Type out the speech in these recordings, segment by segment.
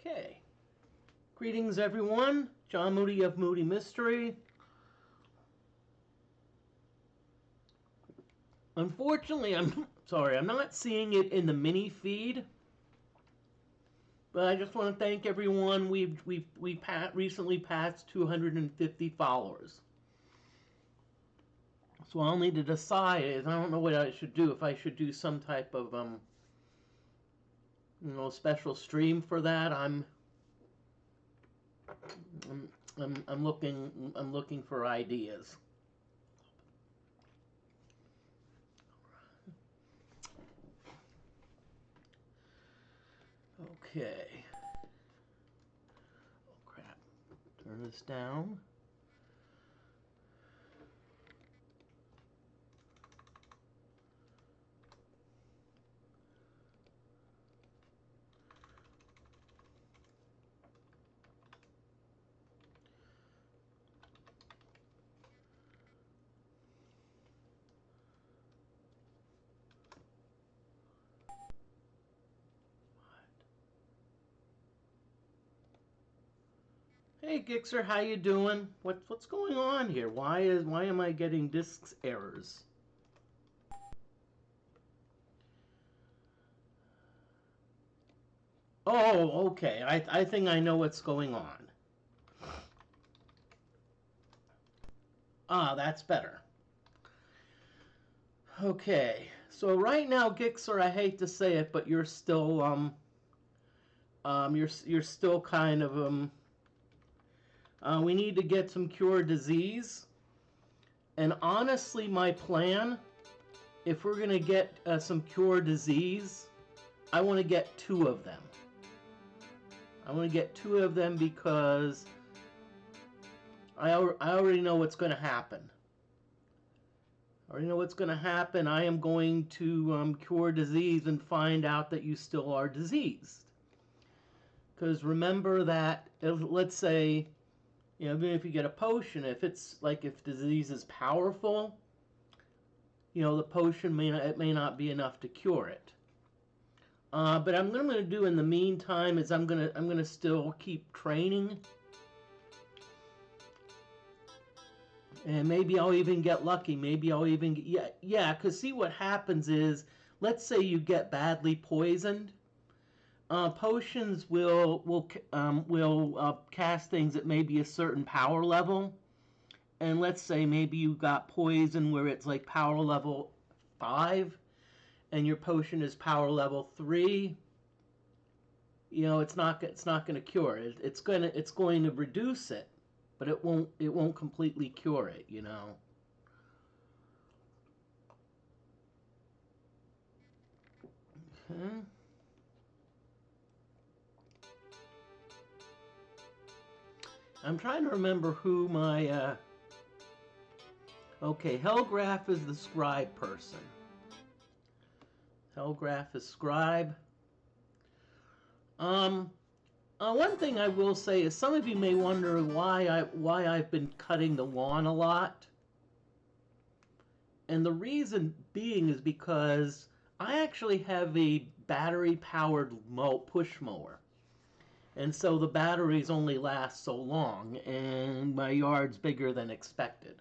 Okay. Greetings, everyone. John Moody of Moody Mystery. Unfortunately, I'm not seeing it in the mini feed. But I just want to thank everyone. We recently passed 250 followers. So I'll need to decide is I don't know what I should do. If I should do some type of special stream for that. I'm looking for ideas. Okay. Oh crap. Turn this down. Hey Gixer, how you doing? What's going on here? Why am I getting disk errors? Oh, okay. I think I know what's going on. Ah, that's better. Okay. So right now, Gixer, I hate to say it, but you're still you're still kind of we need to get some cure disease. And honestly, my plan, if we're going to get some cure disease, I want to get 2 of them. I want to get 2 of them because I already know what's going to happen. I already know what's going to happen. I am going to cure disease and find out that you still are diseased. Because remember that, let's say, even if you get a potion, if it's like if disease is powerful, the potion may not be enough to cure it. But what I'm going to do in the meantime is I'm gonna still keep training, and maybe I'll even get lucky. Maybe I'll even get, yeah. Because see what happens is, let's say you get badly poisoned. Potions will cast things at maybe a certain power level, and let's say maybe you got poison where it's like power level 5, and your potion is power level 3. It's not going to cure it. It's going to reduce it, but it won't completely cure it. Okay. I'm trying to remember who my okay, Hellgraph is the scribe person. Hellgraph is scribe. One thing I will say is some of you may wonder why I've been cutting the lawn a lot. And the reason being is because I actually have a battery-powered push mower. And so the batteries only last so long, and my yard's bigger than expected.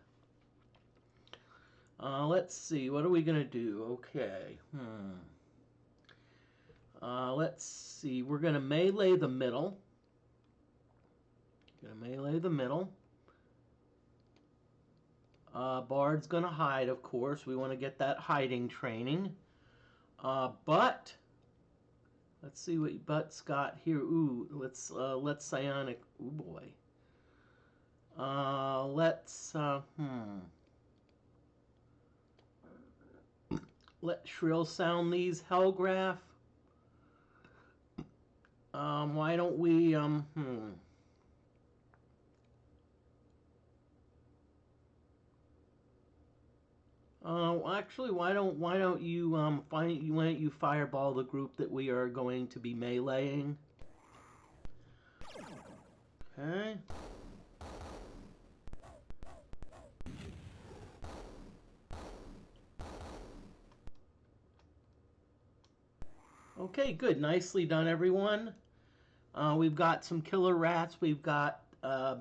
Let's see, what are we going to do? Okay. Let's see, we're going to melee the middle. Bard's going to hide, of course. We want to get that hiding training. But let's see what Butt's got here. Ooh, let's psionic. Ooh boy. Let shrill sound these Hellgraph. Why don't we actually, why don't you fireball the group that we are going to be meleeing? Okay. Okay, good. Nicely done, everyone. We've got some killer rats. We've got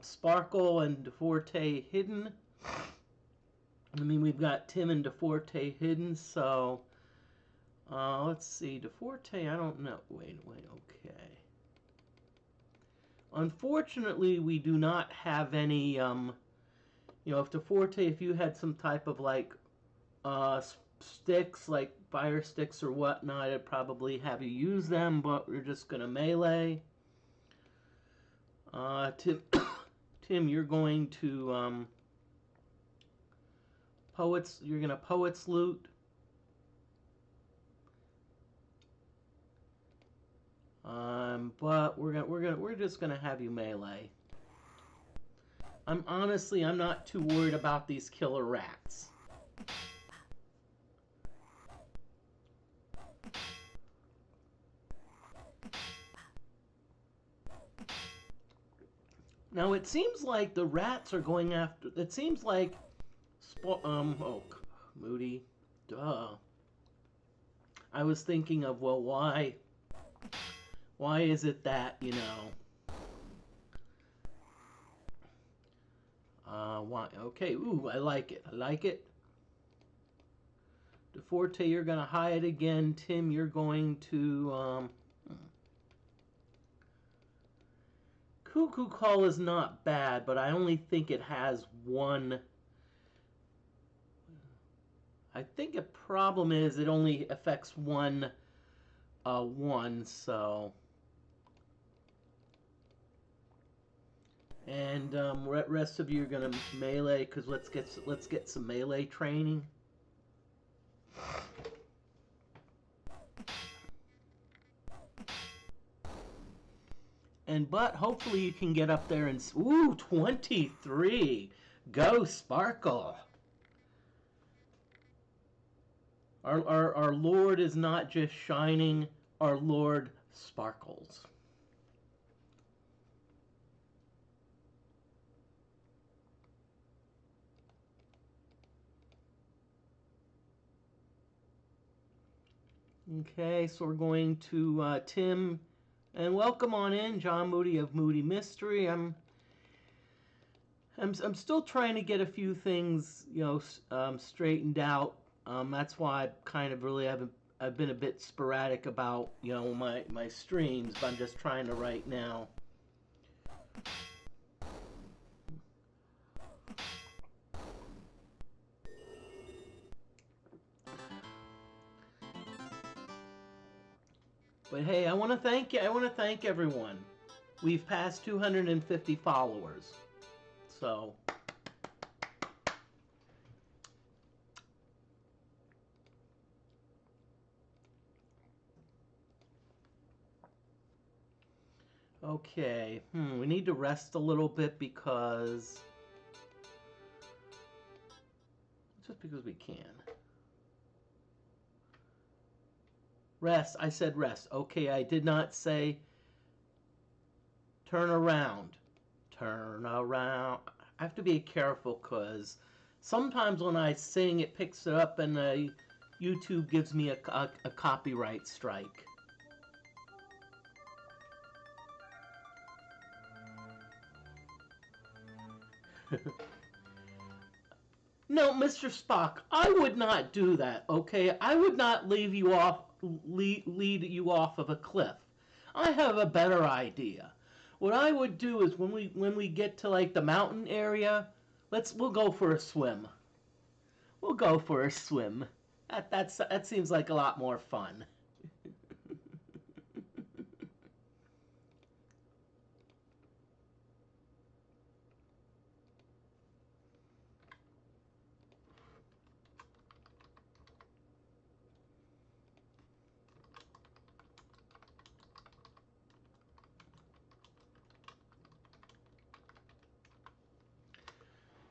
Sparkle and DFortae hidden. I mean, we've got Tim and DFortae hidden, so let's see. DFortae, I don't know. Wait, okay. Unfortunately, we do not have any, you know, if DFortae, if you had some type of, like, sticks, like fire sticks or whatnot, I'd probably have you use them, but we're just going to melee. Tim, Tim, you're going to, you're going to Poet's Loot. But we're just gonna have you melee. I'm not too worried about these killer rats. Now it seems like the rats are going after. It seems like, oh, Moody, duh. I was thinking of, well, why is it that, you know? Why? Okay, ooh, I like it. I like it. DFortae, you're gonna hide again. Tim, you're going to, Cuckoo Call is not bad, but I only think it has one. I think a problem is it only affects one, so. And rest of you are gonna melee, because let's get some melee training. But hopefully you can get up there and ooh, 23. Go Sparkle. Our Lord is not just shining, our Lord sparkles. Okay, so we're going to Tim, and welcome on in, John Moody of Moody Mystery. I'm still trying to get a few things, you know, straightened out. That's why I kind of really I've been a bit sporadic about, you know, my streams, but I'm just trying to right now. But hey, I want to thank you. I want to thank everyone. We've passed 250 followers. So. Okay. We need to rest a little bit because. Just because we can. Rest. I said rest. Okay, I did not say turn around. Turn around. I have to be careful because sometimes when I sing, it picks it up and YouTube gives me a copyright strike. No, Mr. Spock, I would not do that, okay? I would not lead you off of a cliff. I have a better idea. What I would do is when we get to like the mountain area, we'll go for a swim. We'll go for a swim. That seems like a lot more fun.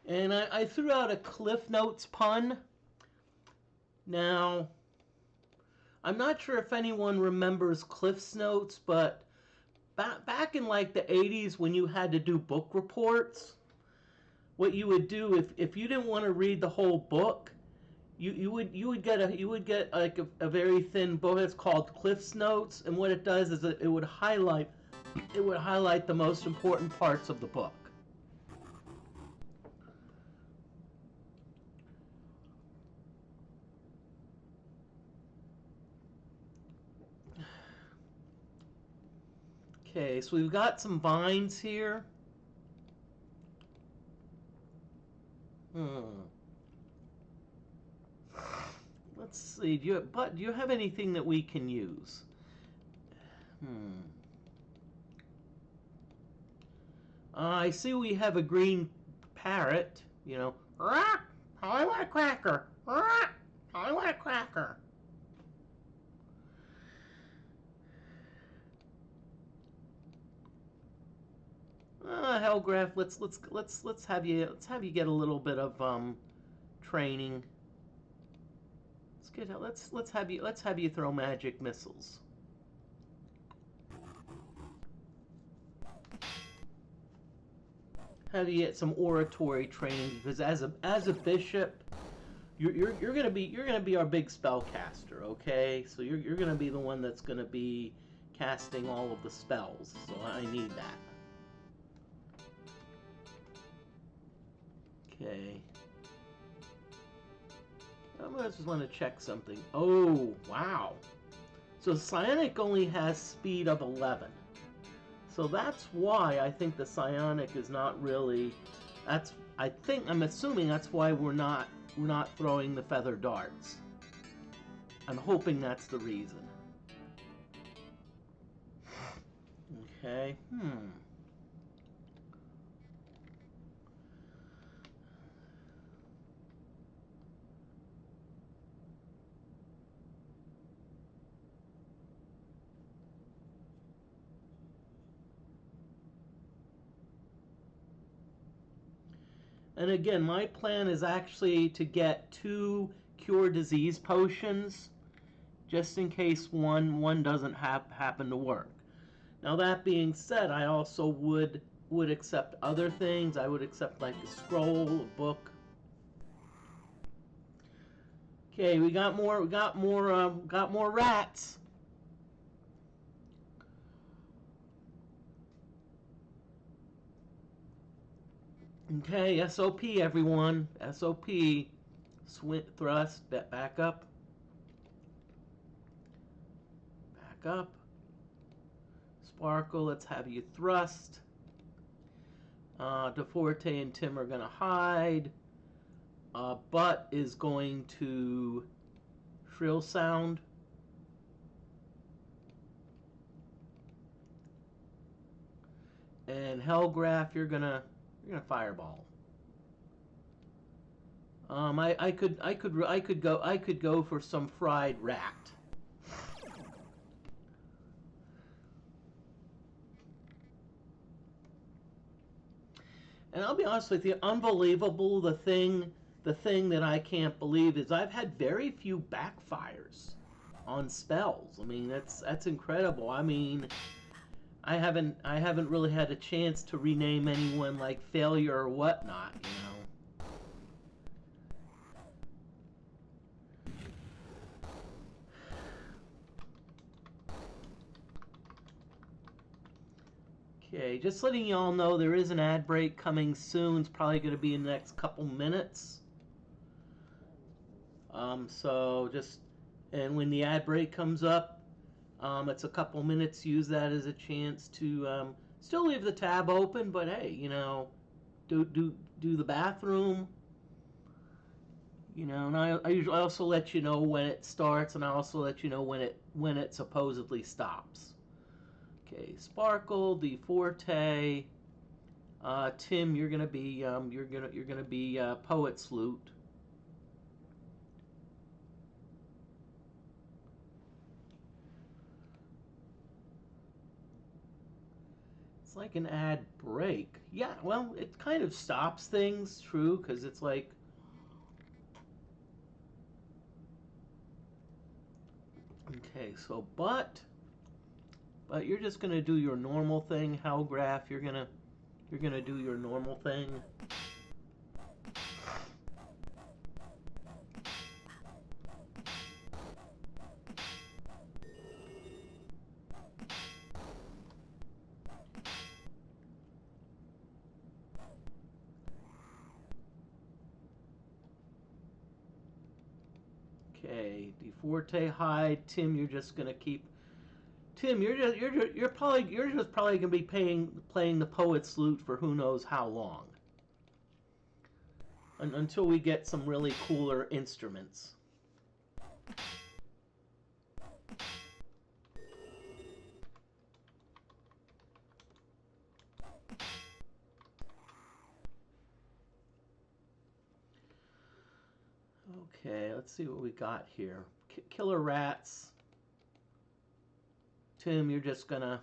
And I threw out a Cliff Notes pun. Now, I'm not sure if anyone remembers Cliff Notes, but back in like the 80s when you had to do book reports, what you would do if you didn't want to read the whole book, you would get like a very thin book. It's called Cliff Notes, and what it does is it would highlight it would highlight the most important parts of the book. Okay, so we've got some vines here. Let's see. Do you have anything that we can use? I see we have a green parrot. You know, I want a cracker. I want a cracker. Hellgraph, let's have you get a little bit of training. Let's have you throw magic missiles. Have you get some oratory training, because as a bishop, you're gonna be our big spellcaster, okay? So you're gonna be the one that's gonna be casting all of the spells. So I need that. Okay. I just want to check something. Oh, wow. So Psionic only has speed of 11. So that's why I think the Psionic is not really... I'm assuming that's why we're not throwing the feather darts. I'm hoping that's the reason. Okay. And again, my plan is actually to get 2 cure disease potions, just in case one doesn't happen to work. Now that being said, I also would accept other things. I would accept like a scroll, a book. Okay, we got more rats. Okay, SOP everyone. SOP. Thrust. Back up. Back up. Sparkle, let's have you thrust. DeFortae and Tim are gonna hide. Butt is going to shrill sound. And Hellgraph, you're gonna fireball. I could go for some fried rat. And I'll be honest with you, unbelievable. The thing that I can't believe is I've had very few backfires on spells. I mean, that's incredible. I mean, I haven't really had a chance to rename anyone like failure or whatnot, you know. Okay, just letting y'all know there is an ad break coming soon. It's probably going to be in the next couple minutes. And when the ad break comes up, it's a couple minutes. Use that as a chance to still leave the tab open, but hey, you know, do the bathroom. You know, and I usually also let you know when it starts, and I also let you know when it supposedly stops. Okay, Sparkle, DFortae, Tim, you're gonna be Poet's Lute. It's like an ad break. Yeah, well, it kind of stops things, true, because it's like. Okay, so but you're just gonna do your normal thing, Hellgraph. You're gonna do your normal thing. Okay, DFortae hide. Tim, you're just gonna keep. Tim, you're just probably gonna be playing the Poet's Lute for who knows how long. Until we get some really cooler instruments. Okay, let's see what we got here. Killer rats. Tim, you're just gonna...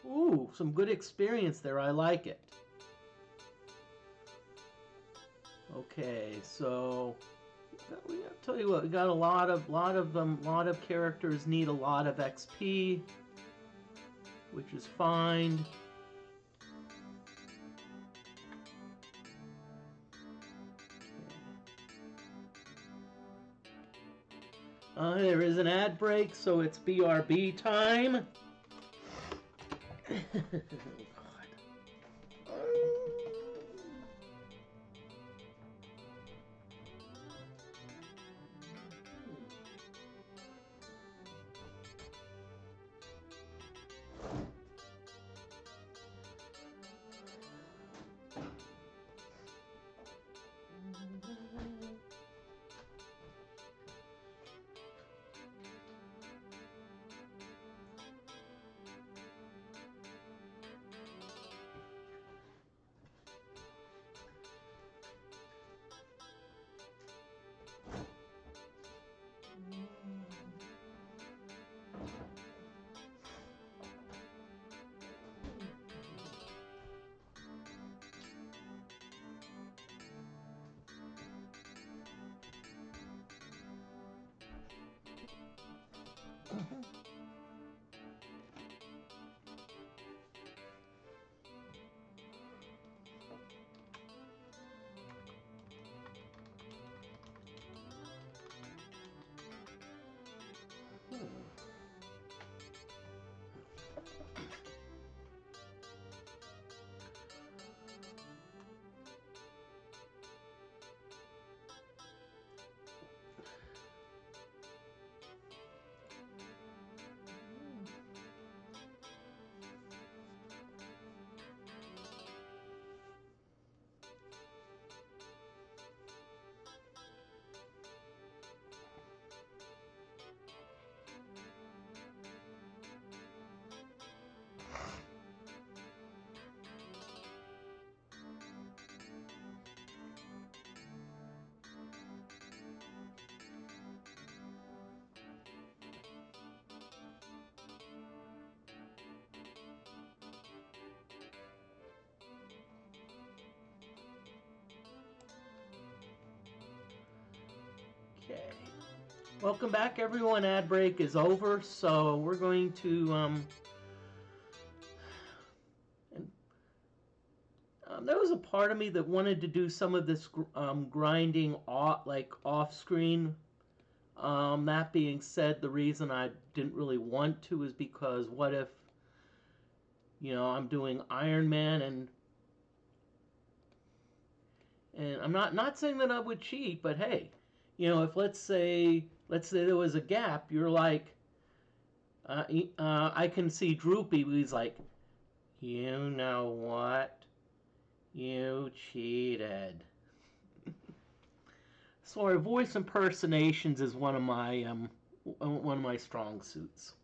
Ooh, some good experience there. I like it. Okay, so we got, tell you what, we got a lot of characters need a lot of XP, which is fine. There is an ad break, so it's BRB time. Okay. Welcome back, everyone. Ad break is over, so we're going to there was a part of me that wanted to do some of this grinding off screen. That being said, the reason I didn't really want to is because what if, you know, I'm doing Iron Man and I'm not saying that I would cheat, but hey, you know, if let's say there was a gap, you're like, I can see Droopy. He's like, you know what? You cheated. So our voice impersonations is one of my strong suits.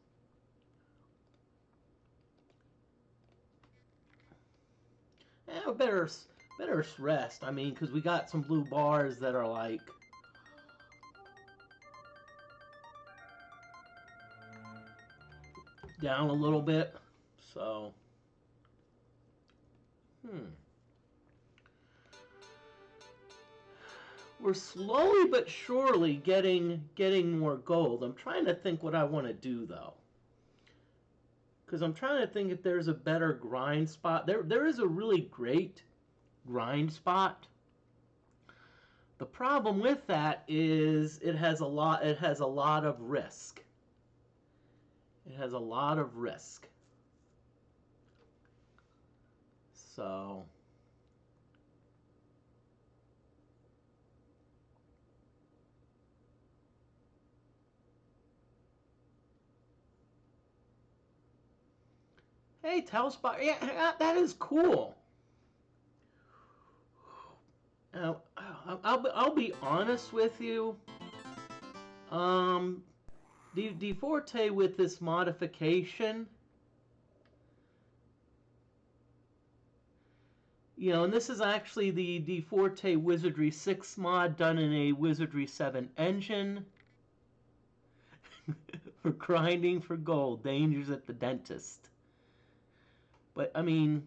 Better rest. I mean, because we got some blue bars that are like down a little bit. So, we're slowly but surely getting more gold. I'm trying to think what I want to do though. Because I'm trying to think if there's a better grind spot. There is a really great grind spot. The problem with that is it has a lot of risk. It has a lot of risk. So hey, Telspot, yeah, that is cool. Now, I'll be honest with you. DFortae with this modification, you know, and this is actually the DFortae Wizardry 6 mod done in a Wizardry 7 engine. For grinding for gold, dangers at the dentist. But I mean,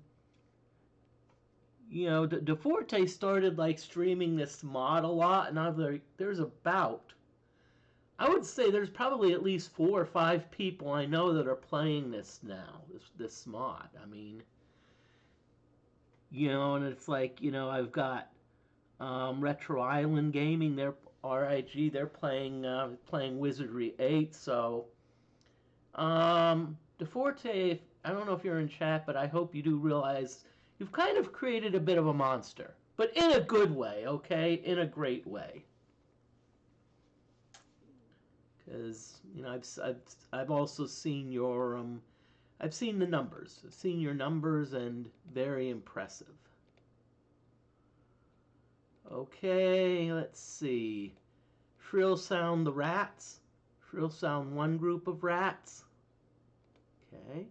you know, DFortae started like streaming this mod a lot, and I was like, I would say there's probably at least 4 or 5 people I know that are playing this now, this mod. I mean, you know, and it's like, you know, I've got Retro Island Gaming, they're RIG, they're playing Wizardry 8, so DFortae, I don't know if you're in chat, but I hope you do realize you've kind of created a bit of a monster, but in a good way, okay? In a great way. Because, you know, I've also seen your I've seen the numbers. I've seen your numbers, and very impressive. Okay, let's see. Shrill Sound the rats. Shrill Sound one group of rats. Okay.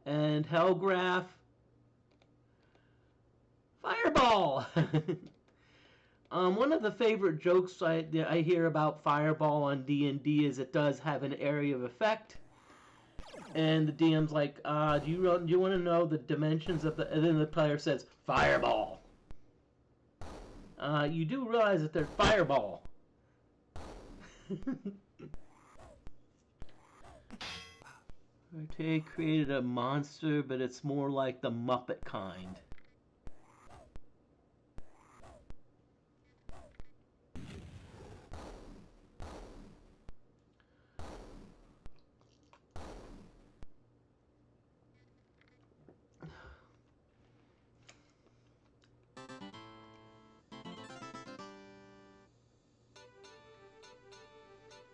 And Hellgraph. Fireball! One of the favorite jokes I hear about Fireball on D&D is it does have an area of effect. And the DM's like, do you want to know the dimensions of the... And then the player says, Fireball! You do realize that there's Fireball. DFortae created a monster, but it's more like the Muppet kind.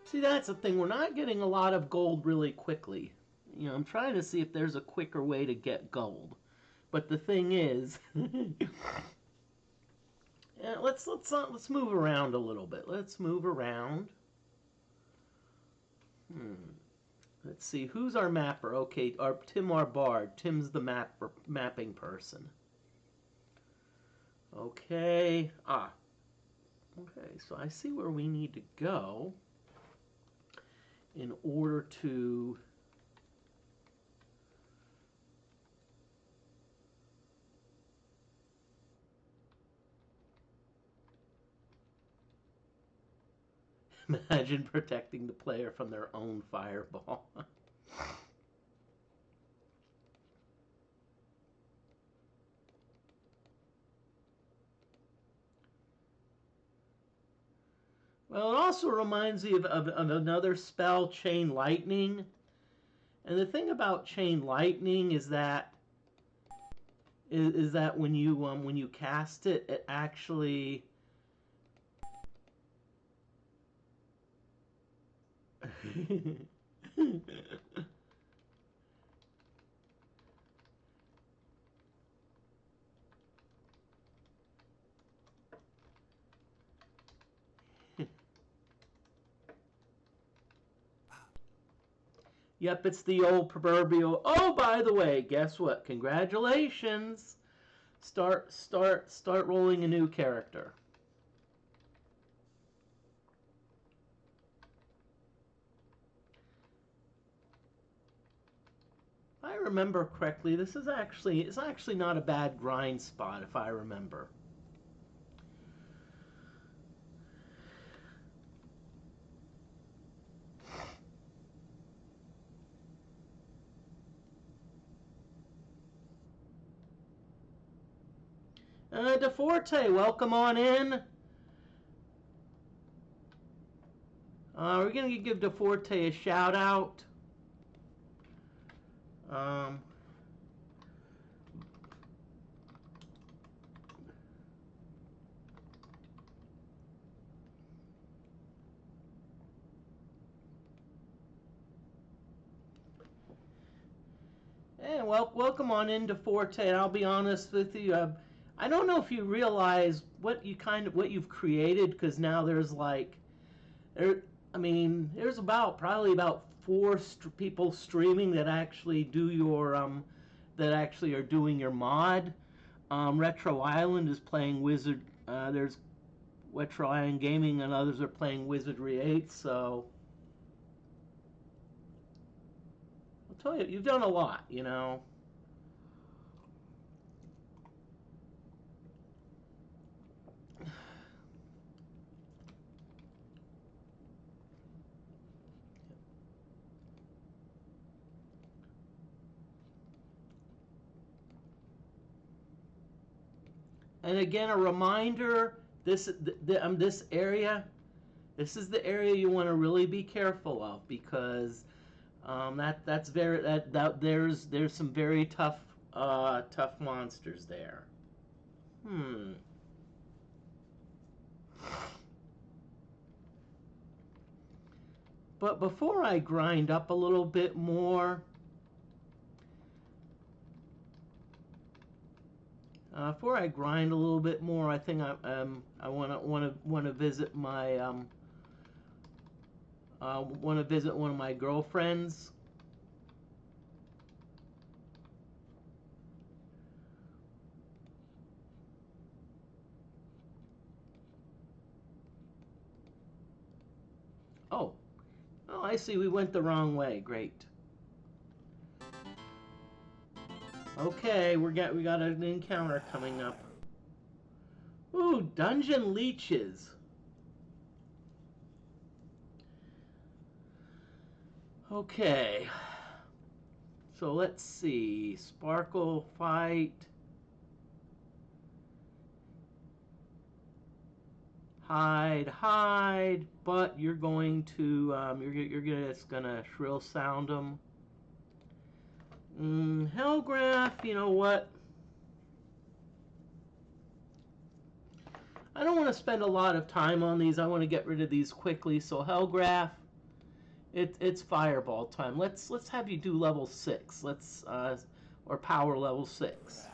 See, that's the thing. We're not getting a lot of gold really quickly. You know, I'm trying to see if there's a quicker way to get gold. But the thing is, yeah, let's move around a little bit. Let's move around. Let's see, who's our mapper? Okay, our bard. Tim's the mapping person. Okay. Okay, so I see where we need to go in order to imagine protecting the player from their own fireball. Well, it also reminds me of another spell, Chain Lightning. And the thing about Chain Lightning is that when you cast it, it actually Yep, it's the old proverbial, oh, by the way, guess what? Congratulations. Start rolling a new character. If I remember correctly, it's actually not a bad grind spot if I remember. DeFortae, welcome on in. We're going to give DeFortae a shout out. And welcome on in DeFortae. And I'll be honest with you, I don't know if you realize what you've created, because now there's like there's probably about 4 people streaming that actually do your that actually are doing your mod. Retro Island is playing Wizard. There's Retro Island Gaming, and others are playing Wizardry 8. So I'll tell you, you've done a lot, you know. And again, a reminder: this area, this is the area you want to really be careful of, because there's some very tough monsters there. But before I grind up a little bit more. Before I grind a little bit more, I think I want to visit my want to visit one of my girlfriends. Oh, I see. We went the wrong way. Great. Okay, we got an encounter coming up. Ooh, dungeon leeches. Okay. So let's see. Sparkle fight. Hide. But you're going to you're just gonna shrill sound them. Hellgraph, you know what? I don't want to spend a lot of time on these. I want to get rid of these quickly. So Hellgraph, it's fireball time. Let's have you do level 6. Or power level 6.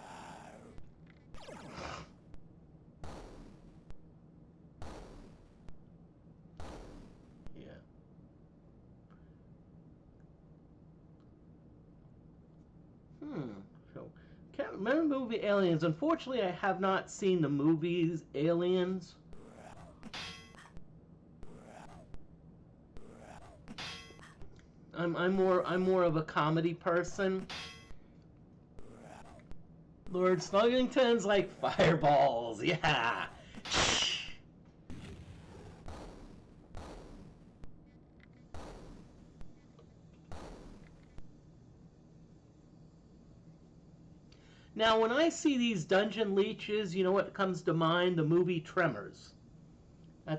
So, can't remember the movie Aliens. Unfortunately, I have not seen the movies Aliens. I'm more of a comedy person. Lord Snuggington's like fireballs, yeah. Now, when I see these dungeon leeches, you know what comes to mind? The movie Tremors.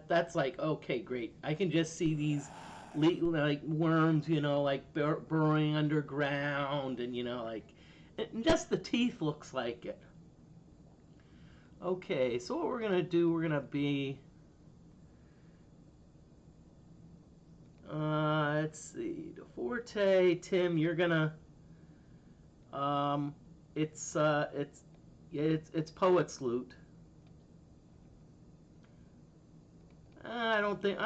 That's like, okay, great. I can just see these like worms, you know, like burrowing underground, and you know, like, and just the teeth looks like it. Okay, so what we're gonna do? We're gonna be. Let's see. DeFortae, Tim, you're gonna. It's Poet's Loot. I don't think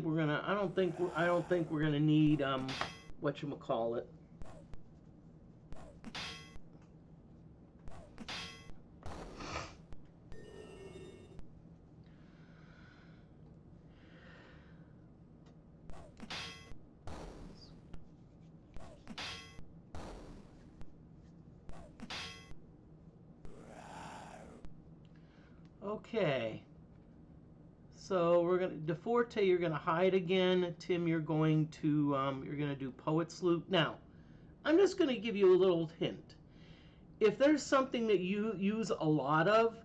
we're gonna need whatchamacallit. Okay. So we're gonna DeFortae, you're gonna hide again. Tim, you're gonna do Poet's Loot. Now, I'm just gonna give you a little hint. If there's something that you use a lot of,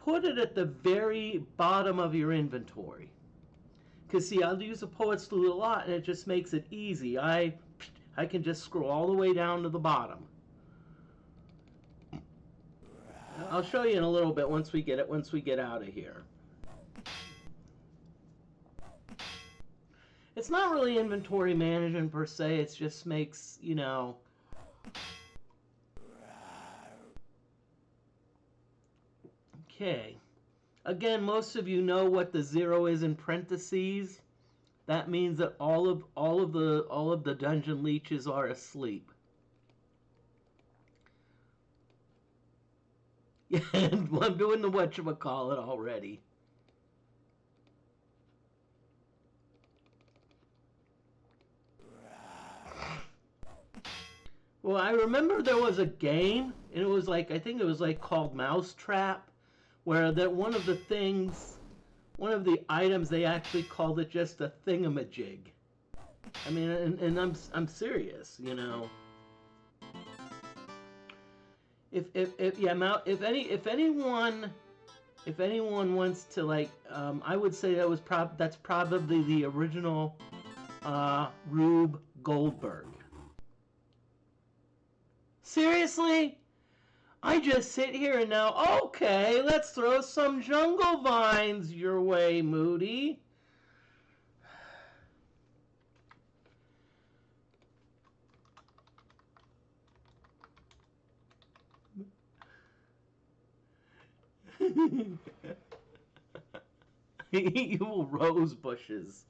put it at the very bottom of your inventory. Because see, I'll use a Poet's Loot a lot, and it just makes it easy. I can just scroll all the way down to the bottom. I'll show you in a little bit once we get out of here. It's not really inventory management per se. It just makes, you know. Okay. Again, most of you know what the 0 is in parentheses. That means that all of the dungeon leeches are asleep. Yeah, I'm doing the whatchamacallit already. Well, I remember there was a game, and it was like, I think it was like called Mousetrap, where that one of the items, they actually called it just a thingamajig. I mean, and I'm serious, you know. If anyone wants to, like, I would say that's probably the original Rube Goldberg. Seriously? I just sit here and now, okay, let's throw some jungle vines your way, Moody. Evil rose bushes.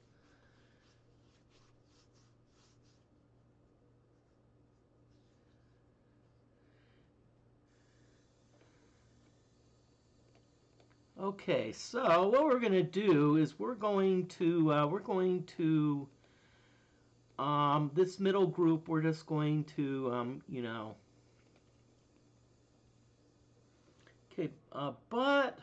Okay, so what we're going to do is we're going to this middle group, we're just going to you know. Okay, but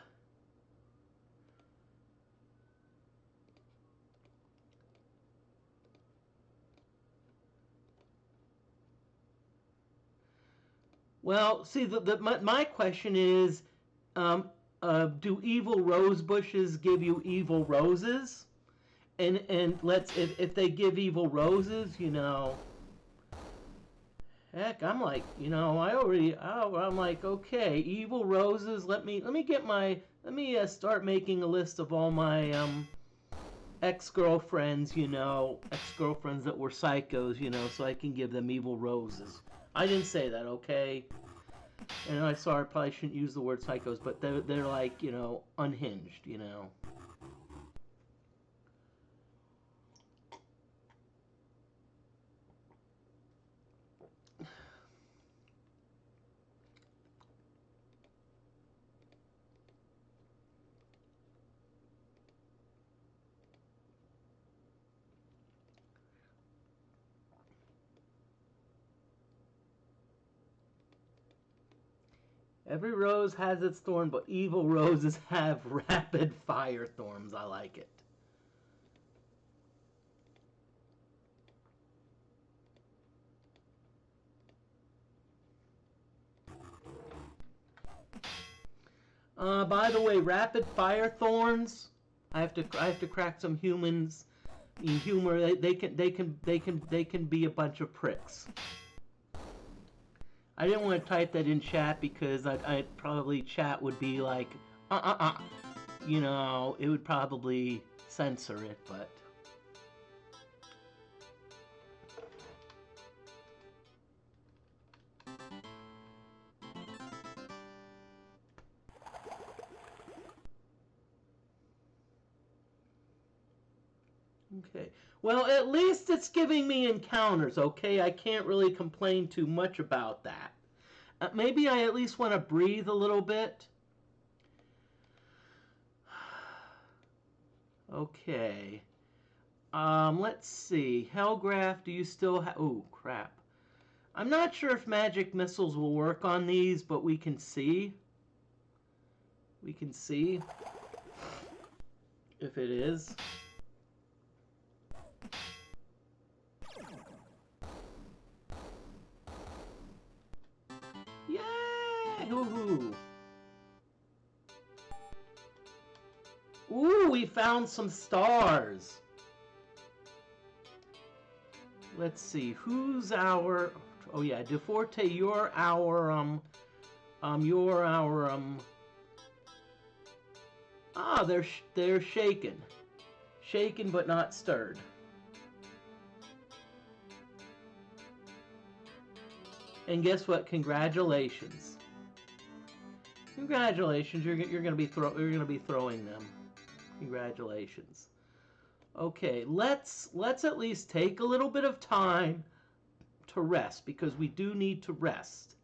well, see, my question is, do evil rose bushes give you evil roses? And if they give evil roses, you know, heck, I'm like, you know, I'm like, okay, evil roses. Let me start making a list of all my ex-girlfriends, you know, ex-girlfriends that were psychos, you know, so I can give them evil roses. I didn't say that, okay? And I probably shouldn't use the word psychos, but they're like, you know, unhinged, you know. Every rose has its thorn, but evil roses have rapid fire thorns. I like it. By the way, rapid fire thorns. I have to crack some humans. Humor. They can be a bunch of pricks. I didn't want to type that in chat because I'd probably chat would be like, you know, it would probably censor it, but. Okay. Well, at least it's giving me encounters, okay? I can't really complain too much about that. Maybe I at least want to breathe a little bit. Okay. Let's see. Hellgraph, do you still have... Oh, crap. I'm not sure if magic missiles will work on these, but we can see. We can see if it is. Yay! Woohoo! Ooh, we found some stars. Let's see, who's our... Oh yeah, DeFortae, you're our, Ah, they're shaken. Shaken but not stirred. And guess what? Congratulations. Congratulations. You're gonna be throwing them. Congratulations. Okay, let's at least take a little bit of time to rest, because we do need to rest.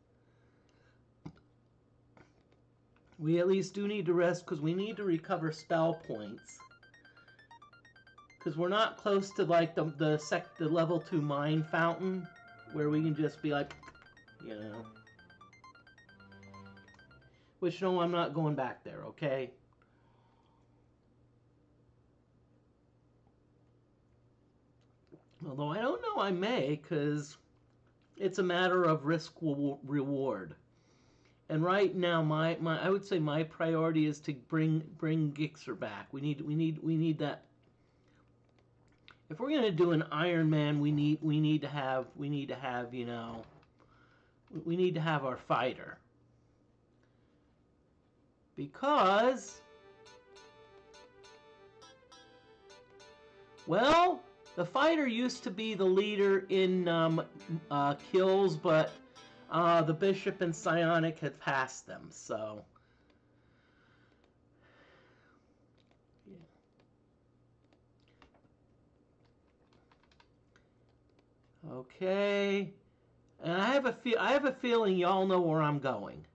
We at least do need to rest because we need to recover spell points. Because we're not close to like the level 2 mine fountain where we can just be like, you know. Which, no, I'm not going back there, okay? Although I don't know, I may, because it's a matter of risk reward. And right now, I would say my priority is to bring Gixxer back. We need that. If we're gonna do an Iron Man, we need to have you know, we need to have our fighter, because, well, the fighter used to be the leader in kills, but the Bishop and Psionic had passed them, so. Yeah. Okay. And I have a feeling y'all know where I'm going.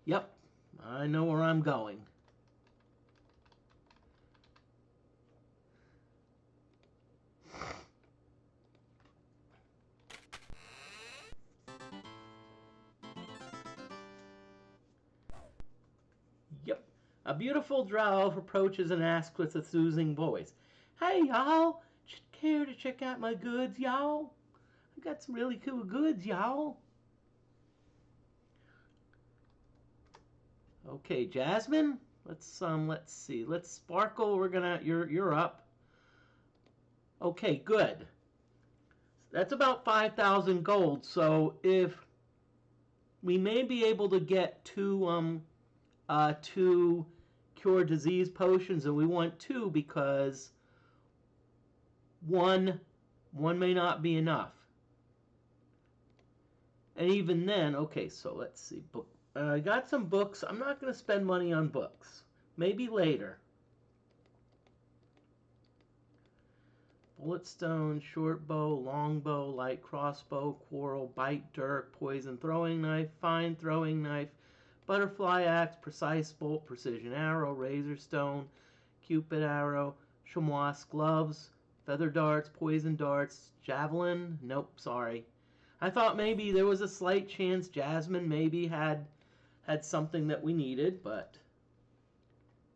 Yep, I know where I'm going. Yep. A beautiful drow elf approaches and asks with a soothing voice, "Hey, y'all, care to check out my goods, y'all? I got some really cool goods, y'all." Okay, Jasmine. Let's see. Let's Sparkle. You're up. Okay, good. That's about 5,000 gold. So if we may be able to get two cure disease potions, and we want two because one may not be enough. And even then, okay, so let's see. I got some books. I'm not going to spend money on books. Maybe later. Bulletstone, short bow, long bow, light crossbow, quarrel, bite, dirk, poison throwing knife, fine throwing knife, butterfly axe, precise bolt, precision arrow, razor stone, cupid arrow, chamois gloves, feather darts, poison darts, javelin. Nope, sorry. I thought maybe there was a slight chance Jasmine maybe had something that we needed, but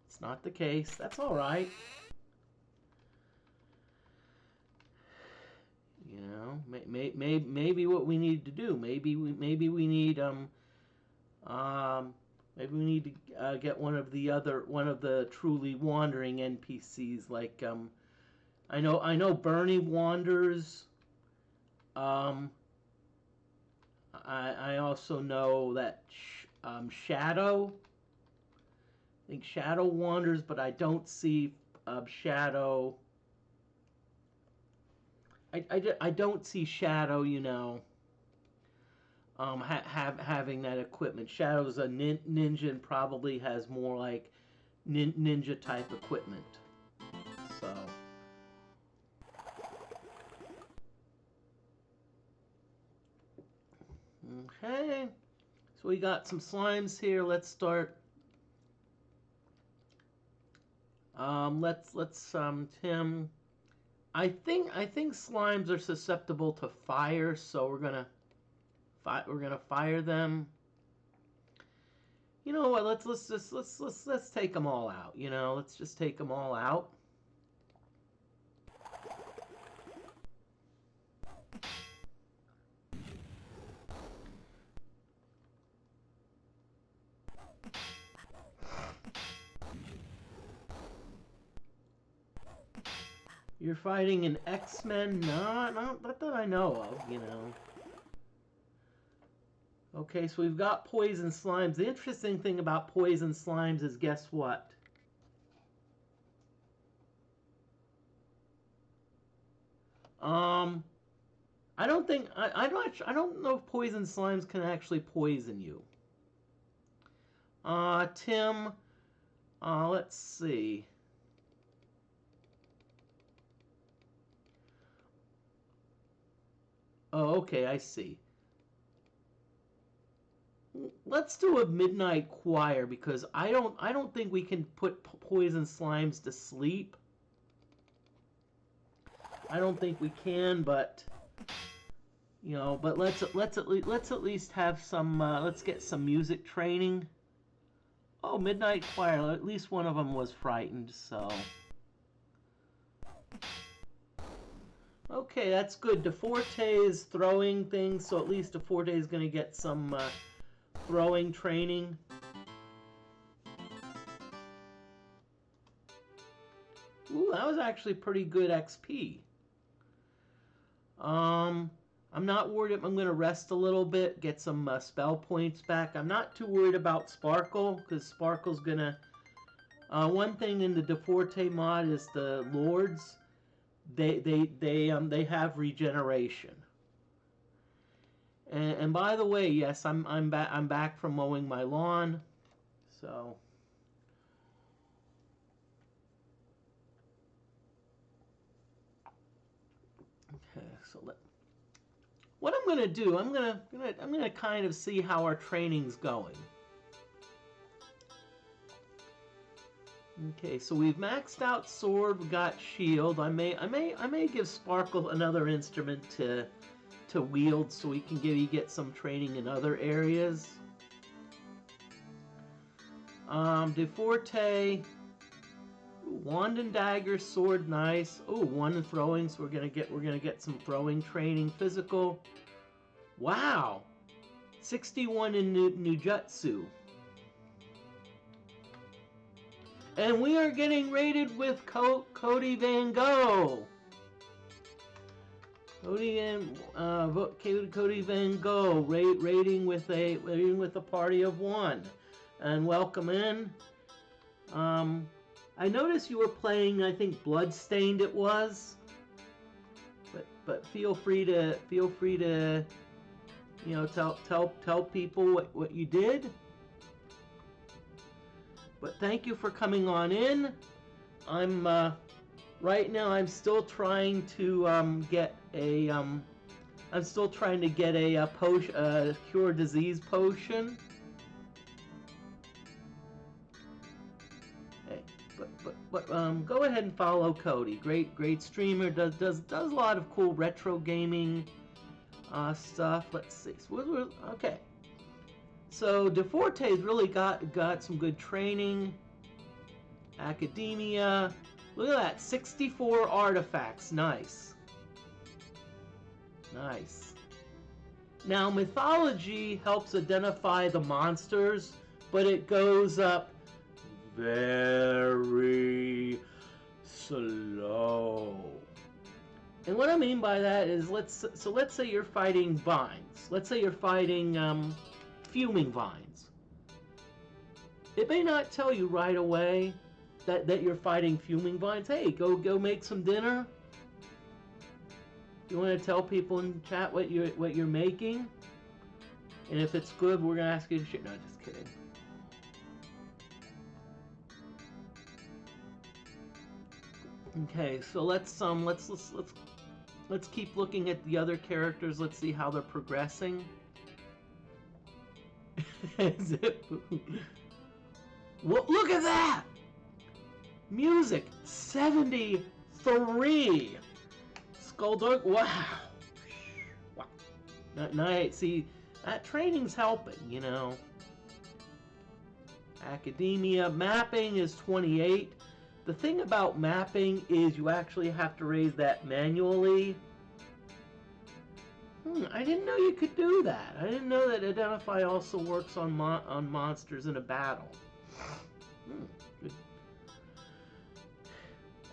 it's not the case. That's all right. You know, maybe what we need to do. Maybe we need to get one of the truly wandering NPCs. Like I know Bernie wanders. I also know that Shadow. I think Shadow wanders, but I don't see Shadow. I don't see Shadow, you know, having that equipment. Shadow's a ninja and probably has more like ninja type equipment. So. Okay. So we got some slimes here. Let's start. Tim. I think slimes are susceptible to fire, so we're gonna fire them. You know what? Let's take them all out. You know, let's just take them all out. You're fighting an X-Men? No, not that I know of, you know. Okay, so we've got poison slimes. The interesting thing about poison slimes is, guess what? I don't think I don't know if poison slimes can actually poison you. Tim, let's see. Oh, okay, I see. Let's do a midnight choir because I don't think we can put poison slimes to sleep. I don't think we can, but you know, but let's at least have some let's get some music training. Oh, midnight choir. At least one of them was frightened, so okay, that's good. DFortae is throwing things, so at least DFortae is going to get some throwing training. Ooh, that was actually pretty good XP. I'm not worried. I'm going to rest a little bit, get some spell points back. I'm not too worried about Sparkle, because Sparkle's going to... one thing in the DFortae mod is the Lords. They have regeneration. And by the way, yes, I'm back from mowing my lawn. So okay, so what I'm gonna do, I'm gonna kind of see how our training's going. Okay, so we've maxed out sword, we got shield. I may give Sparkle another instrument to wield so we can get some training in other areas. DFortae, wand and dagger, sword, nice. Oh, one in throwing, so we're gonna get some throwing training. Physical, wow, 61 in Nujutsu. And we are getting rated with Cody Van Gogh. Cody Van Gogh rating with a party of one, and welcome in. I noticed you were playing, I think Bloodstained it was, but feel free to you know tell people what you did. But thank you for coming on in. I'm right now. I'm still trying to get a potion, a cure disease potion. Hey, but go ahead and follow Cody. Great streamer. Does a lot of cool retro gaming stuff. Let's see. So okay. So DFortae's really got some good training. Academia. Look at that, 64 artifacts. Nice. Nice. Now mythology helps identify the monsters, but it goes up very slow. And what I mean by that is let's say you're fighting vines. Let's say you're fighting fuming vines. It may not tell you right away that you're fighting fuming vines. Hey, go make some dinner. You want to tell people in chat what you're making, and if it's good, we're gonna ask you to share. No, just kidding. Okay, so let's keep looking at the other characters. Let's see how they're progressing. Well, look at that! Music 73. Skulldug, wow. Wow. Nice. See, that training's helping, you know. Academia mapping is 28. The thing about mapping is you actually have to raise that manually. I didn't know you could do that. I didn't know that Identify also works on monsters in a battle. Good.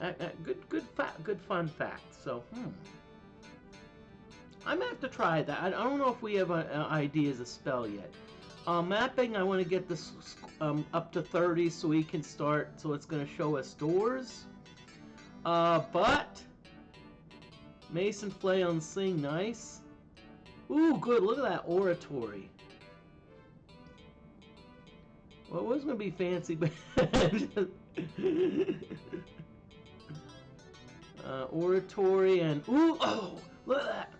Good fun fact. So, I might have to try that. I don't know if we have an idea as a spell yet. Mapping, I want to get this up to 30 so we can start, so it's going to show us doors. But Mason Flail and Sing, nice. Ooh, good, look at that oratory. Well, it was going to be fancy, but oratory and, ooh, oh, look at that.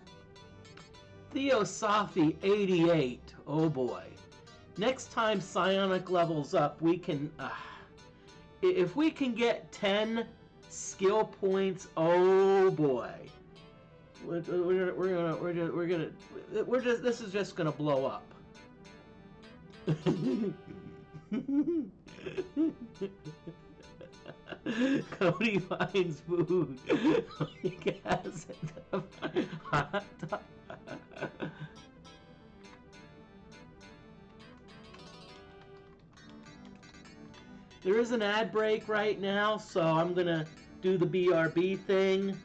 Theosophy 88, oh boy. Next time Psionic levels up, we can, if we can get 10 skill points, oh boy. This is just gonna blow up. Cody finds food. There is an ad break right now, so I'm gonna do the BRB thing.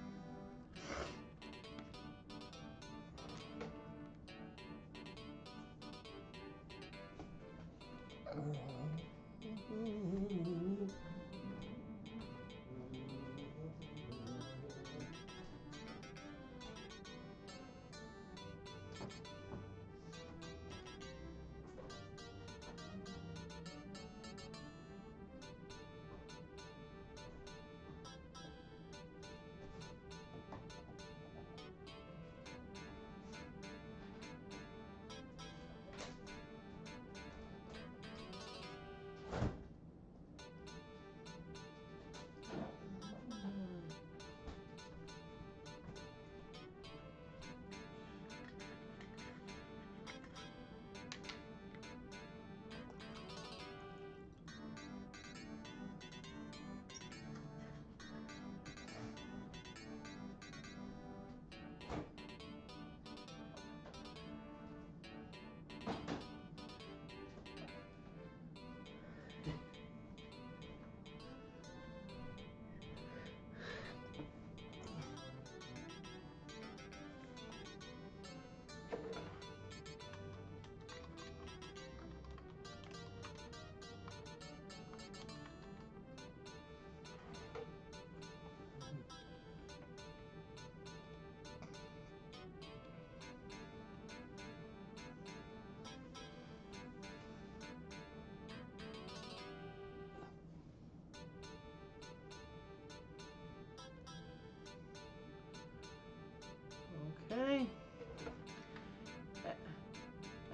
Okay.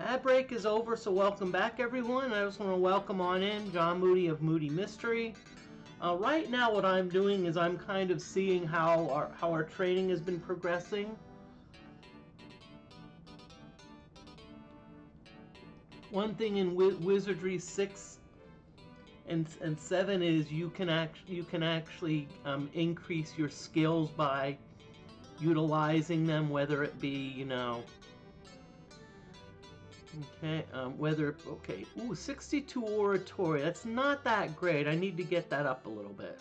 Ad break is over, so welcome back, everyone. I just want to welcome on in John Moody of Moody Mystery. Right now, what I'm doing is I'm kind of seeing how our training has been progressing. One thing in Wizardry 6 and 7 is you can actually increase your skills by utilizing them, whether it be, you know, okay, ooh, 62 oratory, that's not that great. I need to get that up a little bit.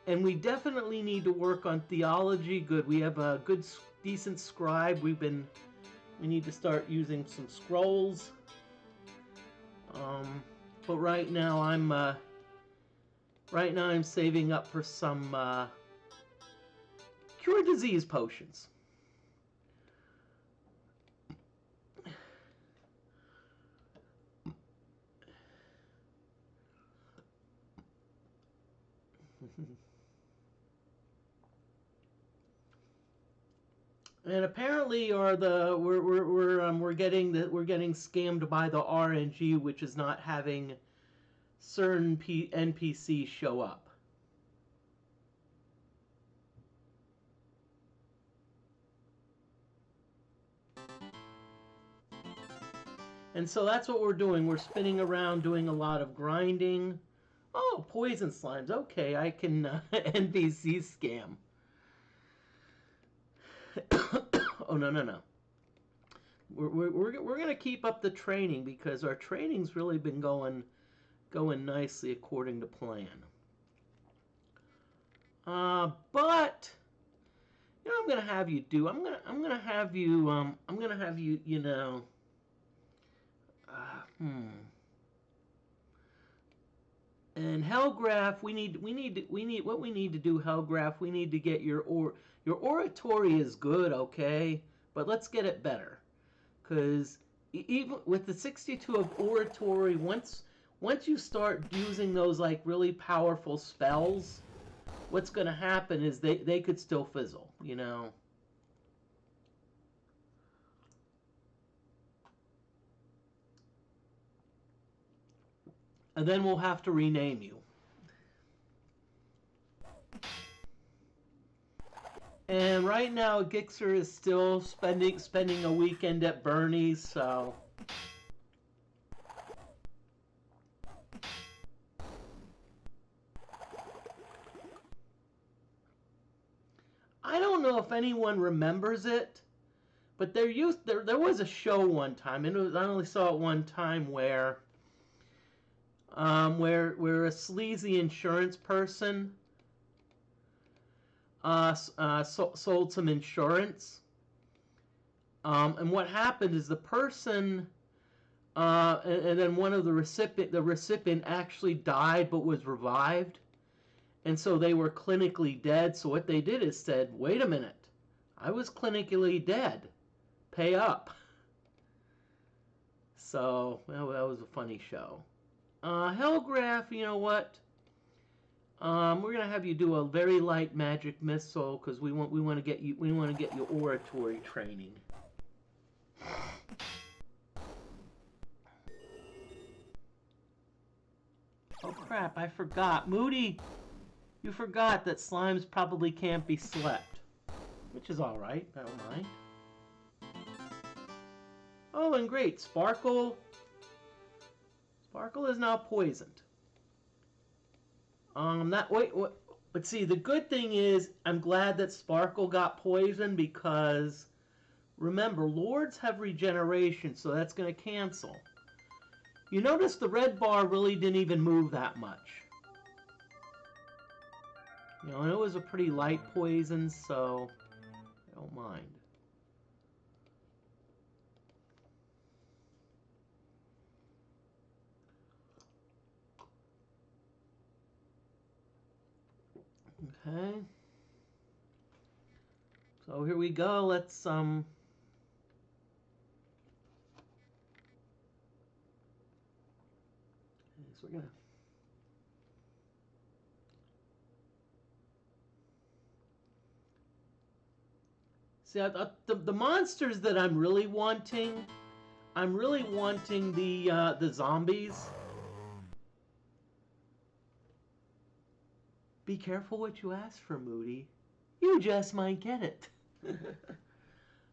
And we definitely need to work on theology. Good, we have a good, decent scribe. We need to start using some scrolls. But right now I'm saving up for some cure disease potions. And apparently, we're getting scammed by the RNG, which is not having certain NPCs show up. And so that's what we're doing. We're spinning around, doing a lot of grinding. Oh, poison slimes. Okay, I can NPC scam. Oh, no. We're gonna keep up the training because our training's really been going nicely according to plan. But you know, I'm gonna have you do. I'm gonna have you. I'm gonna have you. You know. And Hellgraph, what we need to do, Hellgraph, we need to get your oratory is good, okay, but let's get it better, because even with the 62 of oratory, once you start using those like really powerful spells, what's going to happen is they could still fizzle, you know. And then we'll have to rename you. And right now, Gixxer is still spending a weekend at Bernie's, so. I don't know if anyone remembers it, but there was a show one time, and I only saw it one time where a sleazy insurance person sold some insurance, and what happened is the person and then one of the recipient actually died but was revived, and so they were clinically dead. So what they did is said, wait a minute, I was clinically dead, pay up. So well, that was a funny show. Hellgraph, you know what? We're gonna have you do a very light magic missile because we want to get you oratory training. Oh crap! I forgot, Moody. You forgot that slimes probably can't be slept, which is all right. I don't mind. Oh, and great, Sparkle is now poisoned. But see, the good thing is, I'm glad that Sparkle got poisoned because, remember, Lords have regeneration, so that's going to cancel. You notice the red bar really didn't even move that much. You know, and it was a pretty light poison, so I don't mind. Okay. So here we go. Let's so we're gonna see the monsters that I'm really wanting. I'm really wanting the zombies. Be careful what you ask for, Moody. You just might get it.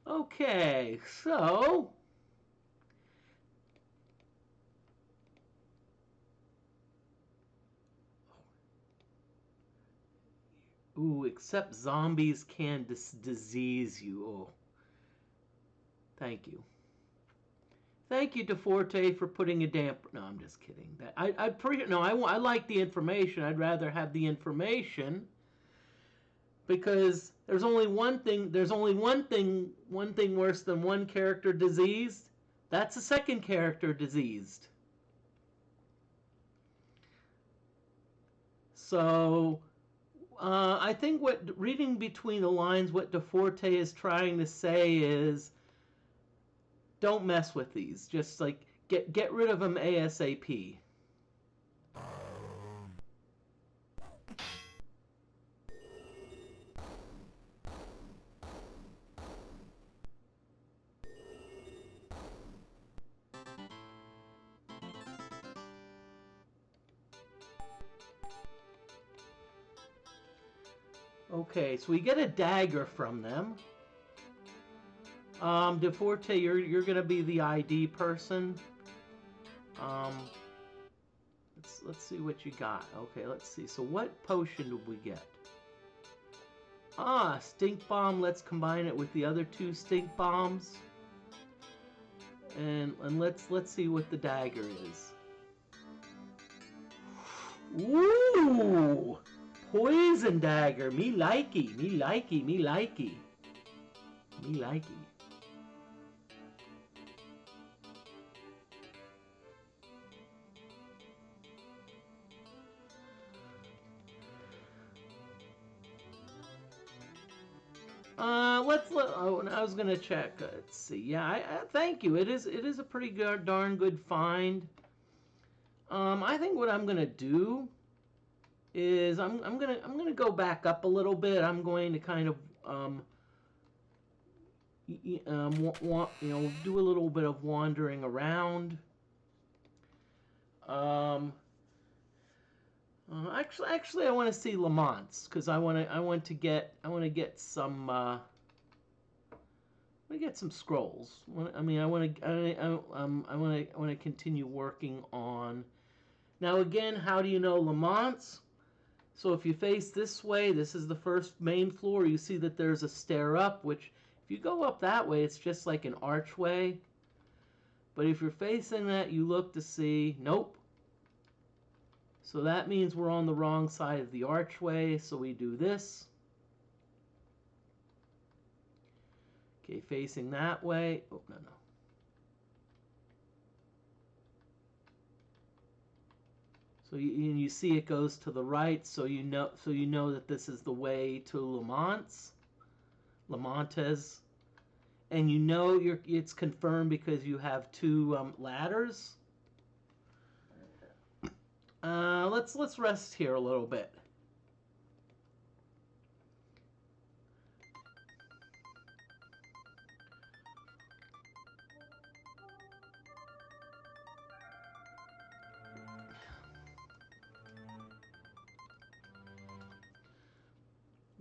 Okay, so ooh, except zombies can disease you. Oh, thank you. Thank you, DeForte, for putting a damper. No, I'm just kidding. I like the information. I'd rather have the information because there's only one thing. There's only one thing worse than one character diseased. That's a second character diseased. So, I think reading between the lines, what DeForte is trying to say is, don't mess with these. Just like get rid of them ASAP. Okay, so we get a dagger from them. DeForte, you're gonna be the ID person. Let's see what you got. Okay, let's see. So what potion did we get? Ah, stink bomb. Let's combine it with the other two stink bombs. And let's see what the dagger is. Ooh, poison dagger. Me likey, me likey, me likey. Me likey. Oh, I was gonna check. Let's see. Yeah, thank you. It is a pretty good, darn good find. I think what I'm gonna do is I'm gonna go back up a little bit. I'm going to kind of do a little bit of wandering around. Actually, I want to see Lamont's because I want to get some scrolls. I want to continue working on. Now again, how do you know Lamont's? So if you face this way, this is the first main floor. You see that there's a stair up, which if you go up that way, it's just like an archway. But if you're facing that, you look to see, nope. So that means we're on the wrong side of the archway, so we do this. Okay, facing that way. Oh, no. So you see it goes to the right, so you know that this is the way to Lamontes, and you know it's confirmed because you have two ladders. Let's rest here a little bit.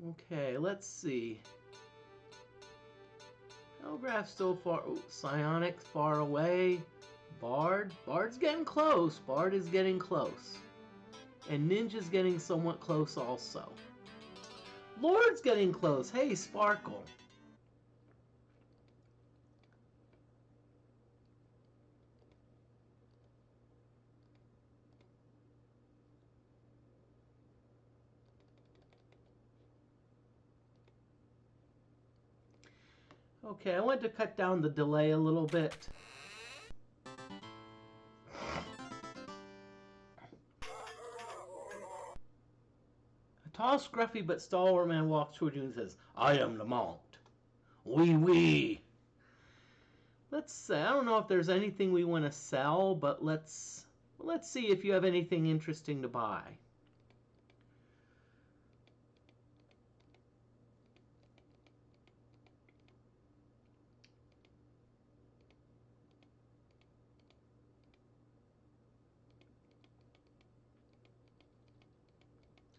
Okay, let's see. Telegraph still far. Oh, Psionics far away. Bard's getting close. Bard is getting close. And Ninja's getting somewhat close also. Lord's getting close. Hey, Sparkle. Okay, I want to cut down the delay a little bit. A tall, scruffy, but stalwart man walks toward you and says, "I am Lamont. Oui, oui." Let's see. I don't know if there's anything we want to sell, but let's see if you have anything interesting to buy.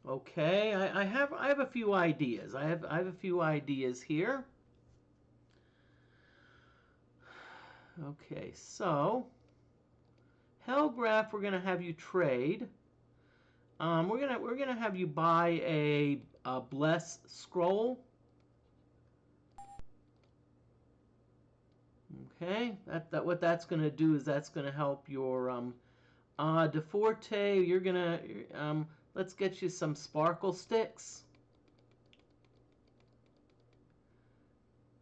Okay, I have a few ideas. I have a few ideas here. Okay, so Hellgraph, we're gonna have you trade. We're gonna have you buy a bless scroll. Okay, what that's gonna do is that's gonna help your DeFortae. You're gonna let's get you some sparkle sticks.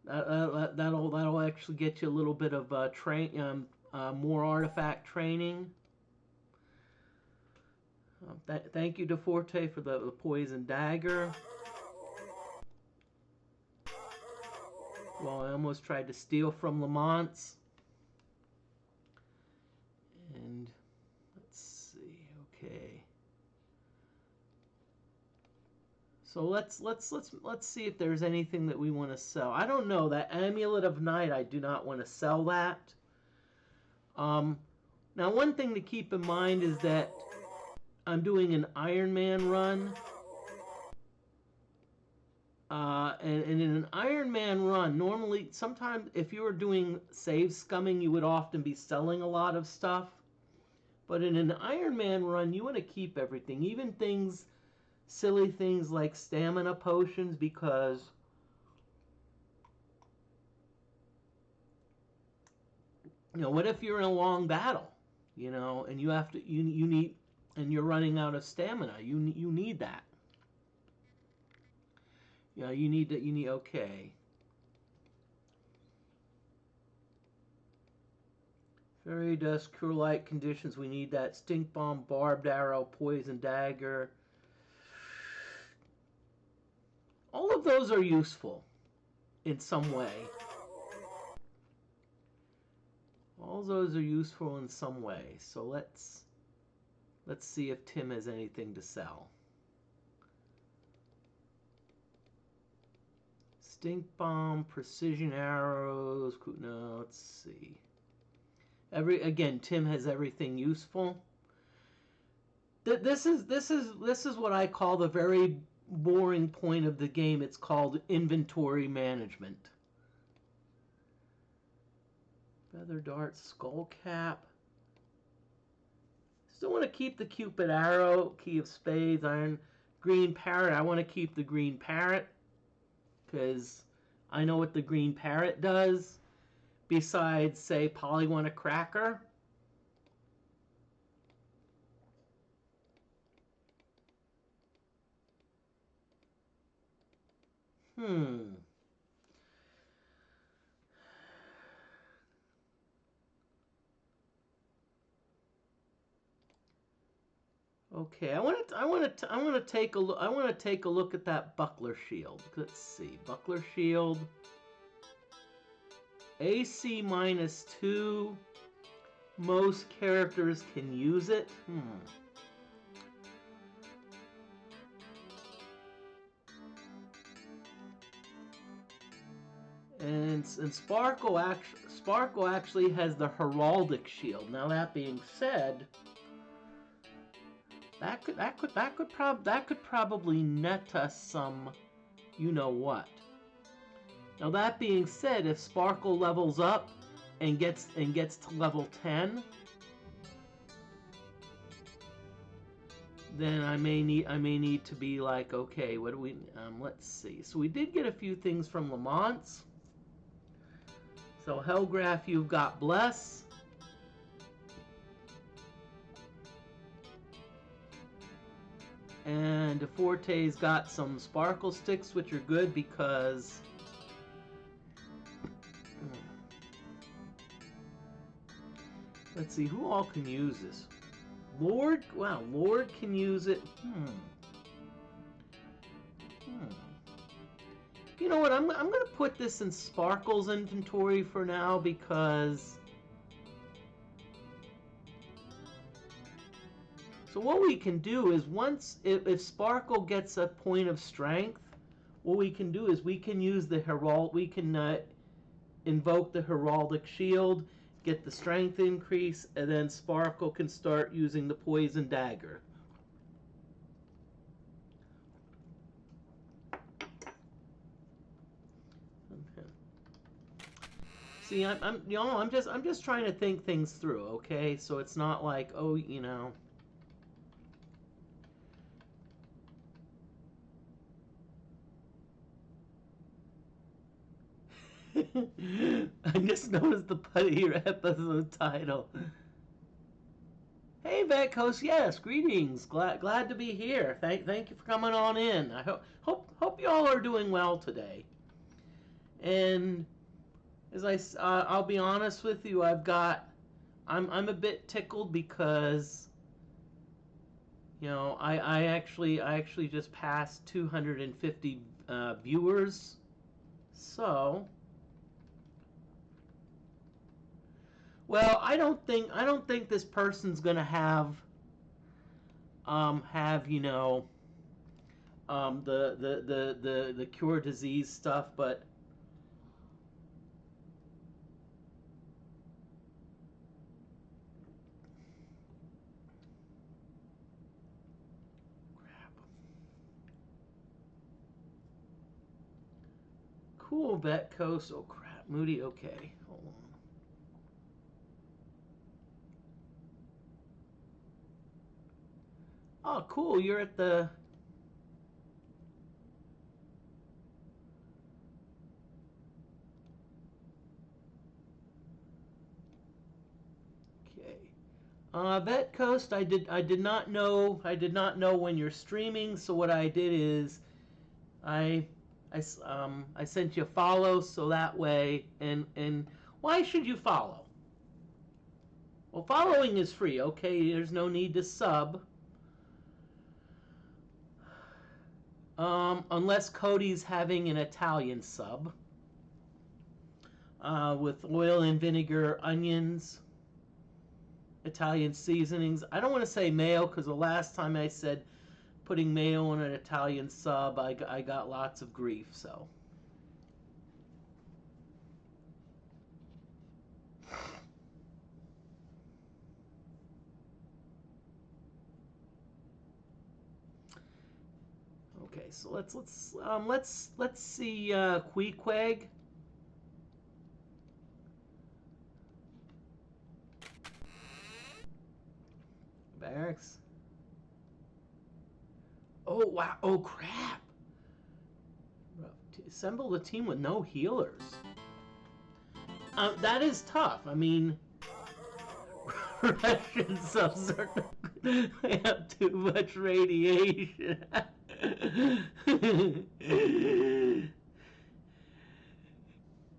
That'll actually get you a little bit of more artifact training. Thank you, DeFortae, for the poison dagger. Well, I almost tried to steal from Lamont's. And let's see. Okay. So let's see if there's anything that we want to sell. I don't know. That Amulet of Night, I do not want to sell that. Now, one thing to keep in mind is that I'm doing an Iron Man run. And in an Iron Man run, normally, sometimes if you were doing save scumming, you would often be selling a lot of stuff. But in an Iron Man run, you want to keep everything, even things, silly things like stamina potions, because what if you're in a long battle, and you have to, you need, and you're running out of stamina, you need that. Yeah, you need, okay. Fairy dust, cure light conditions. We need that. Stink bomb, barbed arrow, poison dagger. All of those are useful in some way. All those are useful in some way. So let's see if Tim has anything to sell. Stink bomb, precision arrows. No, let's see. Again, Tim has everything useful. This is what I call the very boring point of the game. It's called inventory management. Feather dart, skull cap. Still want to keep the Cupid arrow, key of spades, iron, green parrot. I want to keep the green parrot because I know what the green parrot does. Besides, say, polygon a cracker. Okay, I want to take a look. I want to take a look at that buckler shield. Let's see, buckler shield. AC -2. Most characters can use it. And Sparkle actually has the heraldic shield. Now that being said, that could probably net us some, you know what. Now that being said, if Sparkle levels up and gets to level 10, then I may need to be like, okay, what do we? Let's see. So we did get a few things from Lamont's. So Hellgraph, you've got Bless. And DeForte's got some Sparkle Sticks, which are good because let's see, who all can use this? Lord? Wow, Lord can use it. You know what? I'm going to put this in Sparkle's inventory for now because... So what we can do is if Sparkle gets a point of strength, what we can do is we can use the we can invoke the heraldic shield, get the strength increase, and then Sparkle can start using the poison dagger. Okay. See, I'm just trying to think things through, okay? So it's not like, oh, you know. I just noticed the part of your episode title. Hey, Vetcoast, yes, greetings. Glad to be here. Thank you for coming on in. I hope you all are doing well today. And as I'll be honest with you, I'm a bit tickled because, you know, I actually just passed 250 viewers. So, well, I don't think this person's gonna have you know the cure disease stuff, but cool, Betcoast. Oh crap, Moody. Okay, hold on. Oh, cool. You're at the. Okay. Vetcoast. I did not know when you're streaming. So what I did is, I I sent you a follow so that way, and why should you follow? Well, following is free, okay? There's no need to sub. Unless Cody's having an Italian sub. With oil and vinegar, onions, Italian seasonings. I don't want to say mayo because the last time I said putting mayo on an Italian sub, I got lots of grief, so. Okay, so let's see Queequeg. Barracks. Oh wow! Oh crap! Assemble a team with no healers. That is tough. I mean, Russian subs are they have too much radiation.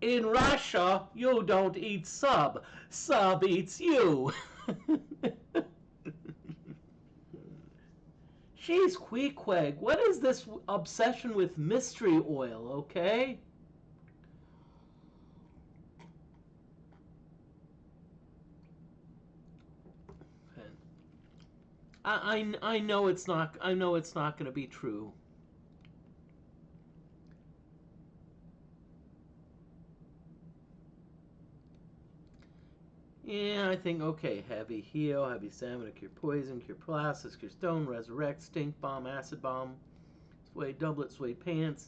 In Russia, you don't eat sub. Sub eats you. Jeez, Queequeg, what is this obsession with mystery oil, okay? I know it's not going to be true. Yeah, I think, okay, heavy heal, heavy stamina, cure poison, cure paralysis, cure stone, resurrect, stink bomb, acid bomb, suede doublet, suede pants.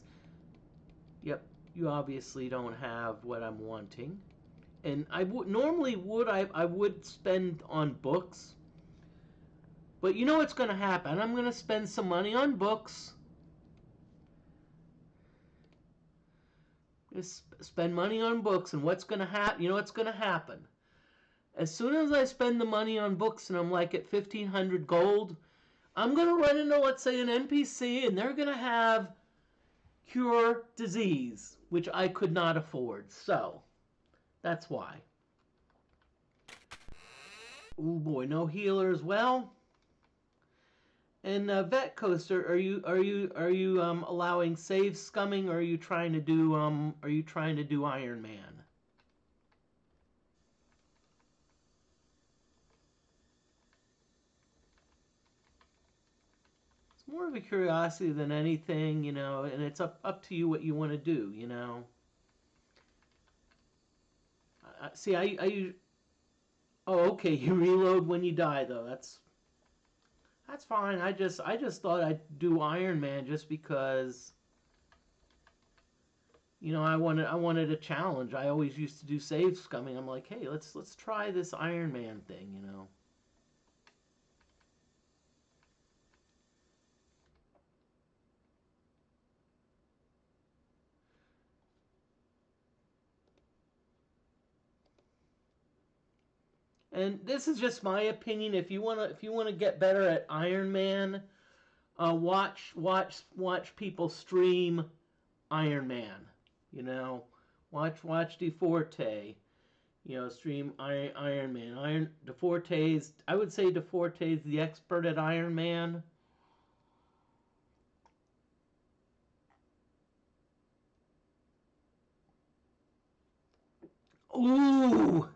Yep, you obviously don't have what I'm wanting. And I would normally I would spend on books. But you know what's going to happen? I'm going to spend some money on books. Spend money on books, and what's going to happen? You know what's going to happen? As soon as I spend the money on books and I'm like at 1,500 gold, I'm going to run into, let's say, an NPC, and they're going to have cure disease, which I could not afford. So, that's why. Oh boy, no healers. Well, and Vet Coaster, are you allowing save scumming, or are you trying to do Iron Man? It's more of a curiosity than anything, you know, and it's up to you what you want to do, you know. See, oh, okay, you reload when you die though. That's fine. I just thought I'd do Iron Man just because, you know, I wanted a challenge. I always used to do save scumming. I'm like, hey, let's try this Iron Man thing, you know. And this is just my opinion. If you wanna get better at Iron Man, watch people stream Iron Man. You know, watch DFortae. You know, stream Iron Man. DFortae's. I would say DFortae's the expert at Iron Man. Ooh.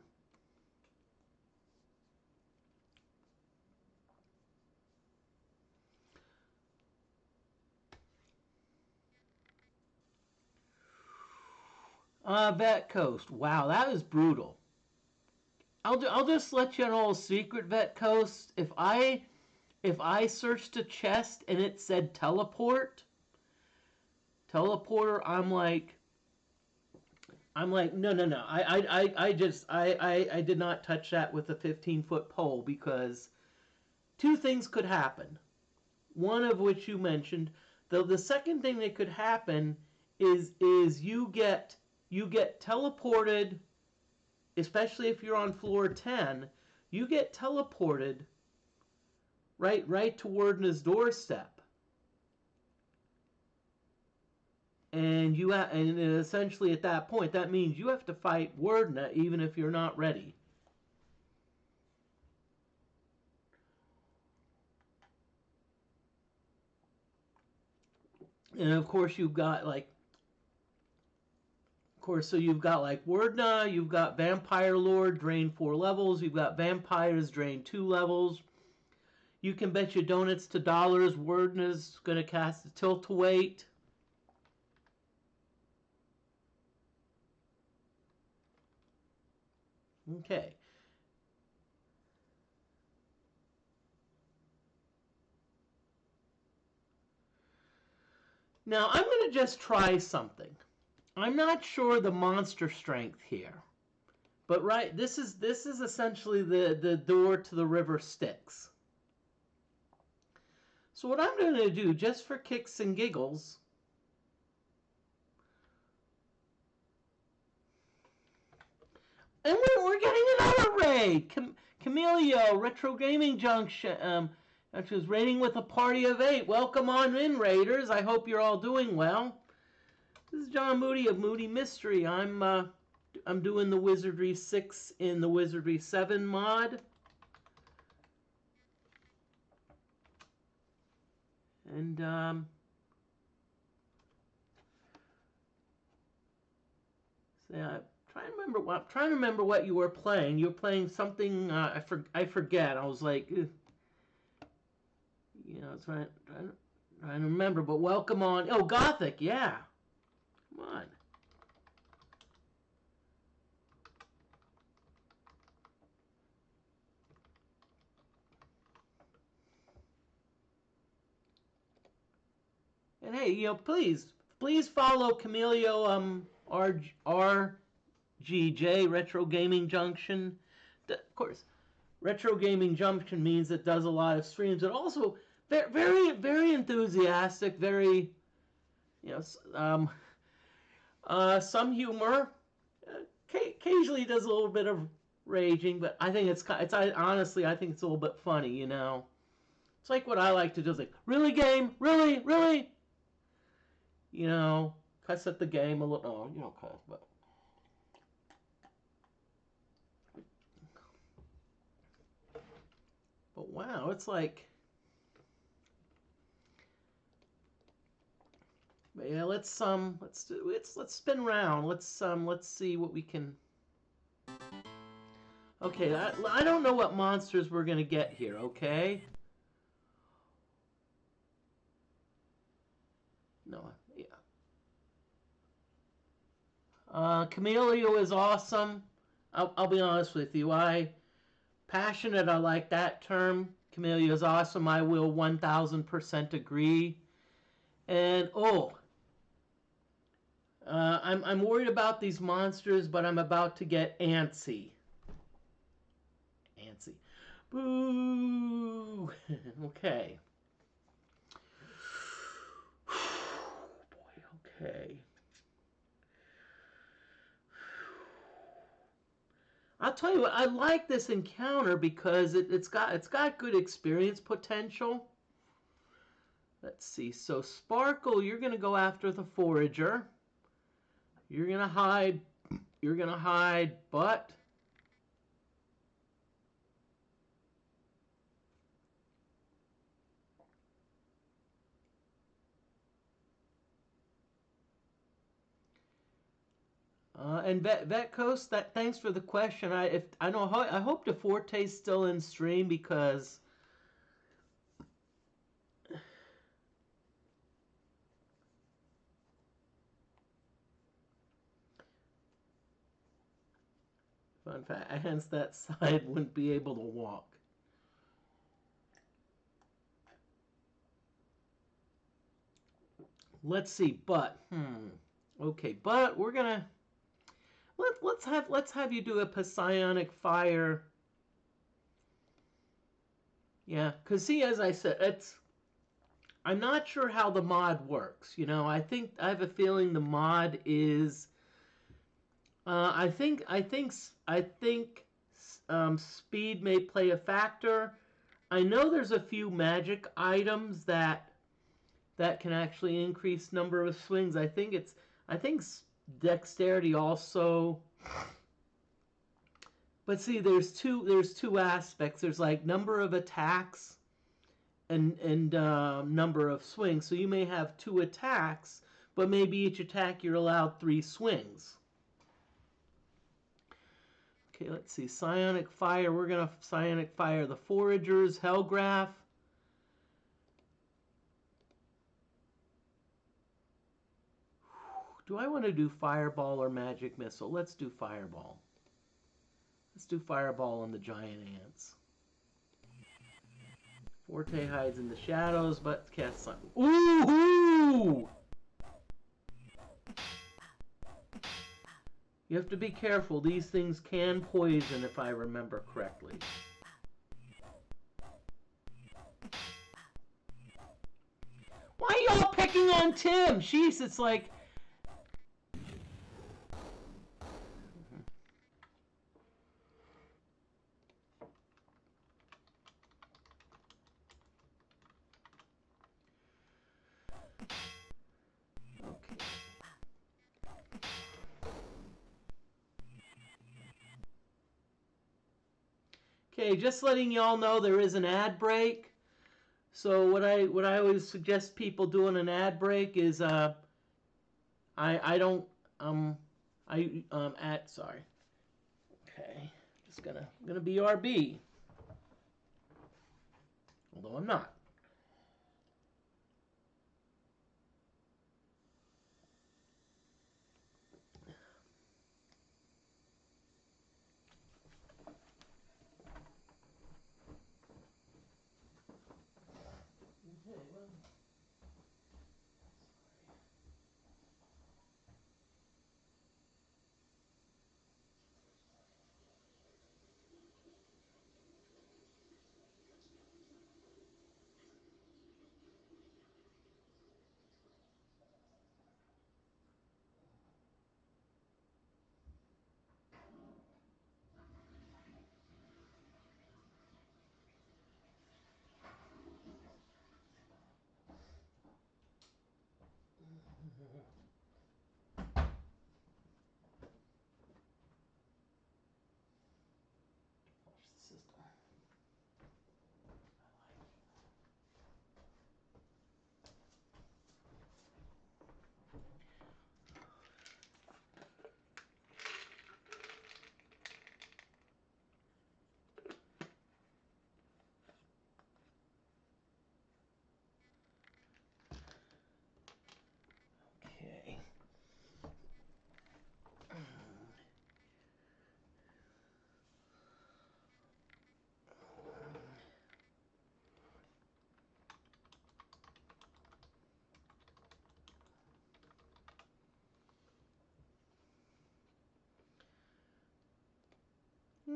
Vet Coast. Wow, that is brutal. I'll just let you know a secret, Vet Coast. If I searched a chest and it said teleporter, I'm like, no. I did not touch that with a 15-foot pole, because two things could happen. One of which you mentioned. The second thing that could happen is you get teleported, especially if you're on floor 10, you get teleported right toward his doorstep. and and essentially at that point, that means you have to fight Wordna even if you're not ready. And of course, you've got like, so you've got like Wordna, you've got Vampire Lord, drain 4 levels, you've got Vampires, drain 2 levels. You can bet your donuts to dollars Wordna's going to cast a Tilt-a-Weight. Okay. Now I'm going to just try something. I'm not sure the monster strength here. But right, this is essentially the door to the river Styx. So what I'm going to do, just for kicks and giggles, and we're getting another raid. Camilio, Retro Gaming Junction, which is raiding with a party of 8. Welcome on in, raiders. I hope you're all doing well. This is John Moody of Moody Mystery. I'm doing the Wizardry 6 in the Wizardry 7 mod. And so I'm trying to remember what you were playing. You were playing something I forget. I was like, ugh. You know, trying to remember. But welcome on. Oh, Gothic, yeah. Come on. And hey, you know, please follow Camilio RGJ Retro Gaming Junction. Of course, Retro Gaming Junction means it does a lot of streams, and also very enthusiastic, very, you know, some humor. Occasionally does a little bit of raging, but I think honestly I think it's a little bit funny, you know. It's like what I like to do. It's like, really, game? Really? You know, cuss at the game a little. Oh, you don't cuss, but. But wow, it's like. But yeah, let's spin around. Let's see what we can. Okay, I don't know what monsters we're gonna get here. Okay. No, yeah. Camilio is awesome. I'll be honest with you. Passionate, I like that term. Camilio is awesome. I will 1000% agree. And I'm worried about these monsters, but I'm about to get antsy. Boo! Okay. Boy, okay. I'll tell you what, I like this encounter because it's got good experience potential. Let's see. So Sparkle, you're gonna go after the Forager. You're gonna hide, but and Vet Coast, thanks for the question. I hope DeForte's still in stream because fun fact, hence that side wouldn't be able to walk. Let's see, but okay, but we're gonna let's have you do a psionic fire. Yeah, because see, as I said, I'm not sure how the mod works. You know, I have a feeling the mod is. I think speed may play a factor. I know there's a few magic items that that can actually increase number of swings. I think dexterity also. But see, there's two aspects. There's like number of attacks and number of swings. So you may have 2 attacks, but maybe each attack you're allowed 3 swings. Okay, let's see. Psionic Fire. We're going to Psionic Fire the Foragers, Hellgraph. Do I want to do Fireball or Magic Missile? Let's do Fireball. Let's do Fireball on the giant ants. Forte hides in the shadows, but casts some. Ooh! You have to be careful. These things can poison, if I remember correctly. Why are y'all picking on Tim? Jeez, it's like... Okay, just letting y'all know there is an ad break. So what I always suggest people do in an ad break is sorry. Okay, just gonna BRB. Although I'm not.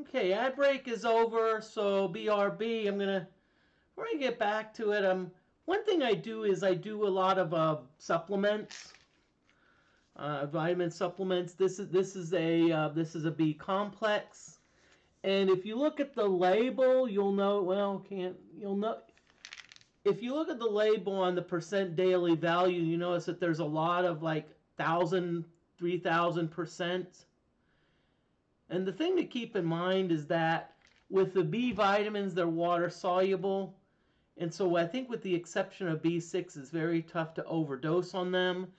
Okay, ad break is over, so BRB, before I get back to it, one thing I do is I do a lot of supplements, vitamin supplements. This is a B complex, and if you look at the label, you'll know, if you look at the label on the percent daily value, you notice that there's a lot of like 1,000, 3,000%. And the thing to keep in mind is that with the B vitamins, they're water soluble. And so I think with the exception of B6, it's very tough to overdose on them.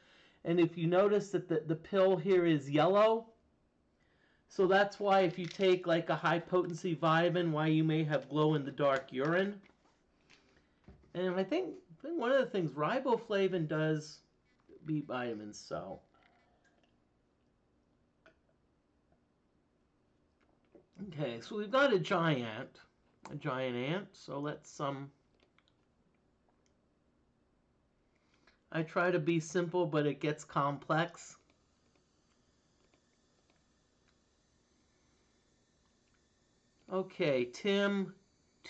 And if you notice that the pill here is yellow, so that's why if you take like a high potency vitamin, why you may have glow in the dark urine. And I think one of the things riboflavin does B vitamins, so. Okay, so we've got a giant ant, so let's I try to be simple, but it gets complex. Okay, Tim,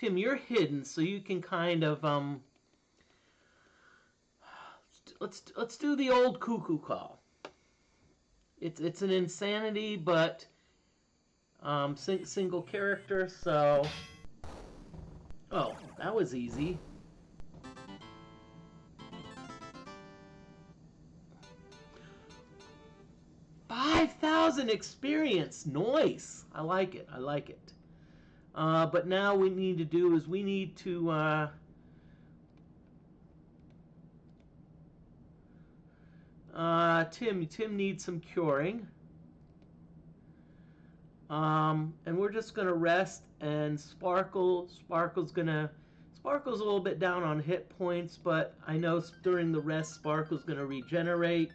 you're hidden, so you can kind of let's do the old cuckoo call. It's an insanity, but single character, so... Oh, that was easy. 1,000 experience. Nice. I like it. I like it. But now we need to do is we need to Tim needs some curing. And we're just gonna rest, and Sparkle's a little bit down on hit points, but I know during the rest Sparkle's gonna regenerate.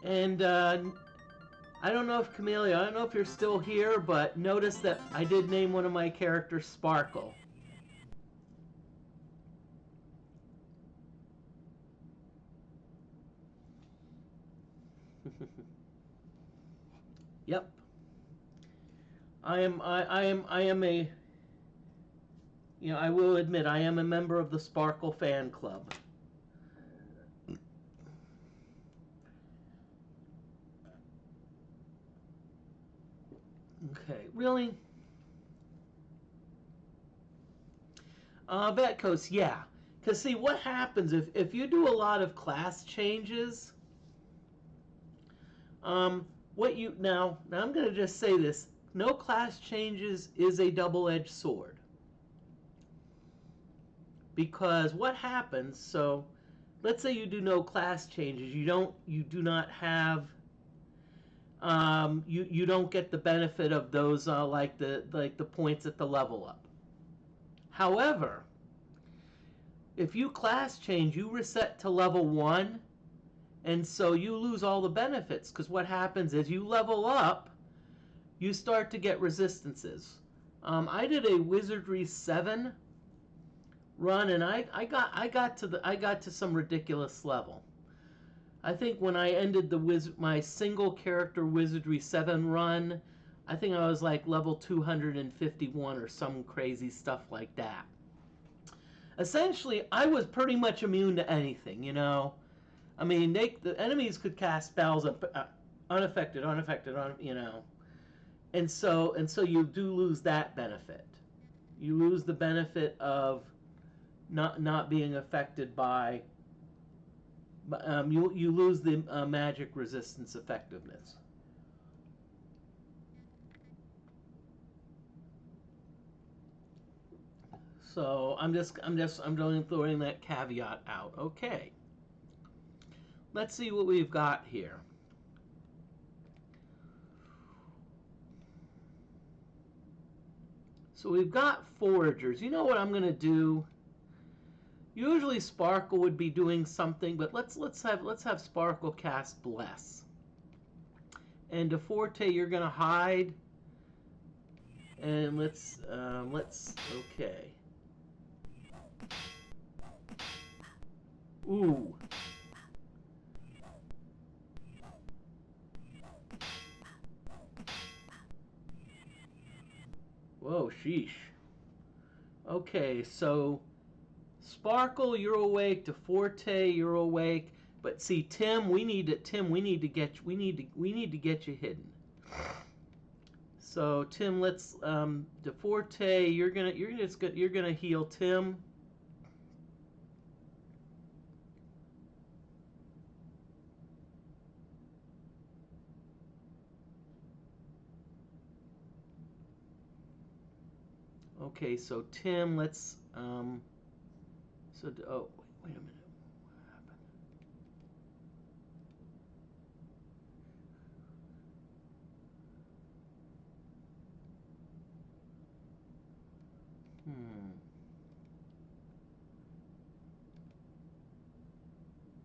And I don't know if Camellia, I don't know if you're still here, but notice that I did name one of my characters Sparkle. Yep. I am a, you know, I will admit I am a member of the Sparkle fan club. Okay, really? Vetcoast, yeah. Because see, what happens if you do a lot of class changes, what you, now I'm going to just say this, no class changes is a double-edged sword. Because what happens, so let's say you do no class changes, you do not have, you don't get the benefit of those like the points at the level up. However, if you class change, you reset to level 1, and so you lose all the benefits, because what happens is you level up, you start to get resistances. I did a Wizardry 7 run, and I got to some ridiculous level. I think when I ended my single character Wizardry 7 run, I think I was like level 251 or some crazy stuff like that. Essentially, I was pretty much immune to anything, you know. I mean, the enemies could cast spells unaffected, you know. And so you do lose that benefit. You lose the benefit of not being affected by, you lose the magic resistance effectiveness. So I'm throwing that caveat out. Okay. Let's see what we've got here. So we've got foragers. You know what I'm going to do? Usually Sparkle would be doing something, but let's have Sparkle cast Bless. And DeFortae, you're going to hide. And let's okay. Ooh. Whoa, sheesh. Okay, so Sparkle, you're awake. DeFortae, you're awake. But see, Tim, we need to get you hidden. So Tim, let's DeFortae, you're gonna heal Tim. Okay, so Tim, let's oh, wait a minute. What happened?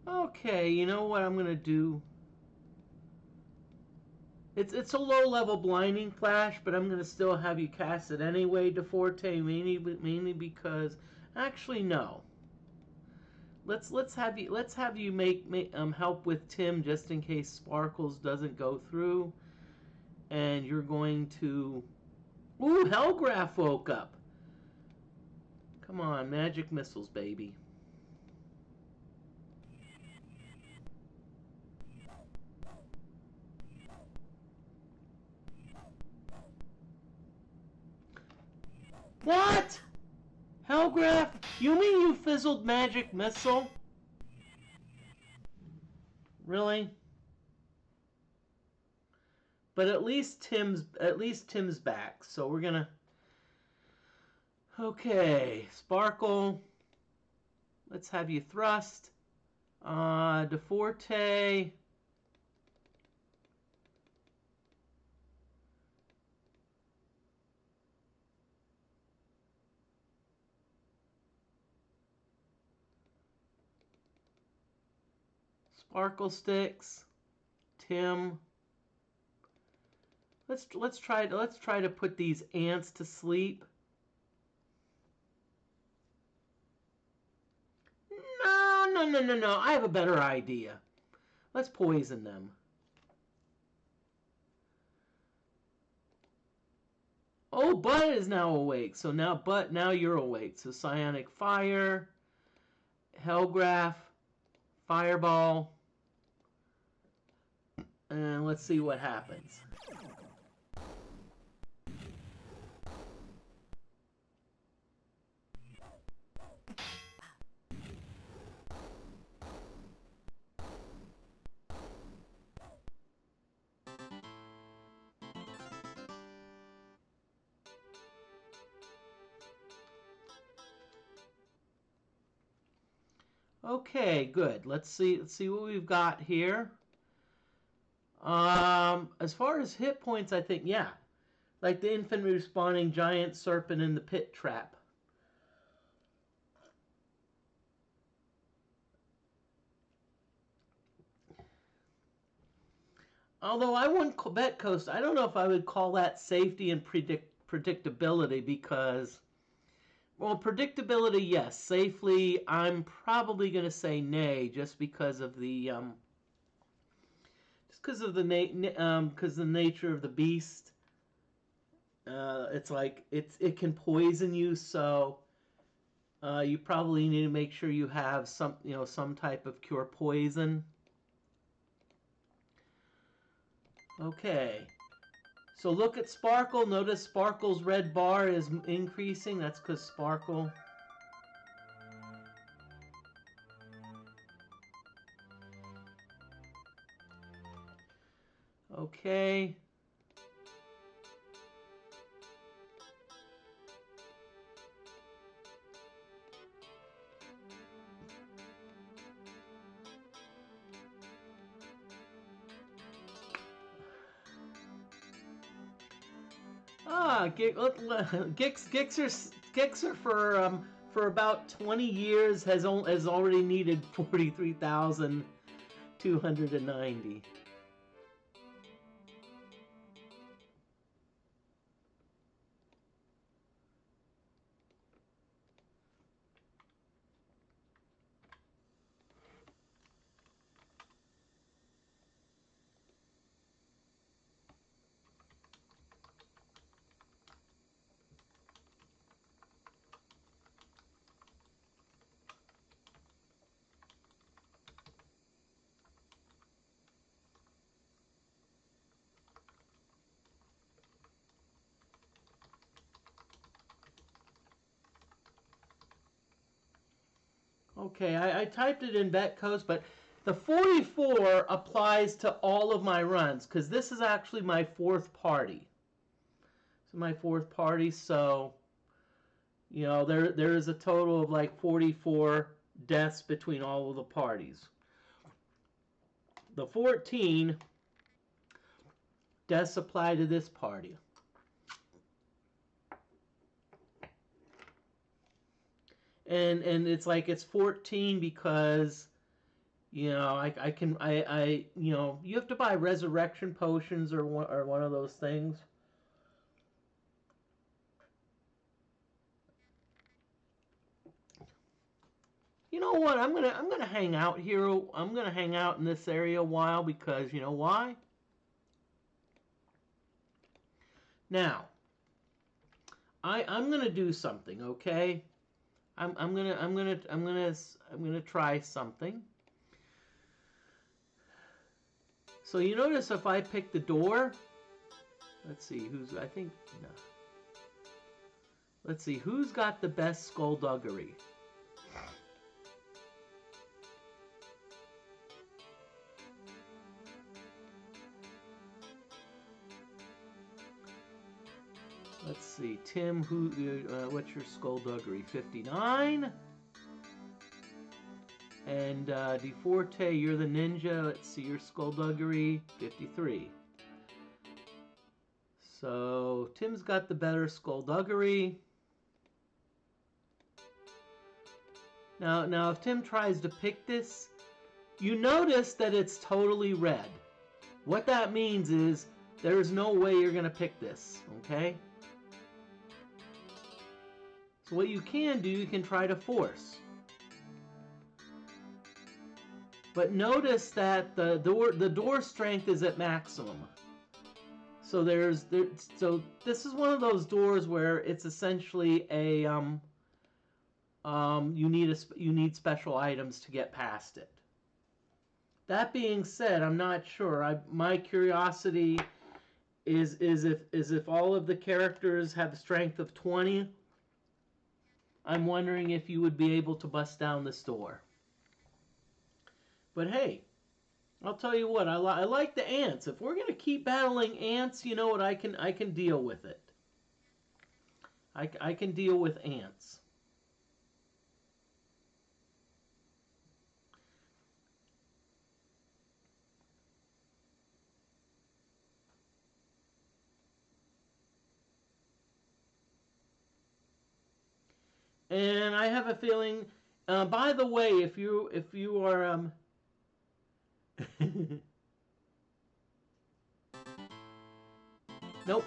Okay, you know what I'm gonna do? It's a low-level blinding flash, but I'm gonna still have you cast it anyway, DeFortae, mainly because actually no. Let's have you make help with Tim just in case Sparkles doesn't go through, and you're going to. Ooh, Hellgraph woke up. Come on, magic missiles, baby. What? Hellgraph? You mean you fizzled magic missile? Really? But at least Tim's back. So we're gonna. Okay, Sparkle. Let's have you thrust. DeForte. Sparkle Sticks. Tim. Let's try to put these ants to sleep. No. I have a better idea. Let's poison them. Oh, Bud is now awake. So now you're awake. So Psionic Fire, Hellgraph, Fireball, and let's see what happens. Okay, good. Let's see what we've got here. As far as hit points, I think, yeah. Like the infantry respawning giant serpent in the pit trap. Although I wouldn't bet Coast, I don't know if I would call that safety and predictability because, well, predictability, yes. Safely, I'm probably going to say nay, just because of the the nature of the beast. It's like it can poison you, so you probably need to make sure you have some type of cure poison. Okay. So look at Sparkle. Notice Sparkle's red bar is increasing. That's because Sparkle. Okay. Gixer for about 20 years has already needed 43,290. Okay, I typed it in Betcoast, but the 44 applies to all of my runs because this is actually my fourth party. So my fourth party, so there is a total of like 44 deaths between all of the parties. The 14 deaths apply to this party. And it's like it's 14 because you have to buy resurrection potions or one of those things. You know what? I'm gonna hang out here. I'm gonna hang out in this area a while because you know why? Now, I'm gonna do something, okay? I'm gonna try something. So you notice if I pick the door, let's see I think no. Let's see who's got the best skullduggery. Let's see, Tim, what's your skullduggery? 59. And DFortae, you're the ninja. Let's see, your skullduggery, 53. So Tim's got the better skullduggery. Now if Tim tries to pick this, you notice that it's totally red. What that means is there's no way you're going to pick this, okay? So what you can do, you can try to force. But notice that the door strength is at maximum. So so this is one of those doors where it's essentially a you need special items to get past it. That being said, I'm not sure. My curiosity is if all of the characters have a strength of 20. I'm wondering if you would be able to bust down this door. But hey, I'll tell you what, I like the ants. If we're gonna keep battling ants, you know what, I can deal with it. I can deal with ants. And I have a feeling. By the way, if you are nope.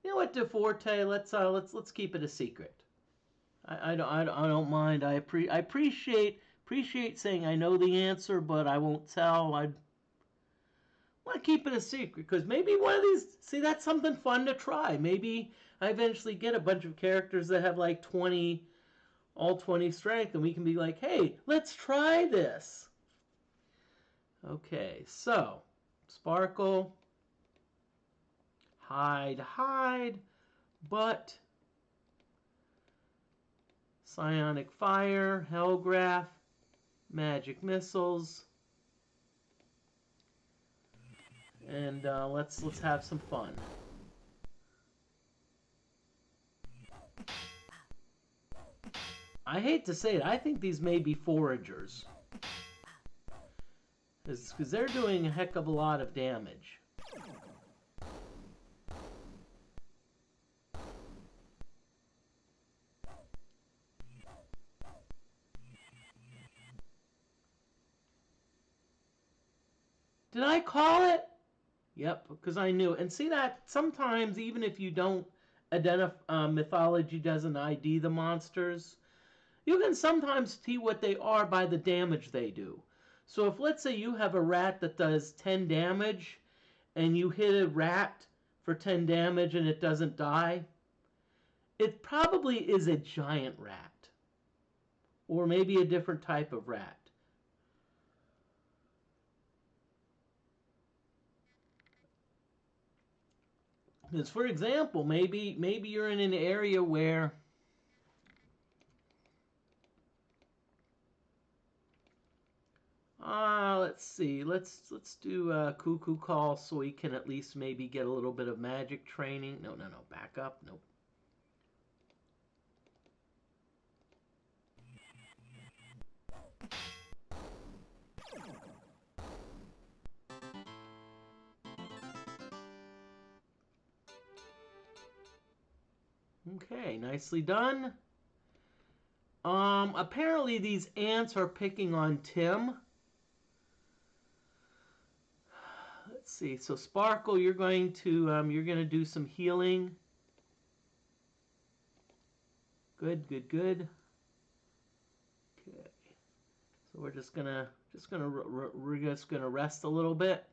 You know what, DeForte? Let's keep it a secret. I don't mind. I appreciate saying I know the answer, but I won't tell. I want to keep it a secret because maybe one of these. See, that's something fun to try. Maybe I eventually get a bunch of characters that have like 20, all 20 strength, and we can be like, hey, let's try this. Okay, so Sparkle, hide, but Psionic Fire, Hellgraph, Magic Missiles, and let's have some fun. I hate to say it, I think these may be foragers. Because they're doing a heck of a lot of damage. Did I call it? Yep, because I knew it. And see that sometimes even if you don't identify, mythology doesn't ID the monsters, you can sometimes see what they are by the damage they do. So if let's say you have a rat that does 10 damage and you hit a rat for 10 damage and it doesn't die, it probably is a giant rat. Or maybe a different type of rat. Because for example, maybe you're in an area where let's see. Let's do Cuckoo Call so we can at least maybe get a little bit of magic training. No. Back up. Nope. Okay, nicely done. Apparently these ants are picking on Tim. Let's see. So Sparkle, you're going to do some healing. Good. Okay. So we're just gonna rest a little bit.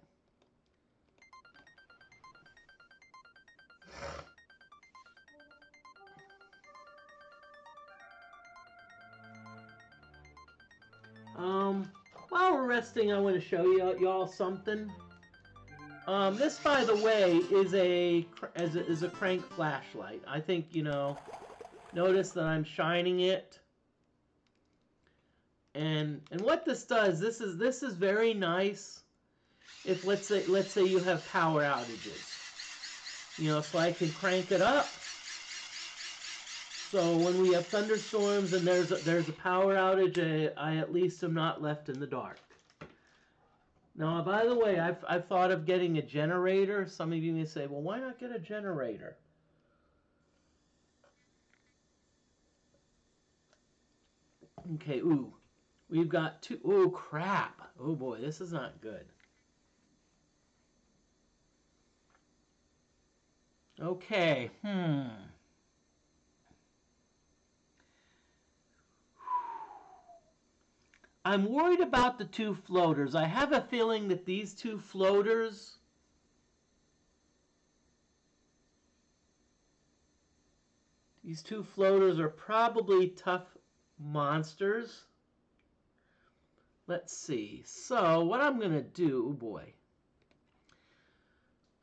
While we're resting, I want to show y'all something. This, by the way, is a crank flashlight. I think, notice that I'm shining it. And what this does, this is very nice if let's say you have power outages. You know, so I can crank it up. So when we have thunderstorms and there's a power outage, I at least am not left in the dark. Now, by the way, I've thought of getting a generator. Some of you may say, well, why not get a generator? Okay, ooh. We've got two. Oh, crap. Oh, boy, this is not good. Okay, I'm worried about the two floaters. I have a feeling that these two floaters are probably tough monsters. Let's see. So what I'm going to do, oh boy.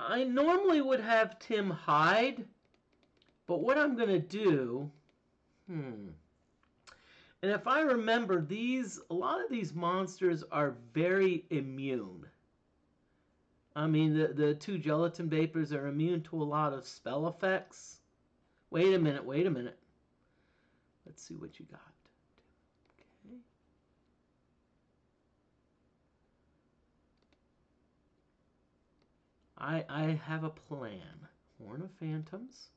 I normally would have Tim hide, but what I'm going to do, and if I remember, a lot of these monsters are very immune. I mean, the two gelatin vapors are immune to a lot of spell effects. Wait a minute. Let's see what you got. Okay. I have a plan. Horn of Phantoms.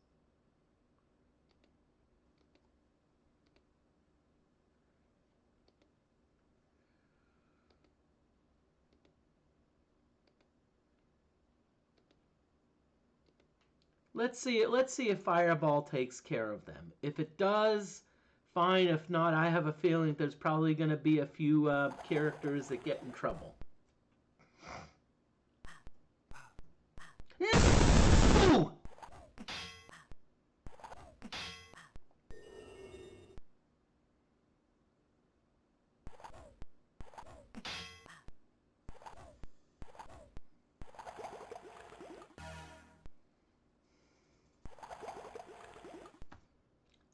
Let's see if Fireball takes care of them. If it does, fine. If not, I have a feeling there's probably going to be a few characters that get in trouble. No!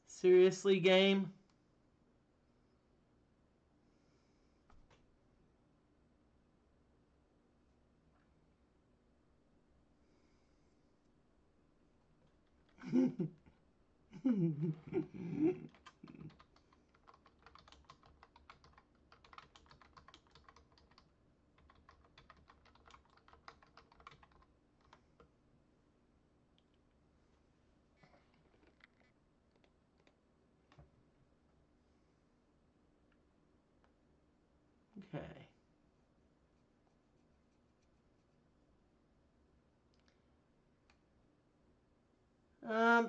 Seriously, game? Okay.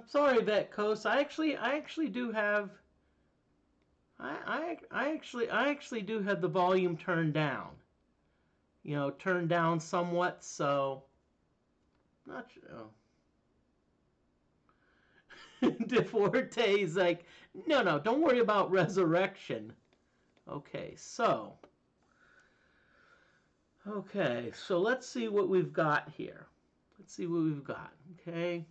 Sorry, Vetcoast. I actually do have. I actually do have the volume turned down. You know, turned down somewhat. So, not sure. Oh. DeForte is like, no, don't worry about resurrection. Okay, so let's see what we've got here. Let's see what we've got. Okay.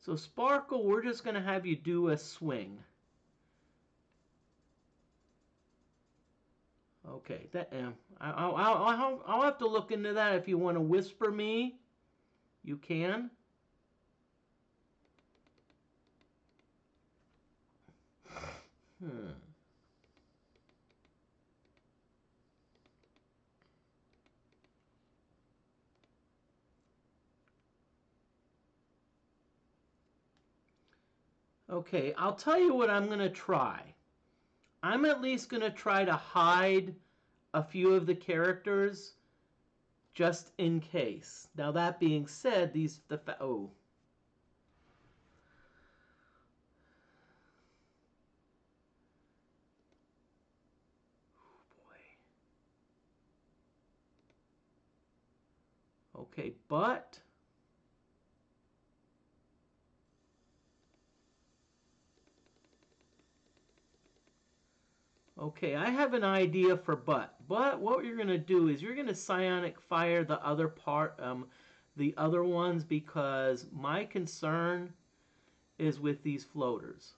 So Sparkle, we're just going to have you do a swing. Okay, I'll have to look into that. If you want to whisper me, you can. Okay, I'll tell you what I'm going to try. I'm at least going to try to hide a few of the characters just in case. Now that being said, oh. Okay, but okay, I have an idea for but what you're going to do is you're going to psionic fire the other part, the other ones because my concern is with these floaters.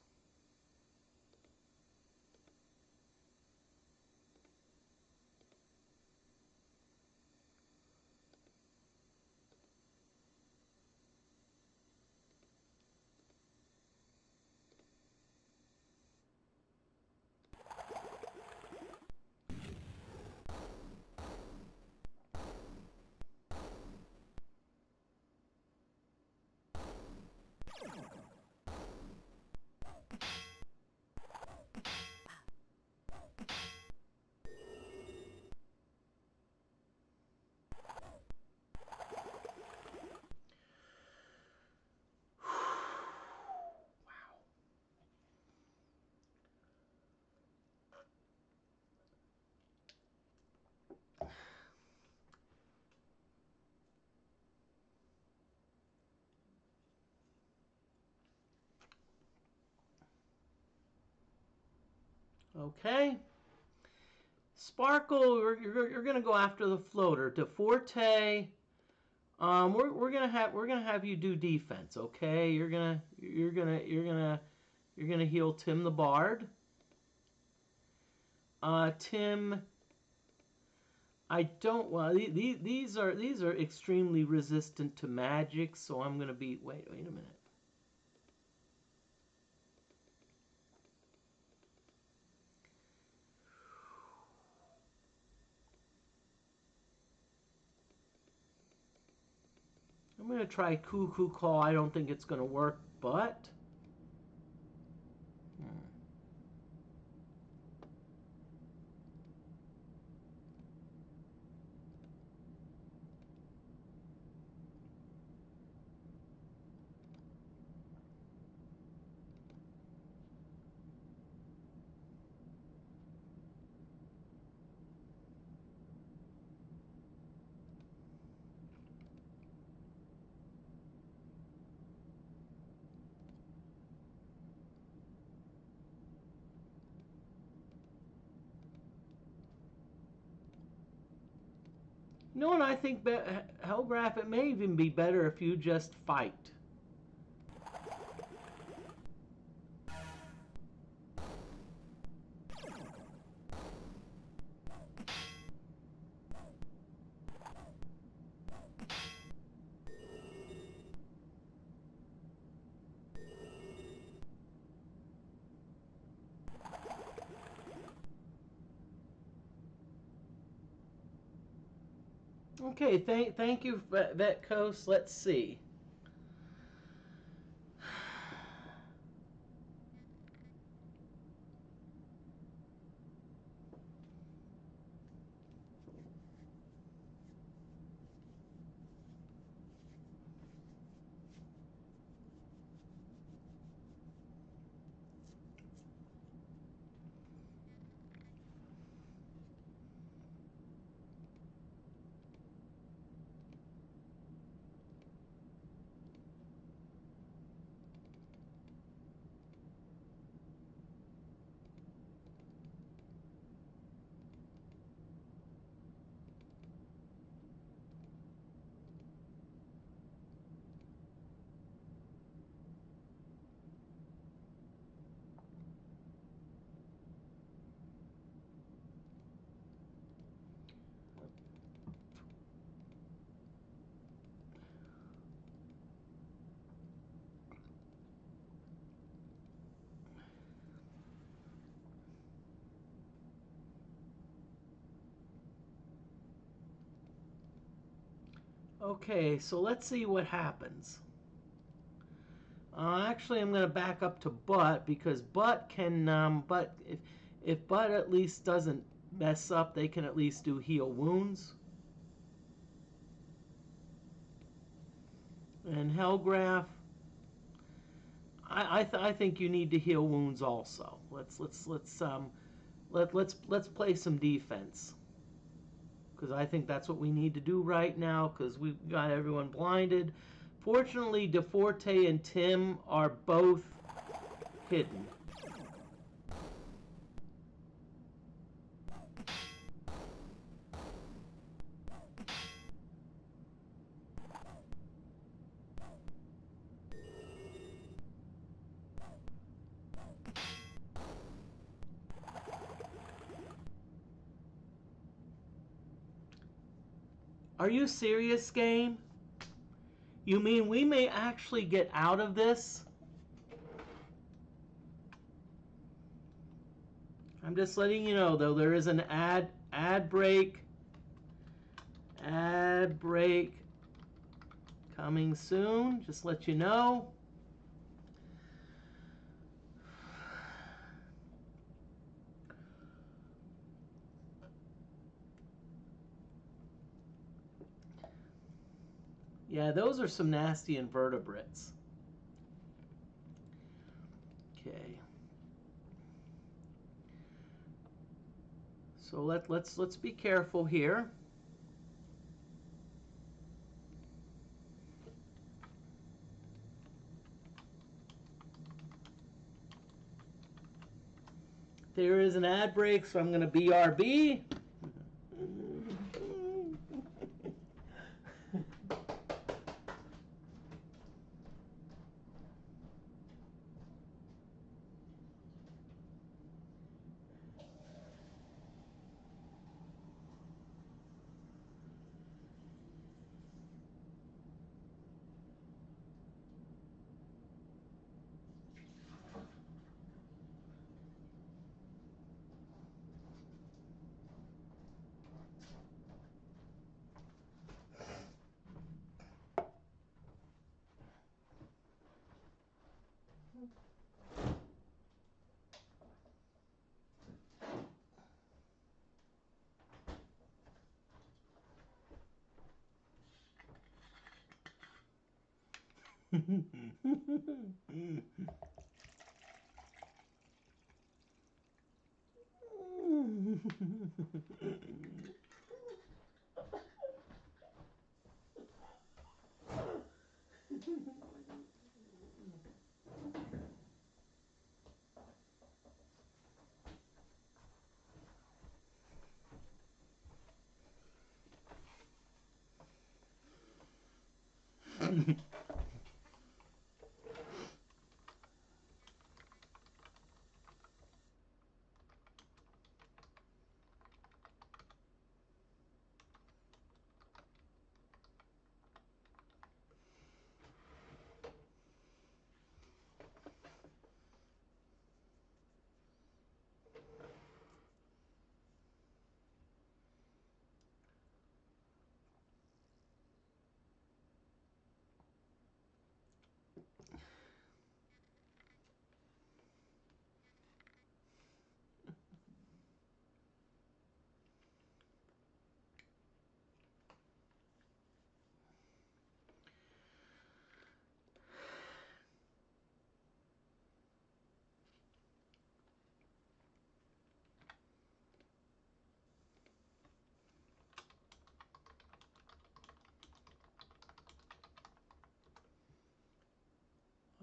Okay. Sparkle, you're gonna go after the floater. DFortae, we're gonna have you do defense. Okay, you're gonna heal Tim the Bard. Tim, I don't. Well, these are extremely resistant to magic, so I'm gonna be. Wait a minute. I'm going to try Cuckoo Call. I don't think it's going to work, but... No, and I think Hellgraph, it may even be better if you just fight. Okay, thank you, Vet Coast. Let's see. Okay, so let's see what happens. Actually, I'm going to back up to Butt because Butt can. But if Butt at least doesn't mess up, they can at least do heal wounds. And Hellgraph, I think you need to heal wounds also. Let's play some defense. Because I think that's what we need to do right now, because we've got everyone blinded. Fortunately, DFortae and Tim are both hidden. Are you serious, game? You mean we may actually get out of this? I'm just letting you know, though, there is an ad break coming soon. Just let you know. Yeah, those are some nasty invertebrates. Okay. So let's be careful here. There is an ad break, so I'm going to BRB.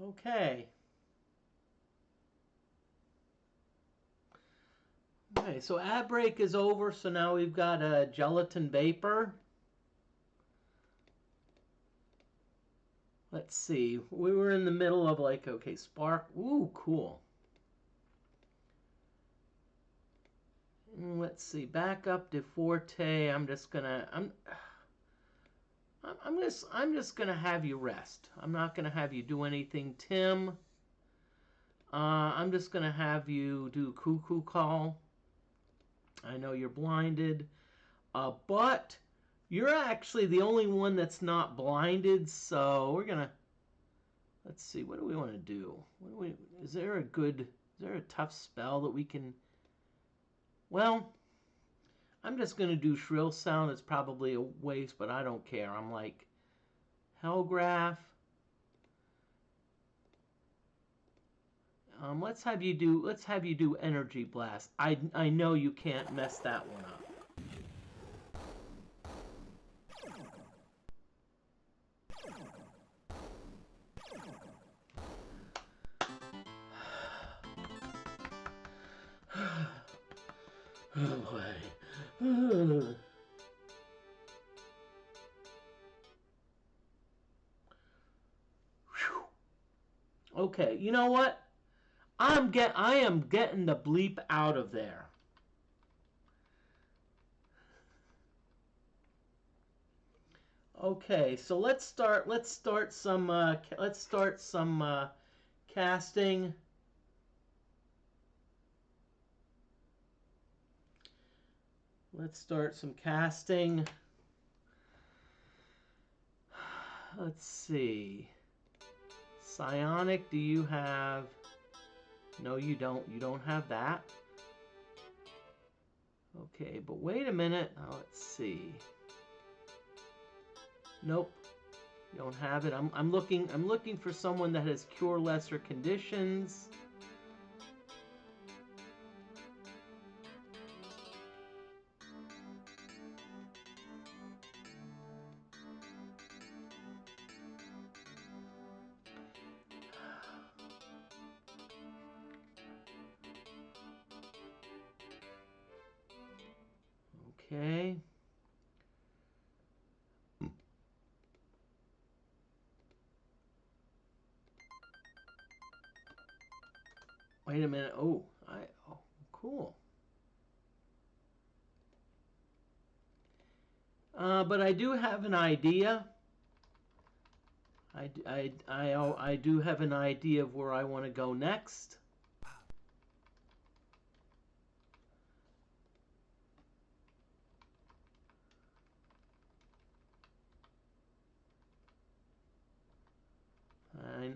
Okay. Okay, so ad break is over, so now we've got a gelatin vapor. Let's see. We were in the middle of like, okay, spark. Ooh, cool. Let's see. Back up DFortae. I'm just gonna have you rest. I'm not gonna have you do anything, Tim. I'm just gonna have you do cuckoo call. I know you're blinded, but you're actually the only one that's not blinded. So we're gonna. Let's see. What do we want to do? Is there a tough spell that we can? Well, I'm just gonna do shrill sound. It's probably a waste, but I don't care. I'm like, Hellgraph. Let's have you do energy blast. I know you can't mess that one up. Oh boy. Okay, you know what? I am getting the bleep out of there. Okay, so let's start some casting. Let's start some casting. Let's see. Psionic, do you have? No, you don't. You don't have that. Okay, but wait a minute. Let's see. Nope. You don't have it. I'm looking for someone that has cure lesser conditions. Okay. Wait a minute. Oh, cool. But I do have an idea. I do have an idea of where I want to go next.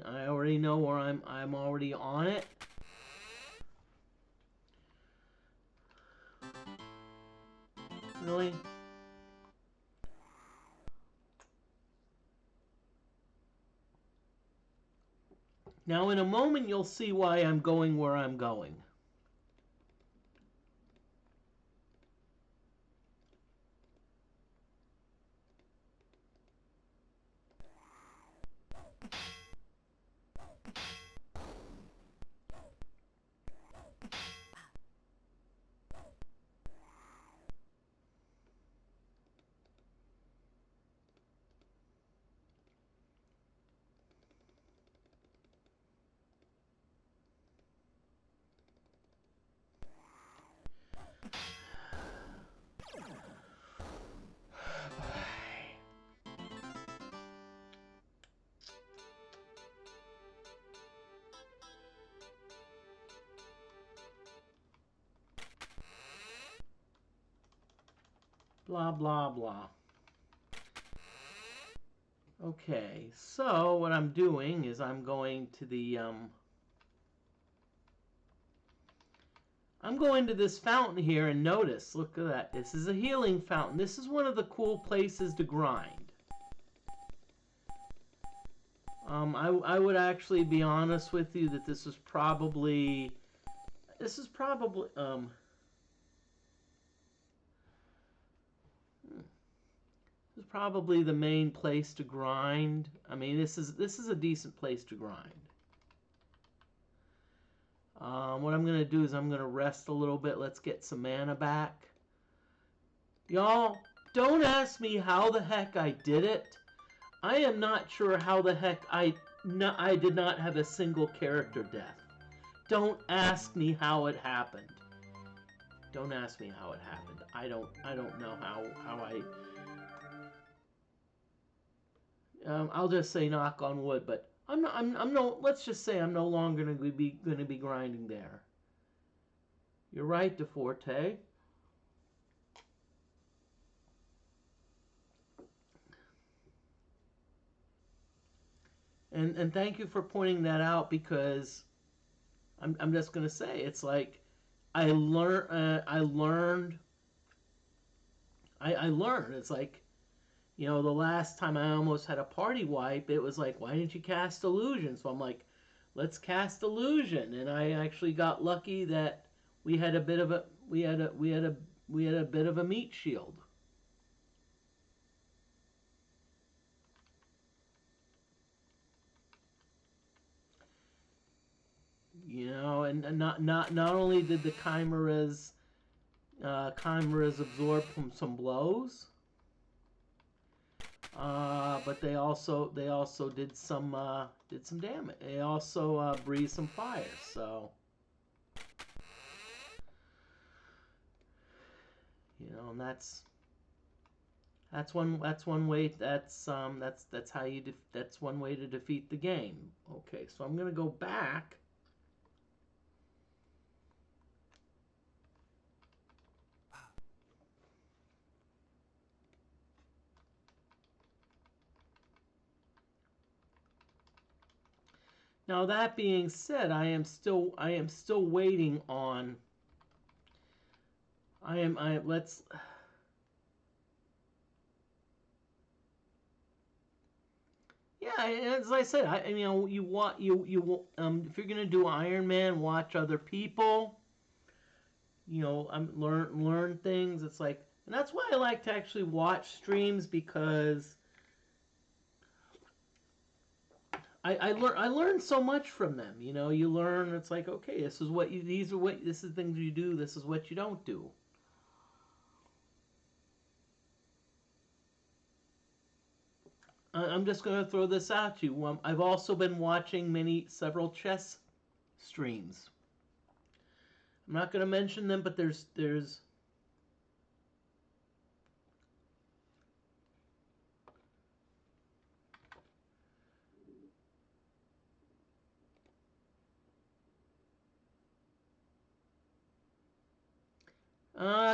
I already know where I'm already on it. Really? Now in a moment you'll see why I'm going where I'm going. Blah, blah, blah. Okay, so what I'm doing is I'm going to the, I'm going to this fountain here, and notice, look at that. This is a healing fountain. This is one of the cool places to grind. I would actually be honest with you that this is probably the main place to grind. I mean, this is a decent place to grind. What I'm gonna do is I'm gonna rest a little bit. Let's get some mana back. Y'all, don't ask me how the heck I did it. I am not sure how the heck I did not have a single character death. Don't ask me how it happened. Don't ask me how it happened. I don't know how I. I'll just say knock on wood, but I'm no. Let's just say I'm no longer going to be grinding there. You're right, DFortae. And thank you for pointing that out, because I'm just going to say it's like I learned. It's like, you know, the last time I almost had a party wipe, it was like, why didn't you cast illusion? So I'm like, let's cast illusion, and I actually got lucky that we had a bit of a bit of a meat shield. You know, and not only did the chimeras absorb from some blows, but they also did some damage. They also breathed some fire. So, you know, and that's That's one way. That's how you. That's one way to defeat the game. Okay, so I'm gonna go back. Now that being said, I am still waiting on. Let's. Yeah, as I said, you know, you want if you're gonna do Iron Man, watch other people. You know, learn things. It's like, and that's why I like to actually watch streams because I learn so much from them. You know, you learn. It's like, okay, this is things you do. This is what you don't do. I'm just gonna throw this out to you. I've also been watching several chess streams. I'm not gonna mention them, but there's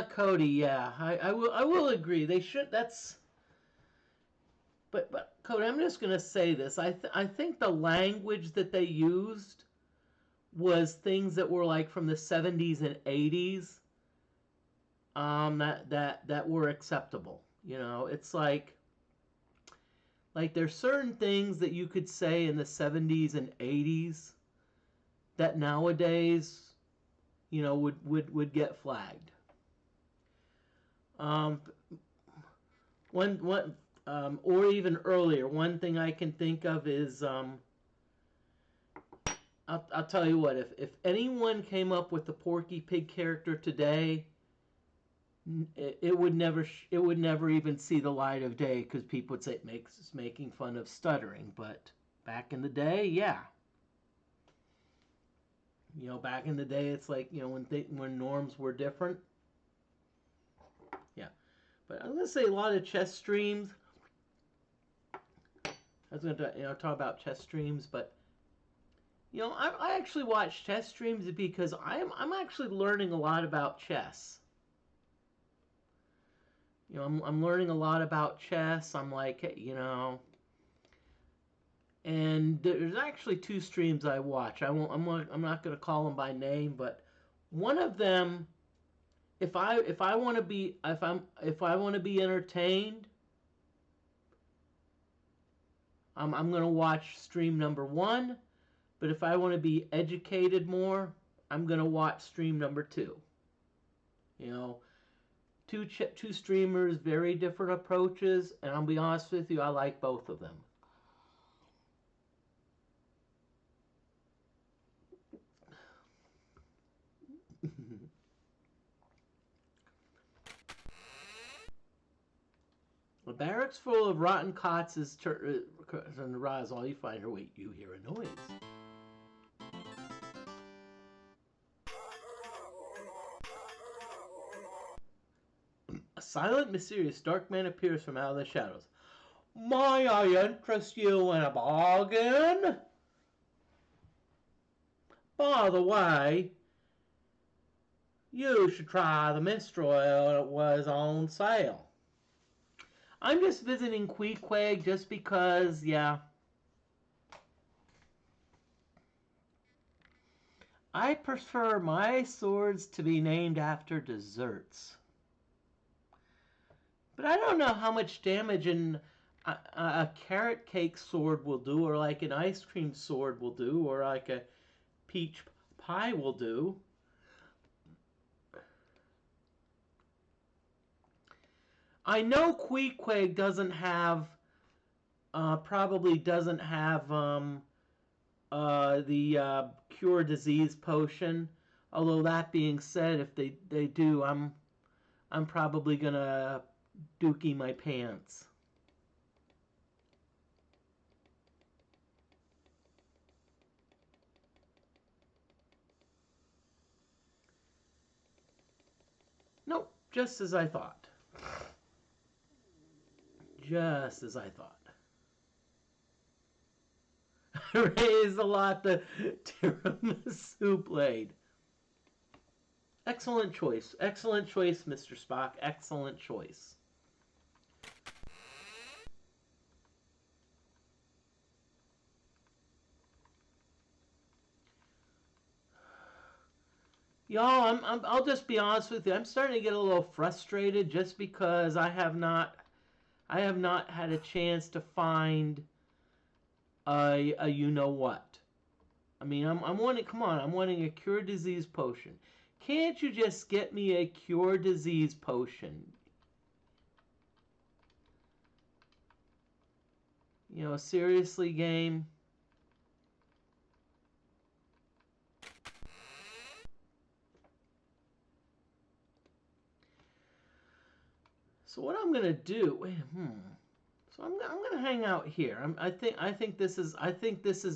Cody. Yeah, I will agree. They should. But Cody, I'm just gonna say this. I think the language that they used was things that were like from the 70s and 80s. That were acceptable. You know, it's like there's certain things that you could say in the 70s and 80s that nowadays, you know, would get flagged. Um, one or even earlier. One thing I can think of is I'll tell you what. If anyone came up with the Porky Pig character today, it would never even see the light of day because people would say it makes making fun of stuttering. But back in the day, yeah. You know, back in the day, it's like, you know, when norms were different. Yeah, but I'm gonna say a lot of chess streams. I was gonna talk about chess streams, but you know, I actually watch chess streams because I'm actually learning a lot about chess. You know, I'm learning a lot about chess. I'm like, you know, and there's actually two streams I watch. I'm not gonna call them by name, but one of them, if I want to be if I want to be entertained, I'm gonna watch stream number one. But if I want to be educated more, I'm gonna watch stream number two. You know, two streamers, very different approaches, and I'll be honest with you, I like both of them. A barracks full of rotten cots is on the rise. All you find are, wait, you hear a noise. A silent, mysterious, dark man appears from out of the shadows. May I interest you in a bargain? By the way, you should try the minstrel ale. It was on sale. I'm just visiting Queequeg just because, yeah. I prefer my swords to be named after desserts. But I don't know how much damage a carrot cake sword will do, or like an ice cream sword will do, or like a peach pie will do. I know Queequeg doesn't have, probably doesn't have the cure disease potion. Although that being said, if they do, I'm probably gonna dookie my pants. Nope, just as I thought. Just as I thought. Raise a lot the tiramisu blade. Excellent choice. Excellent choice, Mr. Spock. Excellent choice. Y'all, I'll just be honest with you. I'm starting to get a little frustrated just because I have not had a chance to find a you know what. I mean, I'm wanting. Come on, I'm wanting a cure disease potion. Can't you just get me a cure disease potion? You know, seriously, game. So what I'm gonna do? So I'm gonna hang out here. I think this is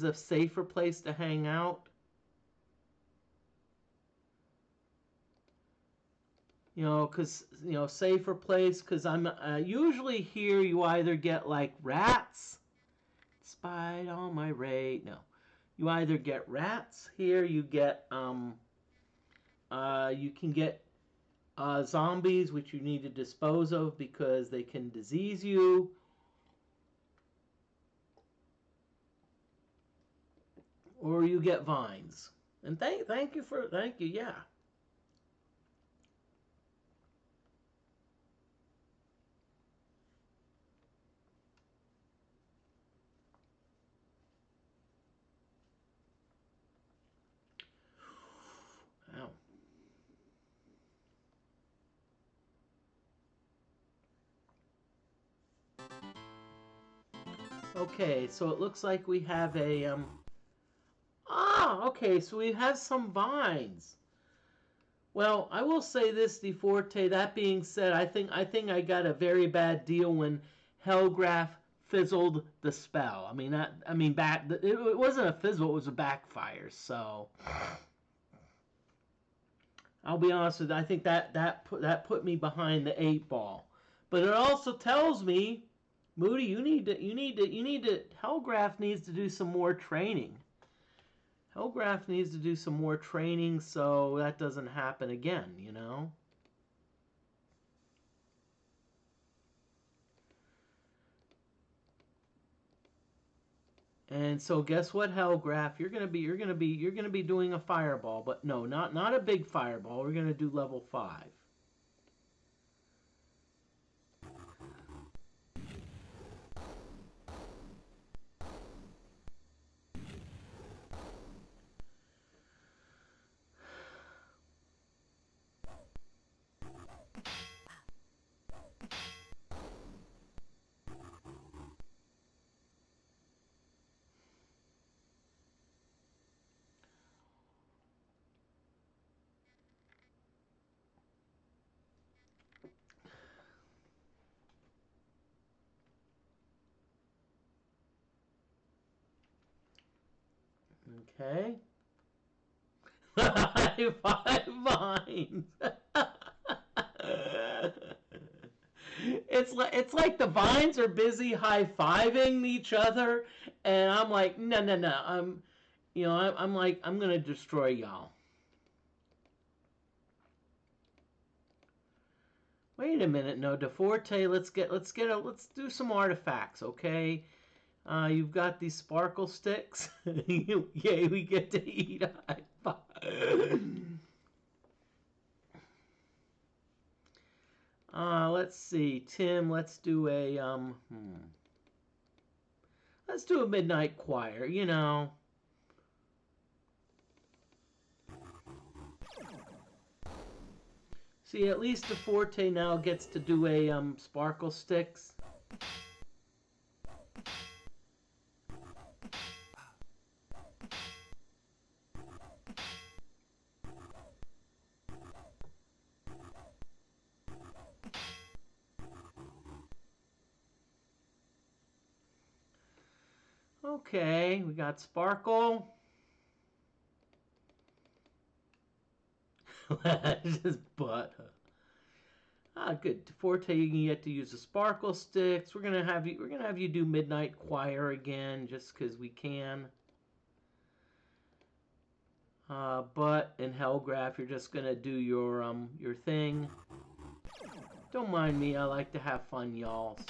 a safer place to hang out. You know, cause safer place. Cause I'm usually here. You either get like rats, despite all my rate. No, you either get rats here. You get you can get zombies, which you need to dispose of because they can disease you. Or you get vines. And thank you, yeah. Wow. Okay, so it looks like we have a okay, so we have some vines. Well, I will say this, DFortae. That being said, I think I got a very bad deal when Hellgraph fizzled the spell. I mean it wasn't a fizzle; it was a backfire. So I'll be honest with you. I think that put me behind the 8 ball. But it also tells me, Moody, you need to. Hellgraph needs to do some more training. Hellgraph needs to do some more training so that doesn't happen again, you know? And so guess what, Hellgraph? You're gonna be doing a fireball, but no, not a big fireball. We're gonna do level 5. Okay. 5 vines. It's like the vines are busy high-fiving each other, and I'm like, no. I'm like, I'm gonna destroy y'all. Wait a minute, no, DeForte, let's do some artifacts, okay? You've got these sparkle sticks. Yay, we get to eat high five. Let's see, Tim. Let's do a midnight choir. You know. See, at least DeForte now gets to do a sparkle sticks. Okay, we got sparkle. Just butt. Ah, good. DFortae, you can get to use the sparkle sticks. We're gonna have you do Midnight Choir again, just because we can. But in Hellgraph, you're just gonna do your thing. Don't mind me. I like to have fun, y'all. So.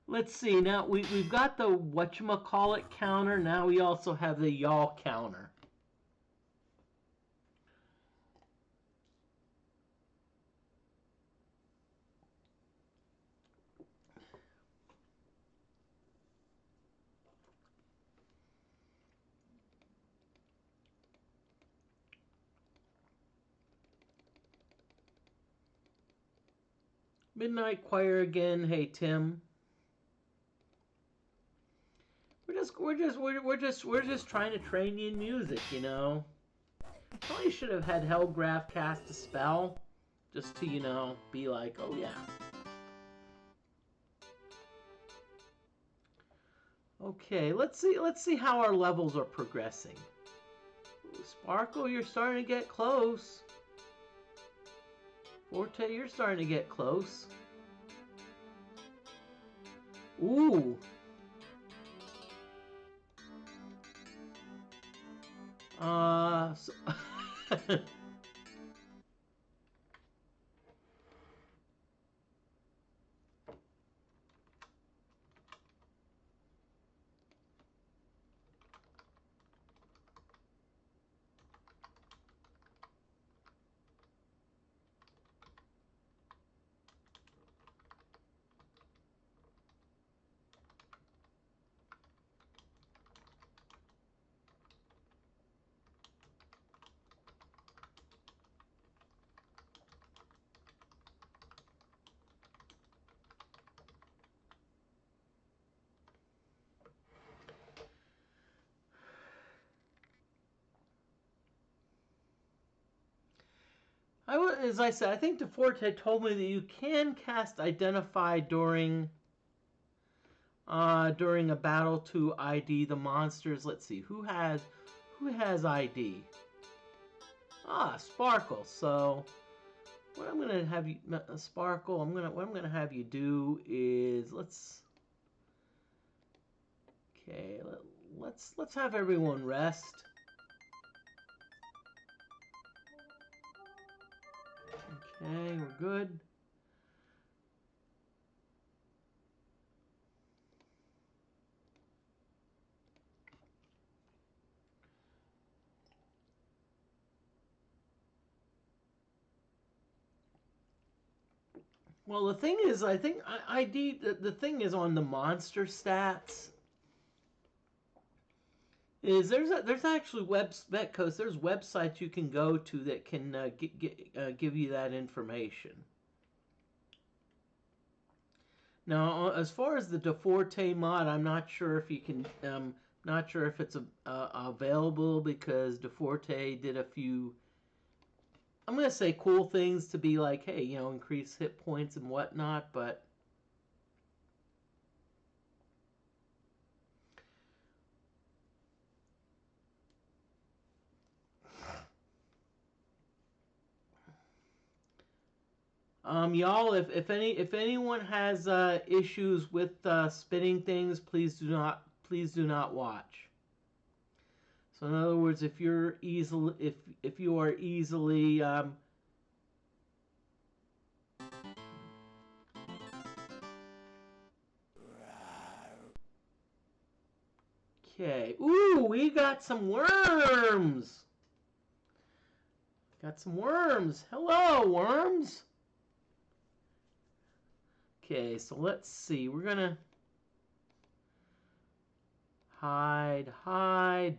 Let's see. Now we've got the whatchamacallit counter. Now we also have the y'all counter. Midnight Choir again. Hey Tim. We're just trying to train you in music, you know. Probably should have had Hellgraph cast a spell, just to, you know, be like, oh yeah. Okay, let's see how our levels are progressing. Ooh, Sparkle, you're starting to get close. Forte, you're starting to get close. Ooh. So as I said, I think DeForte told me that you can cast Identify during a battle to ID the monsters. Let's see, who has ID? Ah, Sparkle. So what I'm gonna have you, Sparkle. What I'm gonna have you do is let's have everyone rest. Okay, we're good. Well, the thing is, I think ID. The thing is on the monster stats. Is there's actually there's websites you can go to that can give you that information. Now, as far as the DeFortae mod, I'm not sure if you can. Not sure if it's available because DeFortae did a few. I'm gonna say cool things to be like, hey, you know, increase hit points and whatnot, but. Y'all, if anyone has issues with spinning things, please do not watch. So in other words, if you are easily okay. Ooh, we got some worms. Got some worms. Hello, worms. Okay, so let's see. We're gonna hide,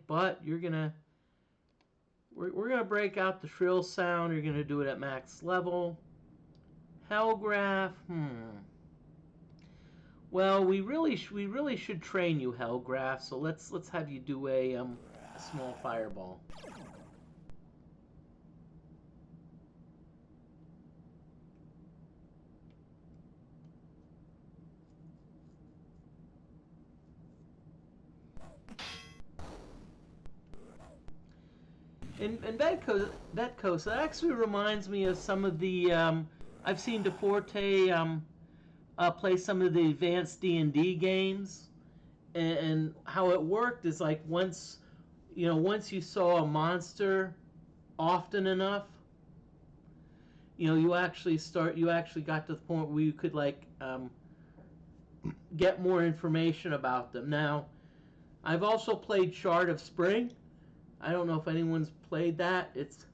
but we're gonna break out the shrill sound. You're gonna do it at max level. Hellgraph. Well, we really should train you, Hellgraph. So let's have you do a small fireball. In Vetco, so that actually reminds me of some of the I've seen DeForte play some of the advanced D&D games, and how it worked is like once you saw a monster often enough, you actually got to the point where you could like get more information about them. Now, I've also played Shard of Spring. I don't know if anyone's played that. It's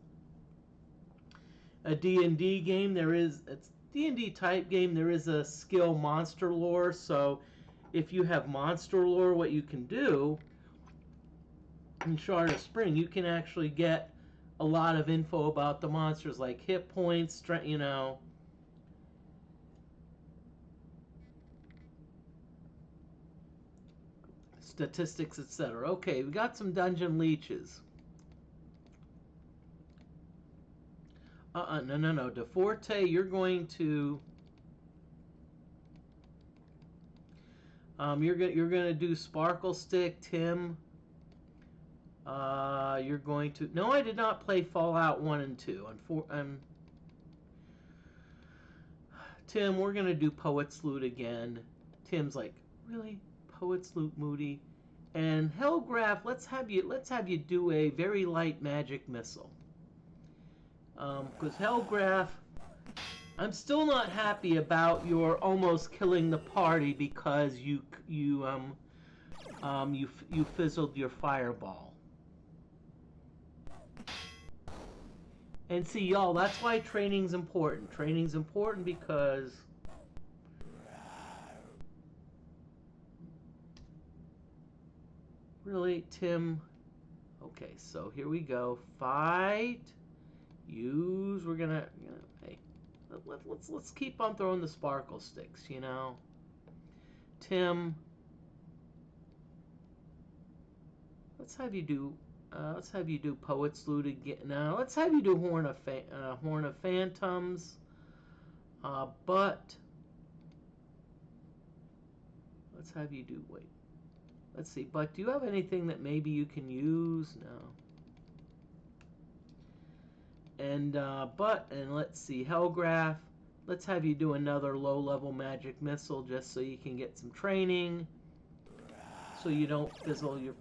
a D&D game. It's D&D type game. There is a skill monster lore. So if you have monster lore, what you can do in Shard of Spring, you can actually get a lot of info about the monsters, like hit points, strength, statistics, etc. Okay, we got some dungeon leeches. No. DeForte, you're going to you're gonna do Sparkle Stick, Tim. You're going to. No, I did not play Fallout 1 and 2. Tim, we're gonna do Poet's Loot again. Tim's like, really? Poet's Loot, Moody. And Hellgraph, let's have you do a very light magic missile. Because Hellgraph, I'm still not happy about your almost killing the party because you fizzled your fireball. And see, y'all, that's why training's important. Training's important because really, Tim. Okay, so here we go. Fight. Use. We're gonna. Hey, let's keep on throwing the sparkle sticks. Tim. Let's have you do Poet's Loot again. Now let's have you do Horn of Phantoms. But let's have you do. Wait. Let's see. But do you have anything that maybe you can use? No. And let's see, Hellgraph. Let's have you do another low-level magic missile just so you can get some training, so you don't fizzle your.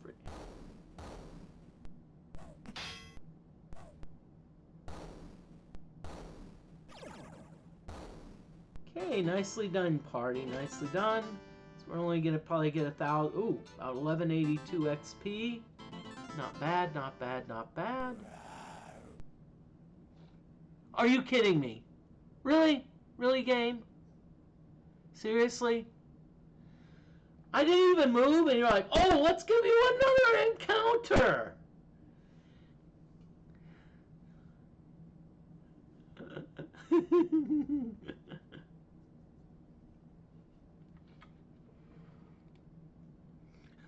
Okay, nicely done, party. Nicely done. So we're only gonna probably get 1,000. Ooh, about 1182 XP. Not bad. Not bad. Not bad. Are you kidding me? Really? Really, game? Seriously? I didn't even move and you're like, oh, let's give you another encounter!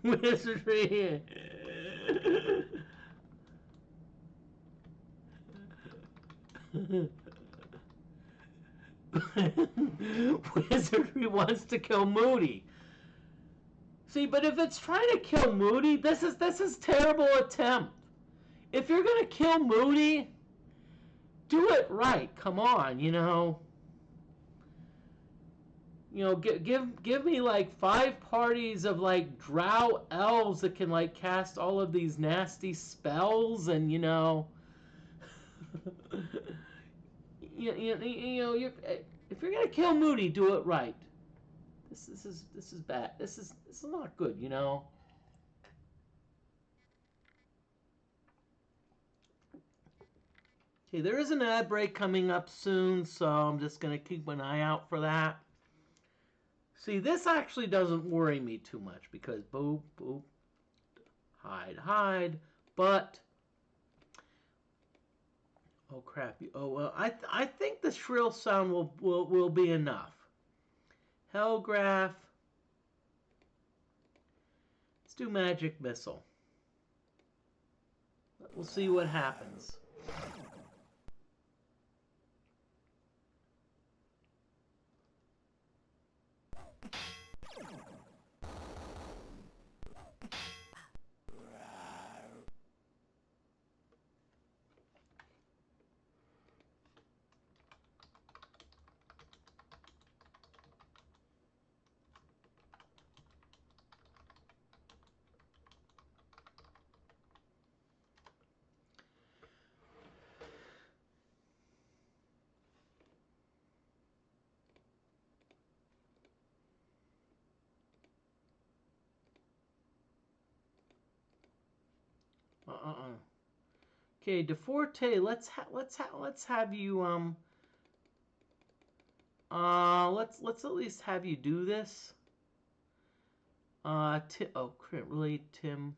Wizardry. Wizardry wants to kill Moody. See, but if it's trying to kill Moody, this is terrible attempt. If you're gonna kill Moody, do it right. Come on, give me like 5 parties of like drow elves that can like cast all of these nasty spells, and if you're gonna kill Moody, do it right. This is bad. This is not good, Okay, there is an ad break coming up soon, so I'm just gonna keep an eye out for that. See, this actually doesn't worry me too much because boop, boop, hide, but oh crap! Oh well, I think the shrill sound will be enough. Hellgraph. Let's do magic missile. We'll see what happens. Okay, DeForte, let's have you let's at least have you do this. Really, Tim.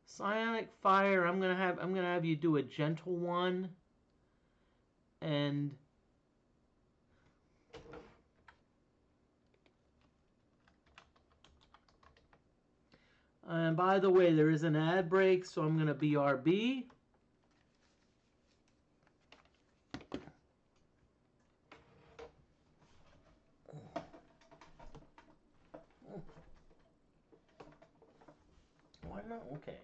Psionic Fire, I'm gonna have you do a gentle one. And by the way, there is an ad break, so I'm gonna BRB. Why not? Okay.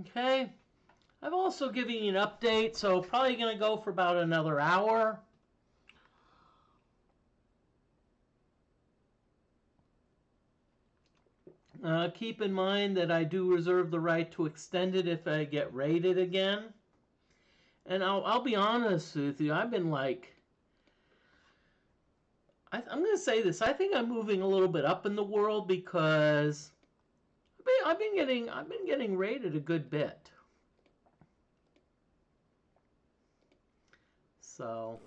Okay. I've also given you an update, so probably going to go for about another hour. Keep in mind that I do reserve the right to extend it if I get raided again. And I'll be honest with you, I've been like, I'm going to say this, I think I'm moving a little bit up in the world because I've been getting raided a good bit. So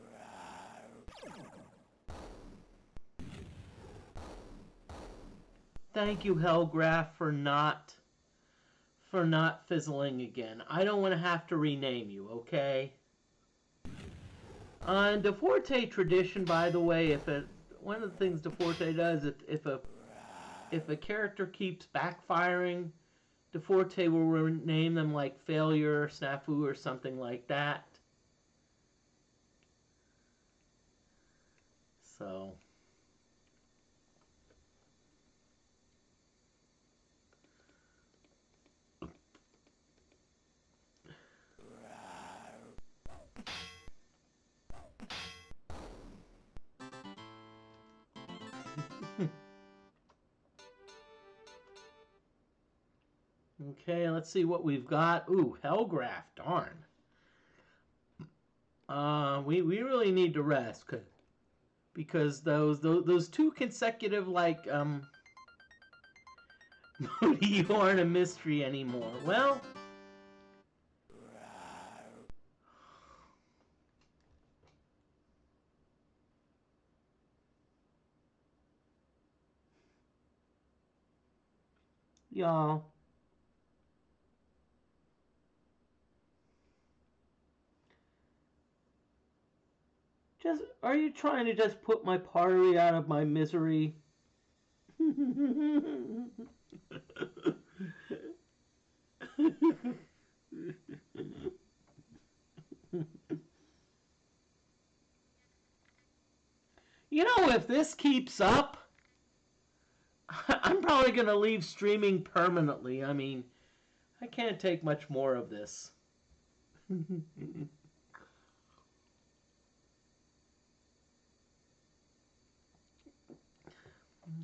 thank you, Hellgraph, for not fizzling again. I don't want to have to rename you, okay? On DeFortae tradition, by the way, one of the things DeFortae does, if a character keeps backfiring, DeFortae will rename them like Failure, Snafu, or something like that. So okay, let's see what we've got. Ooh, Hellgraph, darn. We really need to rest because those two consecutive like Moody, you aren't a mystery anymore. Well, y'all. Are you trying to just put my party out of my misery? You know, if this keeps up, I'm probably going to leave streaming permanently. I mean, I can't take much more of this.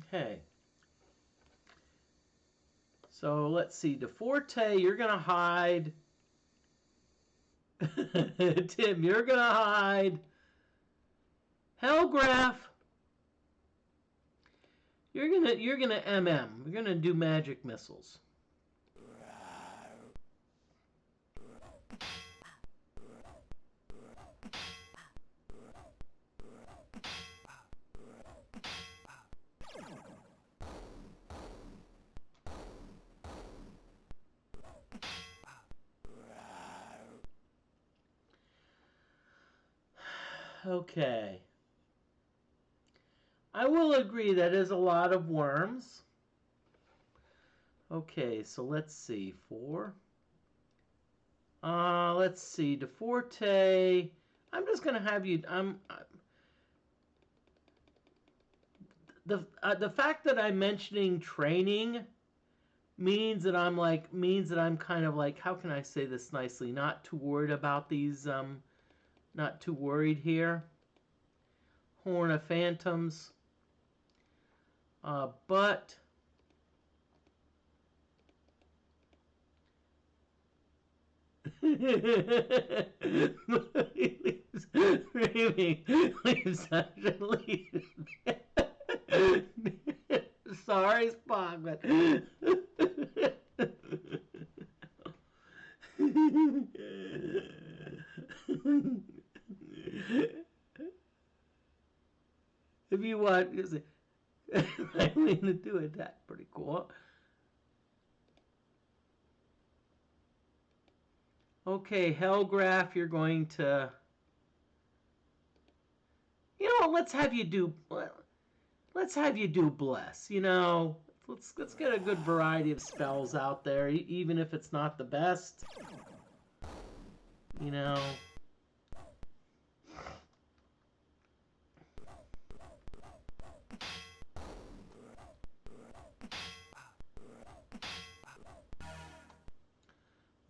Okay. So let's see. DFortae, you're going to hide. Tim, you're going to hide. Hellgraph, you're gonna MM. You're gonna do magic missiles. Okay. I will agree that is a lot of worms. Okay, so let's see. 4. Let's see. DFortae. I'm just gonna have you. The fact that I'm mentioning training means that I'm kind of like, how can I say this nicely? Not too worried about these. Not too worried here. Horn of Phantoms. But sorry, Spock, but if you want, you say, I mean to do it. That's pretty cool. Okay, Hellgraph, you're going to. You know what? Let's have you do bless. You know, let's get a good variety of spells out there, even if it's not the best. You know.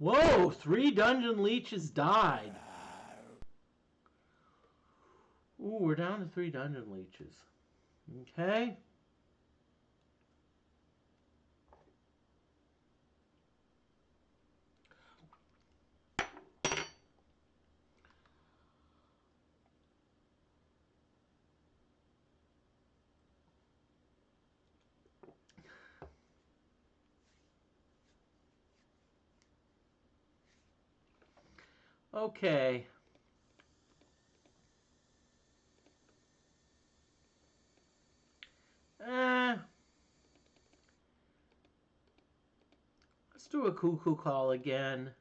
Whoa, 3 dungeon leeches died. Ooh, we're down to 3 dungeon leeches. Okay. Okay. Let's do a cuckoo call again.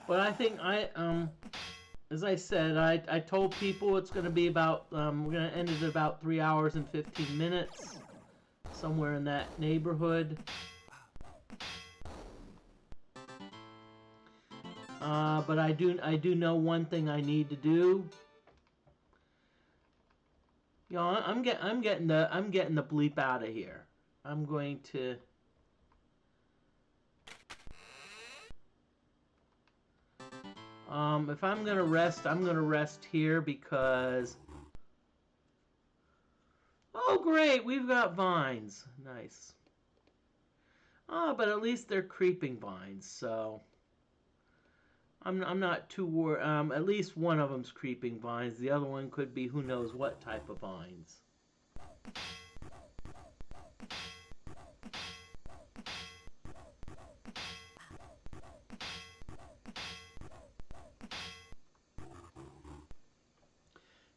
But I think as I said, I told people it's going to be about, we're going to end it at about 3 hours and 15 minutes. Somewhere in that neighborhood. But I do know one thing I need to do. You know, I'm getting the bleep out of here. I'm going to. If I'm gonna rest here because. Oh great, we've got vines. Nice. But at least they're creeping vines, so. I'm not too worried. At least one of them's creeping vines. The other one could be who knows what type of vines.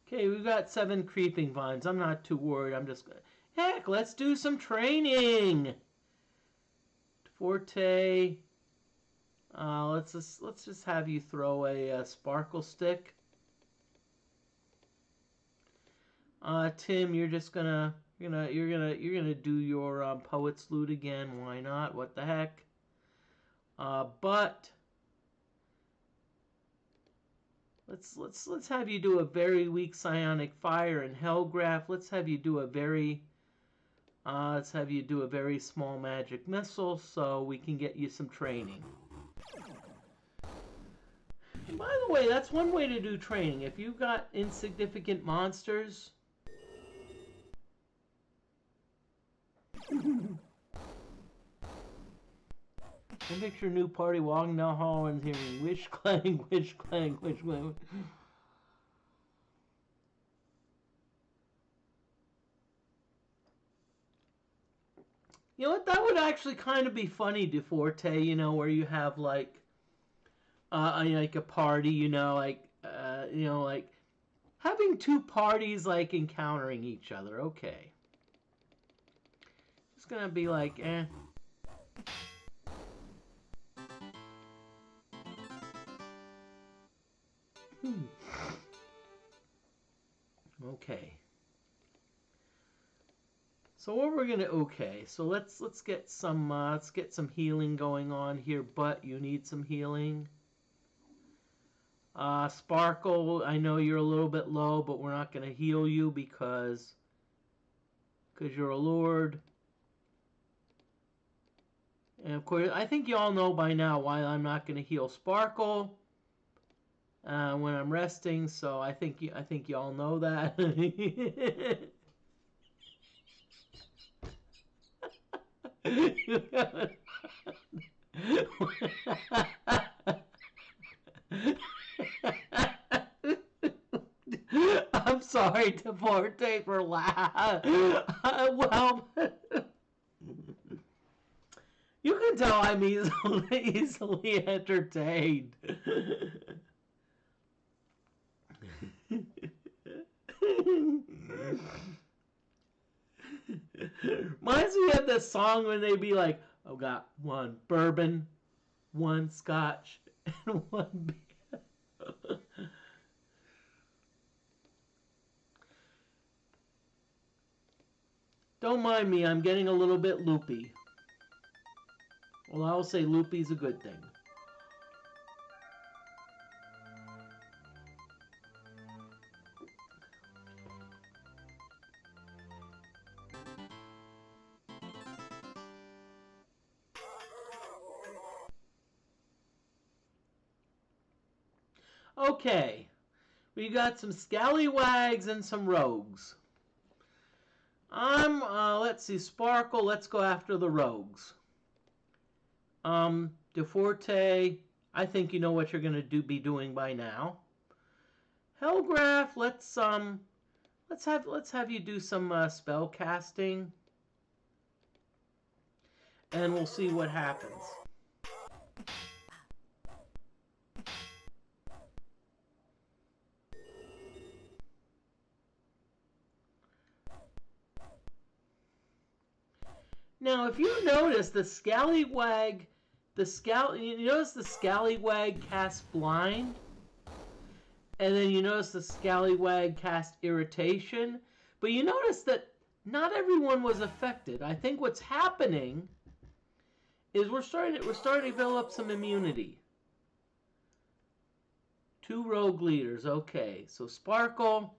Okay, we've got 7 creeping vines. I'm not too worried. I'm just gonna. Heck, let's do some training. DFortae. Let's just have you throw a sparkle stick. Tim, you're just gonna you're gonna do your poet's lute again. Why not? What the heck? But let's have you do a very weak psionic fire, and Hellgraph. Let's have you do a very Let's have you do a very small magic missile so we can get you some training. And by the way, that's one way to do training. If you've got insignificant monsters... I picture a new party walking down the hall and hearing wish clang, wish clang, wish clang. You know what? That would actually kind of be funny, DeForte. You know, where you have like a party. Like having two parties like encountering each other. Okay, it's gonna be like eh. Okay. So what we're gonna so let's get some healing going on here. But you need some healing. Sparkle, I know you're a little bit low, but we're not gonna heal you because you're a lord. And of course, I think you all know by now why I'm not gonna heal Sparkle when I'm resting. So I think you all know that. I'm sorry, DeFortae, for laughing. Well, you can tell I'm easily entertained. Reminds me of this song when they be like, "I've got one bourbon, one scotch, and one beer." Don't mind me, I'm getting a little bit loopy. Well, I'll say loopy's a good thing. Okay, we got some scallywags and some rogues. Let's see, Sparkle, let's go after the rogues. DeFortae, I think you know what you're gonna be doing by now. Hellgraph, let's have you do some spell casting, and we'll see what happens. Now, if you notice, the scallywag cast blind, and then you notice the scallywag cast irritation, but you notice that not everyone was affected. I think what's happening is we're starting to develop some immunity. 2 rogue leaders, okay. So Sparkle,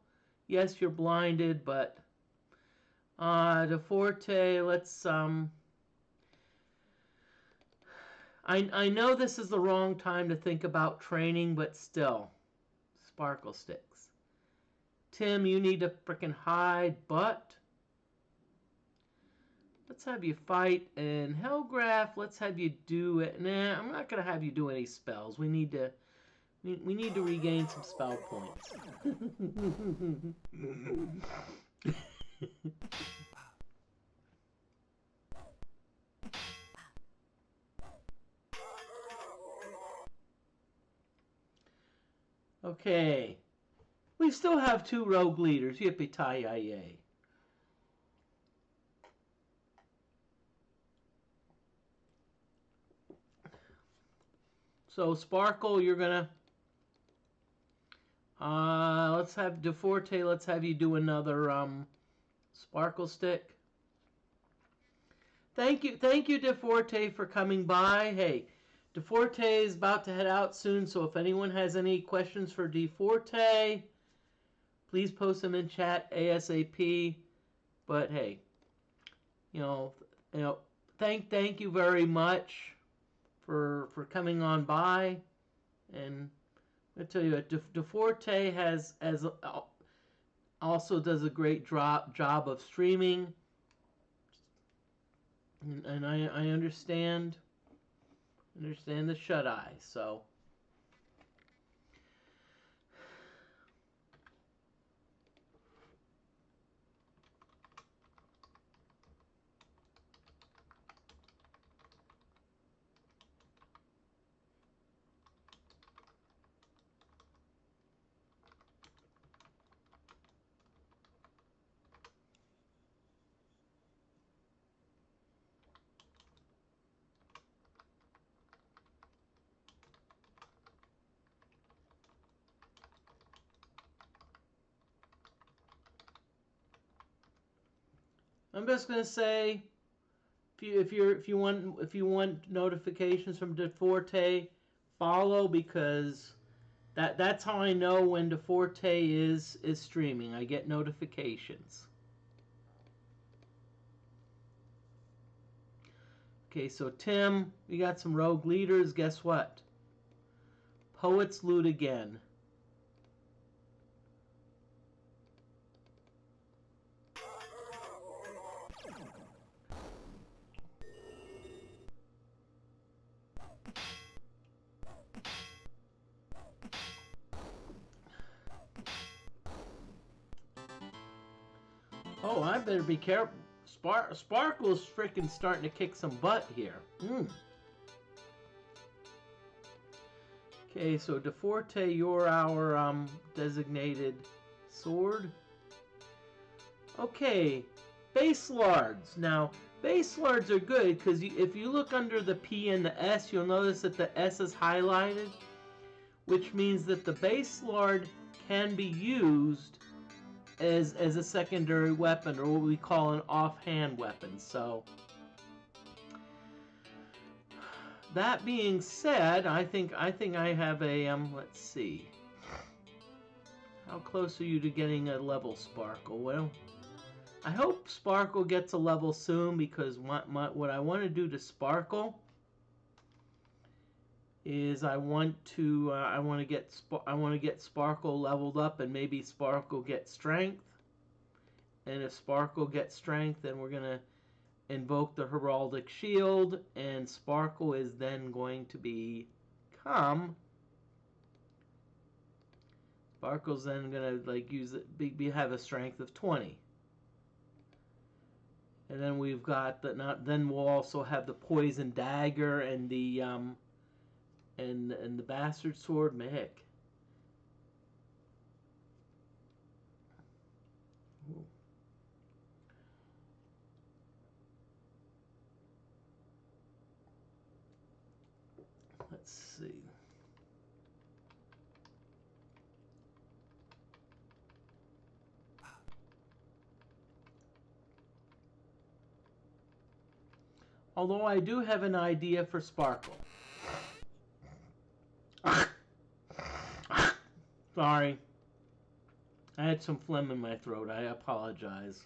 yes, you're blinded, but DeFortae, let's I know this is the wrong time to think about training, but still, Sparkle sticks. Tim, you need to frickin' hide, but let's have you fight. And Hellgraph, let's have you do it. Nah, I'm not gonna have you do any spells. We need to regain some spell points. Okay. We still have 2 rogue leaders. Yippee-ki-yay. So, Sparkle, you're gonna... let's have DeFortae, let's have you do another, Sparkle stick. Thank you, DeFortae, for coming by. Hey, DeFortae is about to head out soon, so if anyone has any questions for DeFortae, please post them in chat ASAP. But hey, you know, you know, thank you very much for coming on by, and I tell you, DeFortae has also does a great job of streaming, and I understand the shut eye. So I'm just gonna say, if you want notifications from DeFortae, follow, because that's how I know when DeFortae is streaming. I get notifications. Okay, so Tim, we got some rogue leaders. Guess what? Poets loot again. Oh, I better be careful. Sparkle's freaking starting to kick some butt here. Okay, so DeFortae, you're our designated sword. Okay, base lards. Now, base lards are good because if you look under the P and the S, you'll notice that the S is highlighted, which means that the base lard can be used as a secondary weapon, or what we call an offhand weapon. So that being said, I think I have a let's see. How close are you to getting a level, Sparkle? Well, I hope Sparkle gets a level soon, because what I want to do to Sparkle is I want to get Sparkle leveled up, and maybe Sparkle get strength. And if Sparkle gets strength, then we're gonna invoke the Heraldic Shield, and Sparkle is then going to become. Sparkle's then gonna use it, have a strength of 20. And then we've got then we'll also have the Poison Dagger and the and the Bastard Sword. Mick. Let's see. Although I do have an idea for Sparkle. Sorry. I had some phlegm in my throat. I apologize.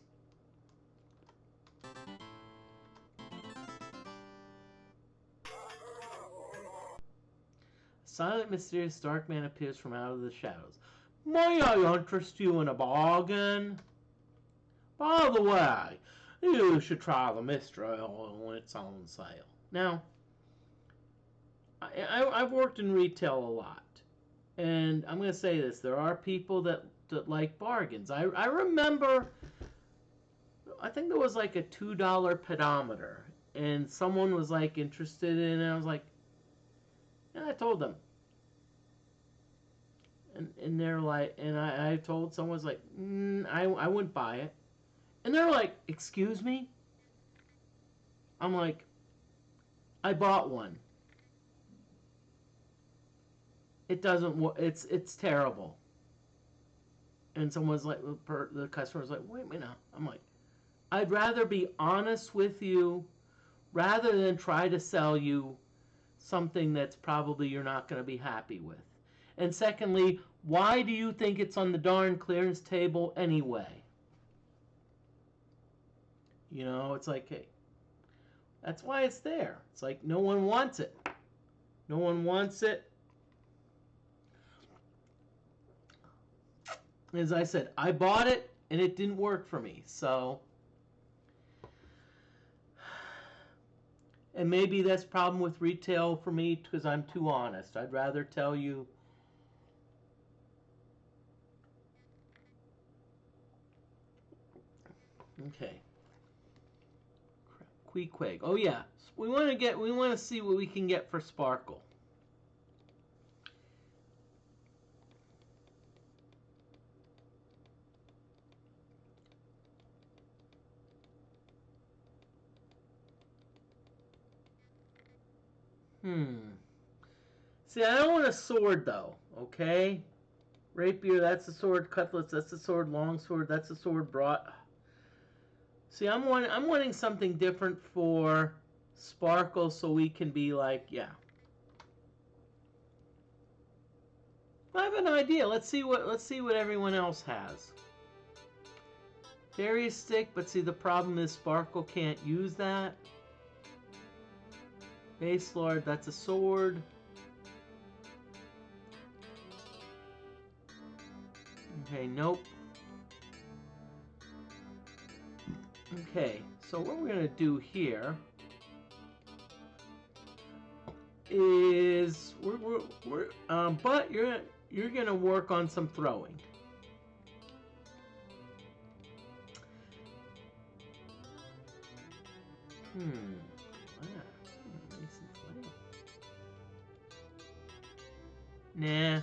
A silent, mysterious, dark man appears from out of the shadows. May I interest you in a bargain? By the way, you should try the Mistral when it's on sale. Now, I've worked in retail a lot, and I'm going to say this. There are people that like bargains. I remember, I think there was like a $2 pedometer, and someone was like interested in it, and I was like, and I told them. And they're like, and I told someone, was like, I wouldn't buy it. And they're like, excuse me? I'm like, I bought one. It doesn't work. It's terrible. And someone's like, the customer's like, wait a minute. I'm like, I'd rather be honest with you rather than try to sell you something that's probably you're not going to be happy with. And secondly, why do you think it's on the darn clearance table anyway? You know, it's like, hey, that's why it's there. It's like no one wants it. No one wants it. As I said, I bought it and it didn't work for me. So, and maybe that's a problem with retail for me because I'm too honest. I'd rather tell you. Okay. Queequeg. Oh yeah, we want to see what we can get for Sparkle. See, I don't want a sword though. Okay. Rapier, that's a sword. Cutlass, that's a sword. Longsword, that's a sword. Broad. See, I'm wanting something different for Sparkle, so we can be like, yeah. I have an idea. Let's see what everyone else has. Fairy stick, but see the problem is Sparkle can't use that. Base Lord, that's a sword. Okay, nope. Okay, so what we're gonna do here is but you're gonna work on some throwing. Nah,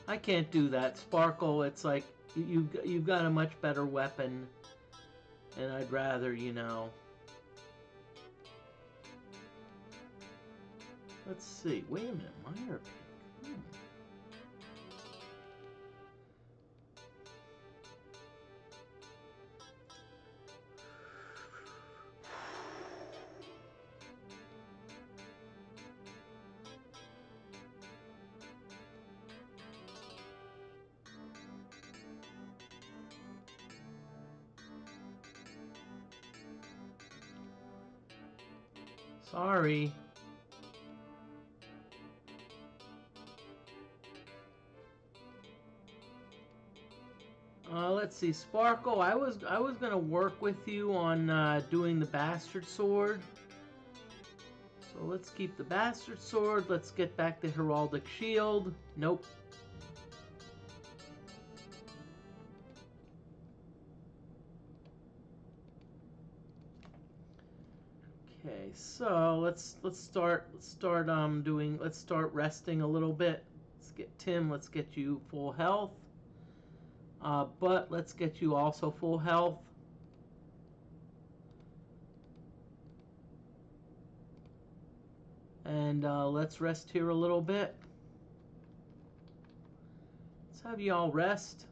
I can't do that. Sparkle, it's like you've got a much better weapon, and I'd rather, you know. Let's see. Wait a minute, minor pink. Sorry. Let's see, Sparkle. I was gonna work with you on doing the Bastard Sword. So let's keep the Bastard Sword. Let's get back the Heraldic Shield. Nope. Okay, so let's start resting a little bit. Let's get Tim. Let's get you full health. But let's get you also full health. And let's rest here a little bit. Let's have you all rest.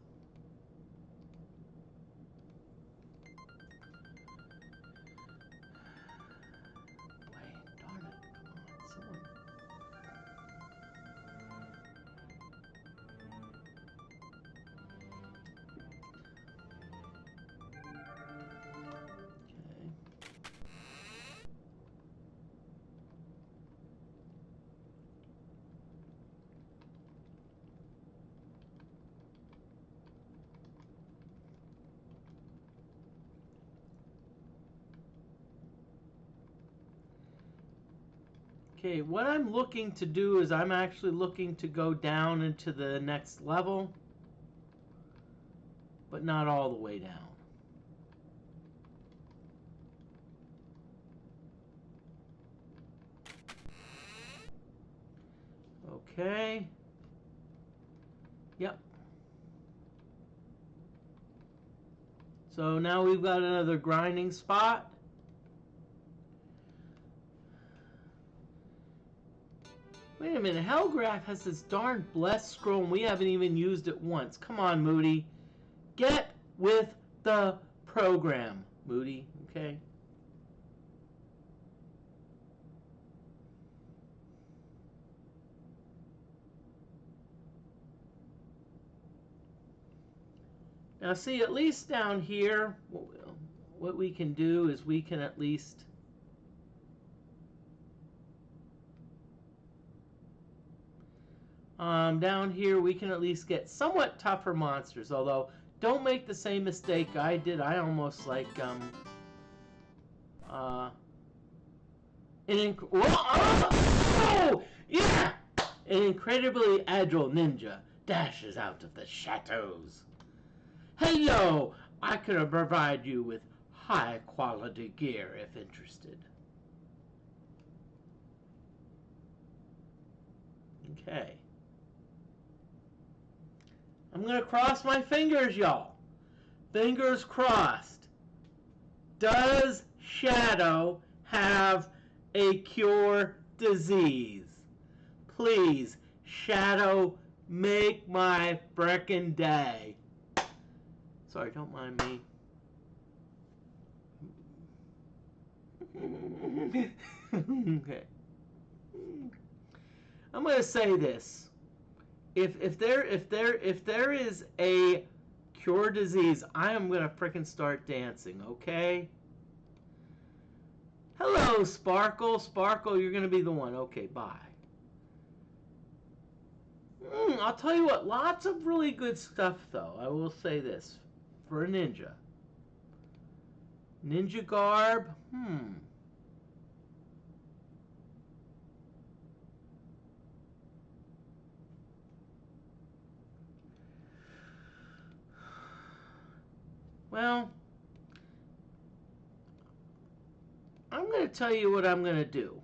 Okay, what I'm looking to do is I'm actually looking to go down into the next level, but not all the way down. Okay. Yep. So now we've got another grinding spot. Wait a minute, Hellgraph has this darn blessed scroll and we haven't even used it once. Come on, Moody. Get with the program, Moody, okay? Now see, at least down here, what we can do is we can at least down here we can at least get somewhat tougher monsters. Although don't make the same mistake I did. I almost like oh yeah, an incredibly agile ninja dashes out of the shadows. Hello, I can provide you with high quality gear if interested. Okay. I'm going to cross my fingers, y'all. Fingers crossed. Does Shadow have a cure disease? Please, Shadow, make my frickin' day. Sorry, don't mind me. Okay. I'm going to say this. If there is a cure disease, I am going to frickin' start dancing, okay? Hello, Sparkle. Sparkle, you're going to be the one. Okay, bye. I'll tell you what, lots of really good stuff, though. I will say this. For a ninja. Ninja garb? Well, I'm going to tell you what I'm going to do.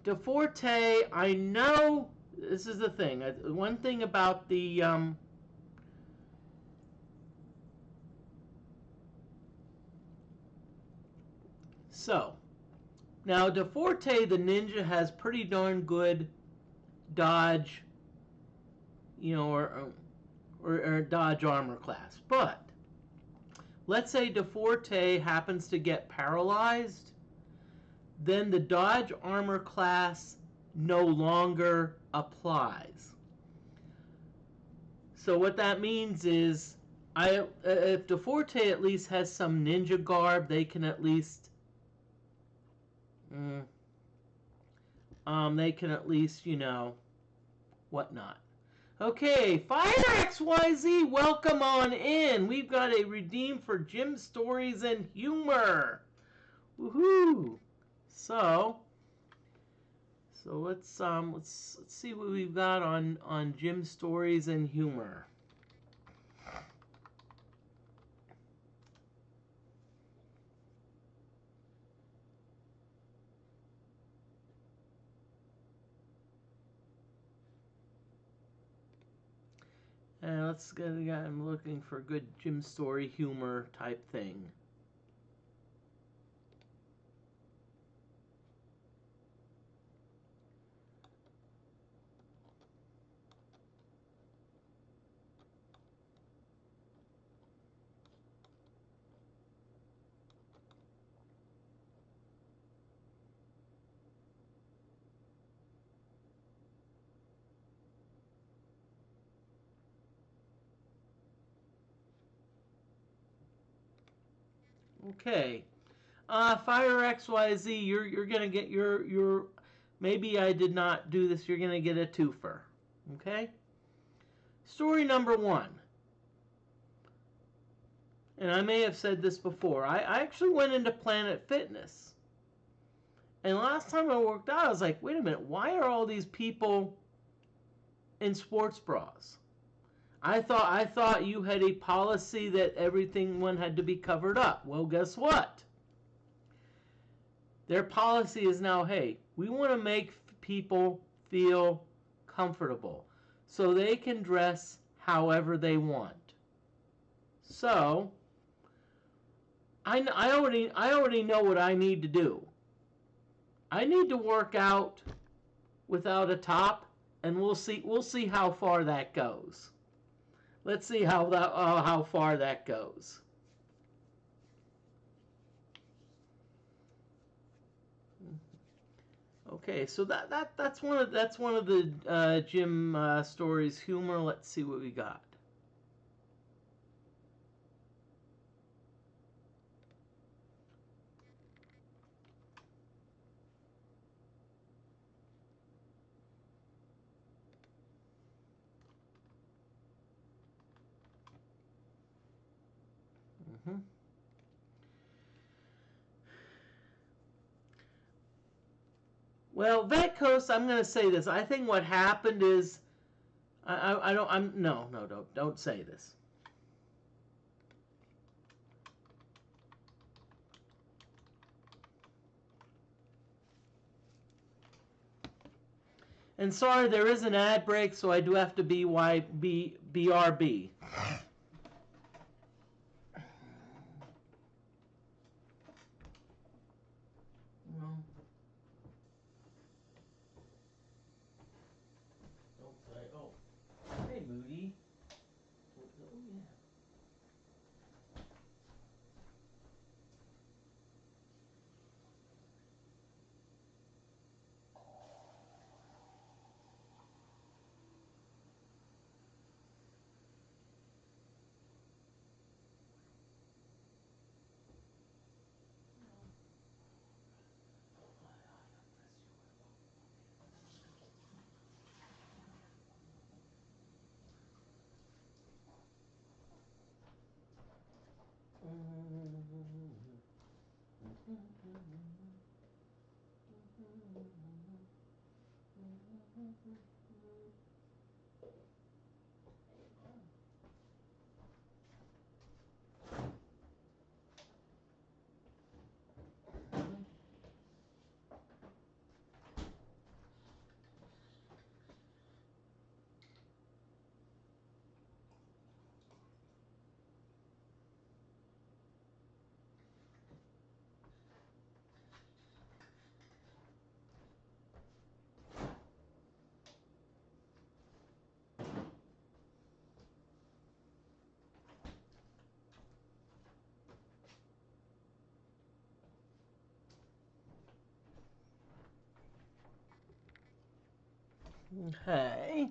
DFortae, I know, this is the thing. One thing about the, so, now DFortae, the ninja, has pretty darn good dodge, you know, or dodge armor class. But let's say DFortae happens to get paralyzed, then the dodge armor class no longer applies. So what that means is, if DFortae at least has some ninja garb, they can at least, you know, whatnot. Okay, Fire XYZ, welcome on in. We've got a redeem for Jim Stories and Humor. Woohoo! So let's see what we've got on Jim Stories and Humor. And let's get. I'm looking for good Jim Story humor type thing. Okay, Fire XYZ, you're gonna get your. Maybe I did not do this. You're gonna get a twofer. Okay. Story number 1. And I may have said this before. I actually went into Planet Fitness, and last time I worked out, I was like, wait a minute, why are all these people in sports bras? I thought you had a policy that everyone had to be covered up. Well, guess what? Their policy is now, hey, we want to make people feel comfortable so they can dress however they want. So, I already know what I need to do. I need to work out without a top, and we'll see how far that goes. Let's see how far that goes. Okay, so that's one of the Jim Stories humor. Let's see what we got. Mm-hmm. Well, Vet Coast, I'm going to say this. I think what happened is, I don't, no, don't say this. And sorry, there is an ad break, so I do have to BRB. Don't say, oh, hey, Moody. Oh, yeah. Okay.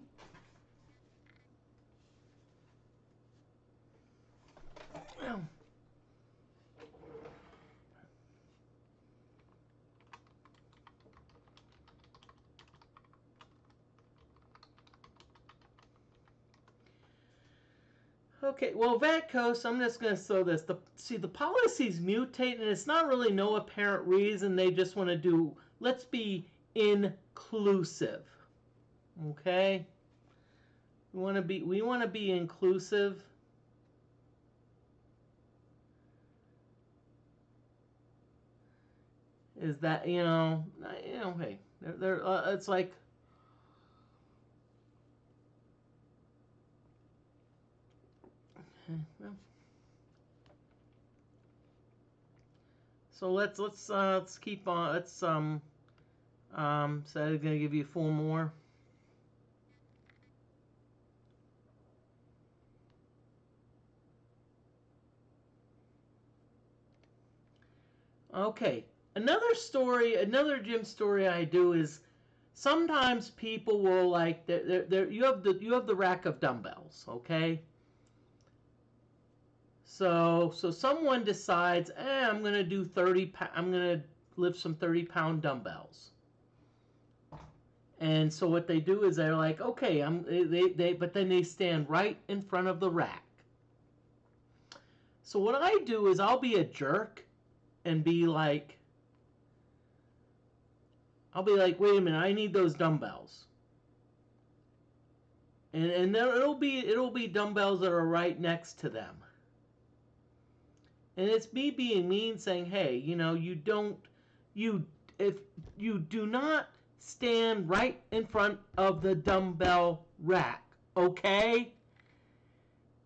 Okay, well, VATCOS, I'm just going to throw this. The policies mutate, and it's not really no apparent reason. They just want to do, let's be inclusive. Okay? We want to be inclusive. Is that, hey, it's like, well, so let's keep on. So I'm gonna give you 4 more. Okay, another gym story I do is sometimes people will like you have the rack of dumbbells, okay? So someone decides, I'm gonna do I'm gonna lift some 30-pound dumbbells. And so what they do is they're like, okay, but then they stand right in front of the rack. So what I do is I'll be a jerk and be like, wait a minute, I need those dumbbells. And then it'll be dumbbells that are right next to them. And it's me being mean, saying, hey, if you do not stand right in front of the dumbbell rack, okay?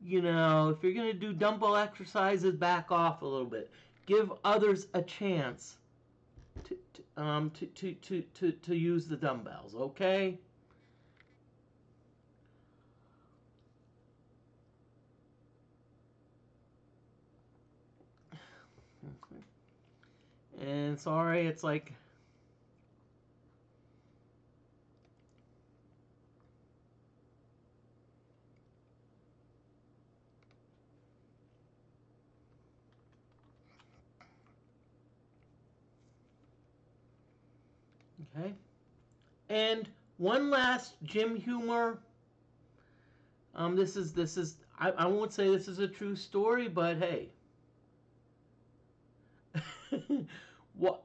If you're gonna do dumbbell exercises, back off a little bit. Give others a chance to use the dumbbells, okay? And sorry, it's like, okay. And one last gym humor. This is I won't say this is a true story, but hey, What,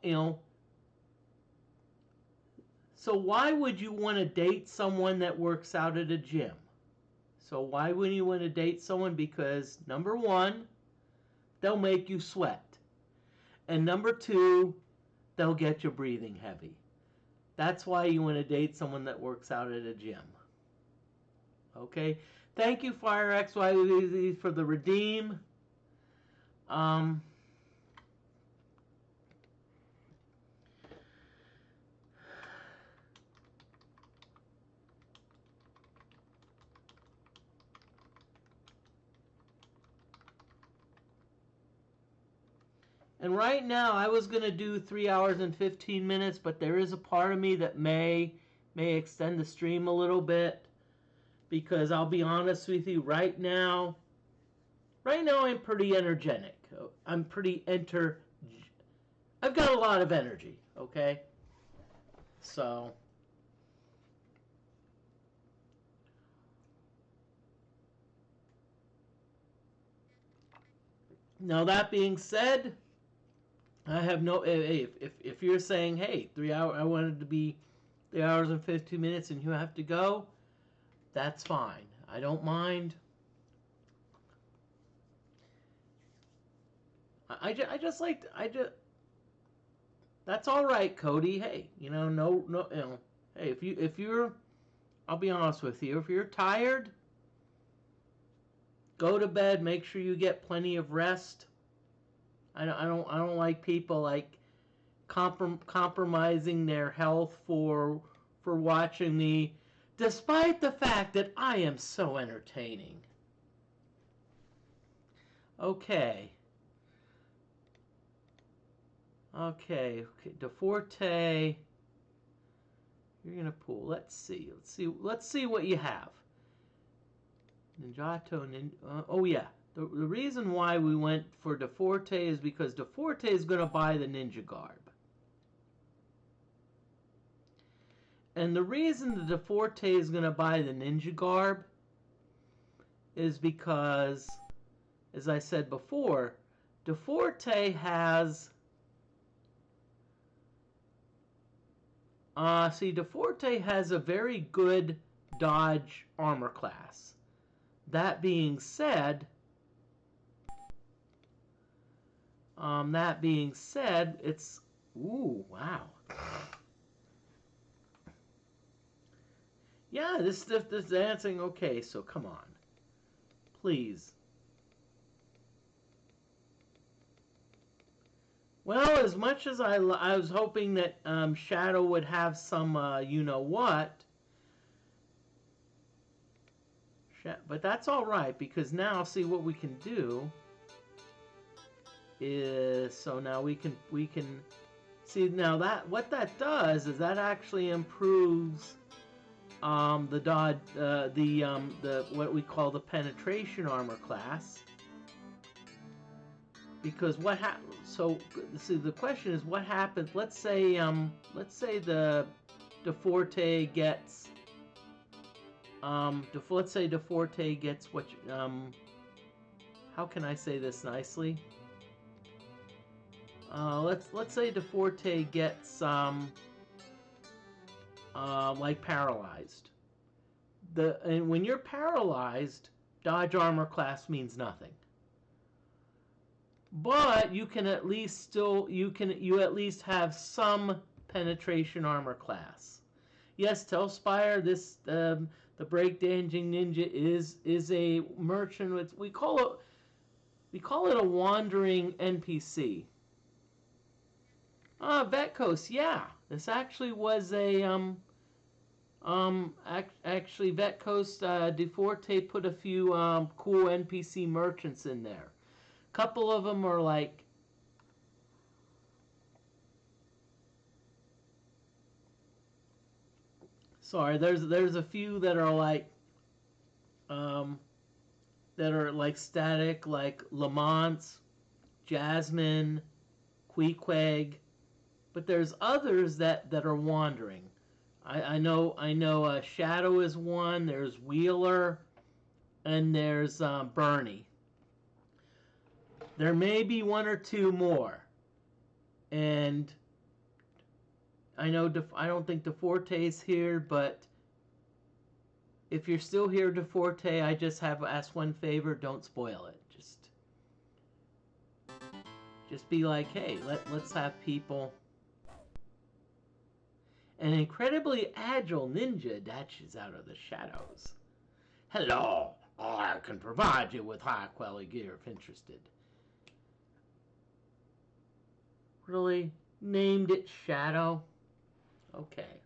so why would you want to date someone that works out at a gym? So why wouldn't you want to date someone? Because number one, they'll make you sweat. And number two, they'll get you breathing heavy. That's why you want to date someone that works out at a gym. Okay? Thank you, FireXYZ, for the redeem. And right now, I was going to do 3 hours and 15 minutes, but there is a part of me that may extend the stream a little bit, because I'll be honest with you, right now I'm pretty energetic. I've got a lot of energy, okay? So, now that being said, I have no. If you're saying, hey, 3 hours, I wanted to be 3 hours and 15 minutes, and you have to go, that's fine. I don't mind. I just like that's all right, Cody. Hey, no. Hey, if you're, I'll be honest with you. If you're tired, go to bed. Make sure you get plenty of rest. I don't like people like compromising their health for watching me, despite the fact that I am so entertaining. Okay. Okay. DFortae. You're gonna pull. Let's see what you have. Ninjato. Oh yeah. The reason why we went for DFortae is because DFortae is going to buy the ninja garb. And the reason the DFortae is going to buy the ninja garb is because, as I said before, DFortae has... DFortae has a very good dodge armor class. That being said... it's... Ooh, wow. Yeah, this dancing... Okay, so come on. Please. Well, as much as I was hoping that Shadow would have some, you-know-what... But that's alright, because now, see what we can do... is so now we can see now that what that does is that actually improves the dodge the what we call the penetration armor class, because so see the question is what happens. Let's say the DFortae gets let's say DFortae gets what how can I say this nicely? Let's say DFortae gets like paralyzed. And when you're paralyzed, dodge armor class means nothing. But you can at least you at least have some penetration armor class. Yes, Telspire, this the breakdancing ninja is a merchant. We call it a wandering NPC. Vetcoast, yeah. This actually was a actually Vetcoast DFortae put a few cool NPC merchants in there. A couple of them are like sorry, there's a few that are like static, like Lamont, Jasmine, Queequeg. But there's others that are wandering. I know Shadow is one. There's Wheeler, and there's Bernie. There may be one or two more. And I know I don't think DeFortae's here, but if you're still here, DeFortae, I just have asked one favor: don't spoil it. Just be like, hey, let's have people. An incredibly agile ninja dashes out of the shadows. Hello, I can provide you with high quality gear if interested. Really? Named it Shadow? Okay.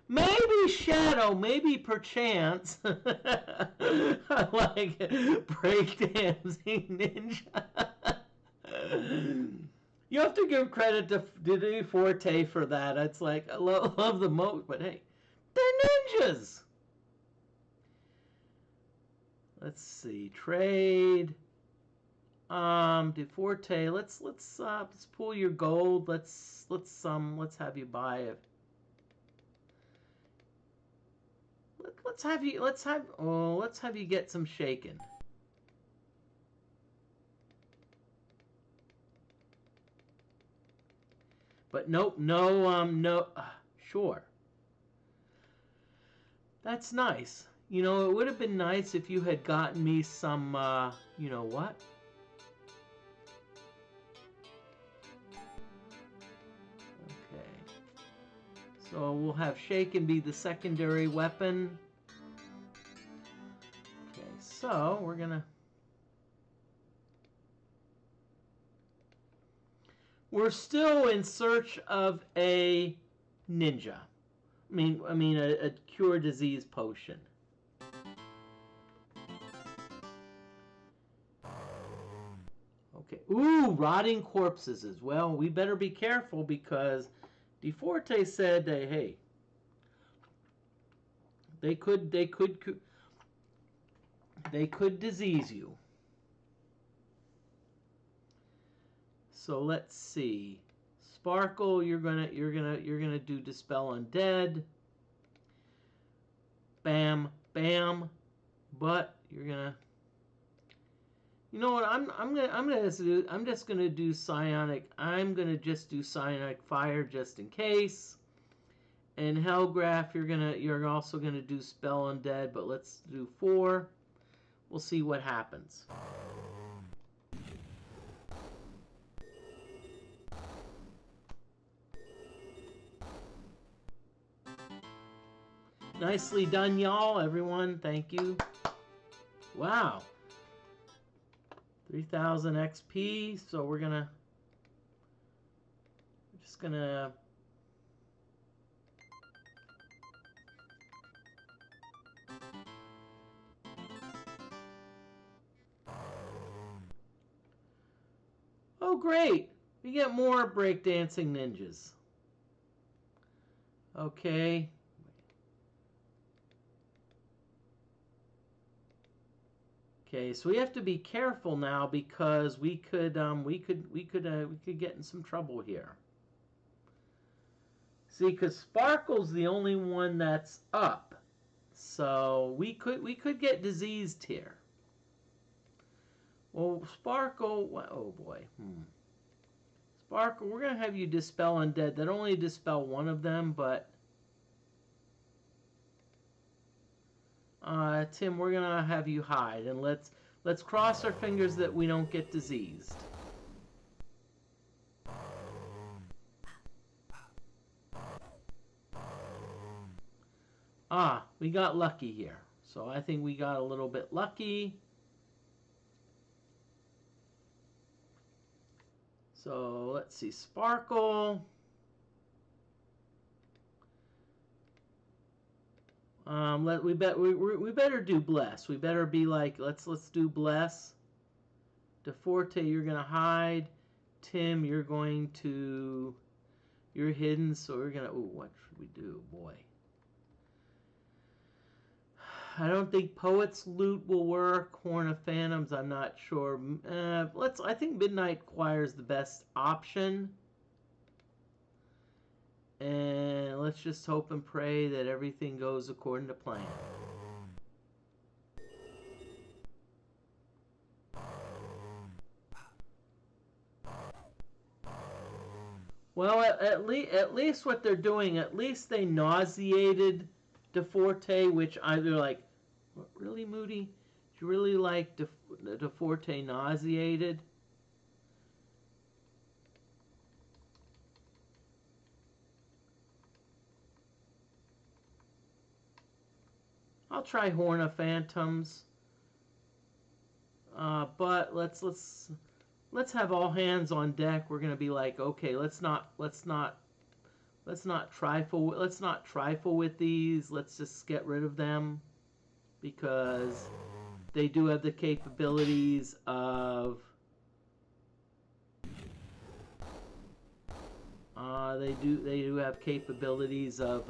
Maybe Shadow, maybe perchance. I like breakdancing ninja. You have to give credit to DFortae for that. It's like, I love the most, but hey, they're ninjas. Let's see, trade. DFortae, let's pull your gold. Let's have you buy it. Let's have you get some shaken. But nope, no, sure. That's nice. You know, it would have been nice if you had gotten me some, you know what? Okay. So we'll have shaken be the secondary weapon. Okay, so we're gonna... We're still in search of a ninja. I mean a cure disease potion. Okay. Ooh, rotting corpses as well. We better be careful because DFortae said that, hey, they could disease you. So let's see. Sparkle, you're gonna do Dispel Undead. Bam, bam. But you're gonna. You know what? I'm just gonna do Psionic. I'm gonna just do Psionic Fire just in case. And Hellgraph, you're also gonna do Spell Undead. But let's do 4. We'll see what happens. Nicely done, y'all, everyone. Thank you. Wow. 3,000 XP. So we're just gonna... Oh, great. We get more breakdancing ninjas. Okay. Okay, so we have to be careful now because we could get in some trouble here. See, because Sparkle's the only one that's up, so we could get diseased here. Well, Sparkle, oh boy, Sparkle, we're gonna have you Dispel Undead. That only dispel one of them, but Tim, we're gonna have you hide, and let's cross our fingers that we don't get diseased. We got lucky here. So I think we got a little bit lucky. So let's see, Sparkle. We better do Bless. We better be like, let's do Bless. DFortae, you're gonna hide. Tim, you're hidden, so we're gonna. Ooh, what should we do, boy? I don't think Poet's Loot will work. Horn of Phantoms, I'm not sure. I think Midnight Choir is the best option. And let's just hope and pray that everything goes according to plan. Well, at least what they're doing, at least they nauseated DeFortae, which either like, what, really, Moody? Do you really like DeFortae nauseated? I'll try Horn of Phantoms, but let's have all hands on deck. We're gonna be like, okay, let's not trifle with these. Let's just get rid of them because they do have the capabilities of they do have capabilities of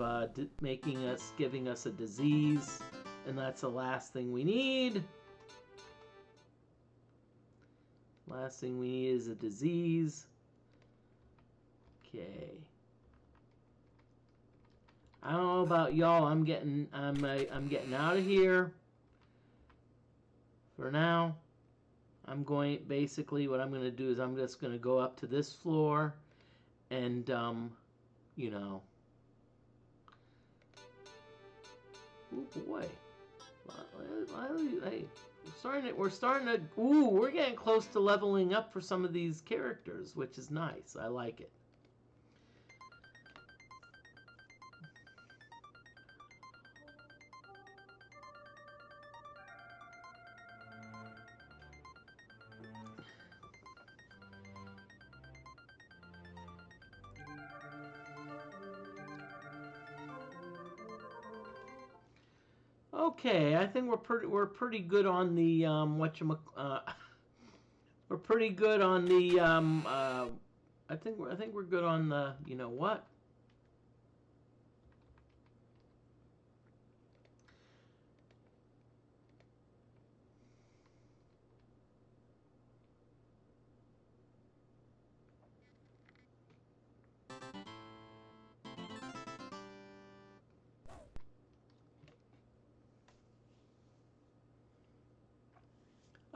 giving us a disease, and that's the last thing we need. Last thing we need is a disease. Okay. I don't know about y'all. I'm getting out of here. For now, basically what I'm going to do is I'm just going to go up to this floor and you know. Oh boy. Hey, we're starting to ooh, we're getting close to leveling up for some of these characters, which is nice. I like it. Okay, I think we're pretty good on the we're pretty good on the I think we're good on the, you know what?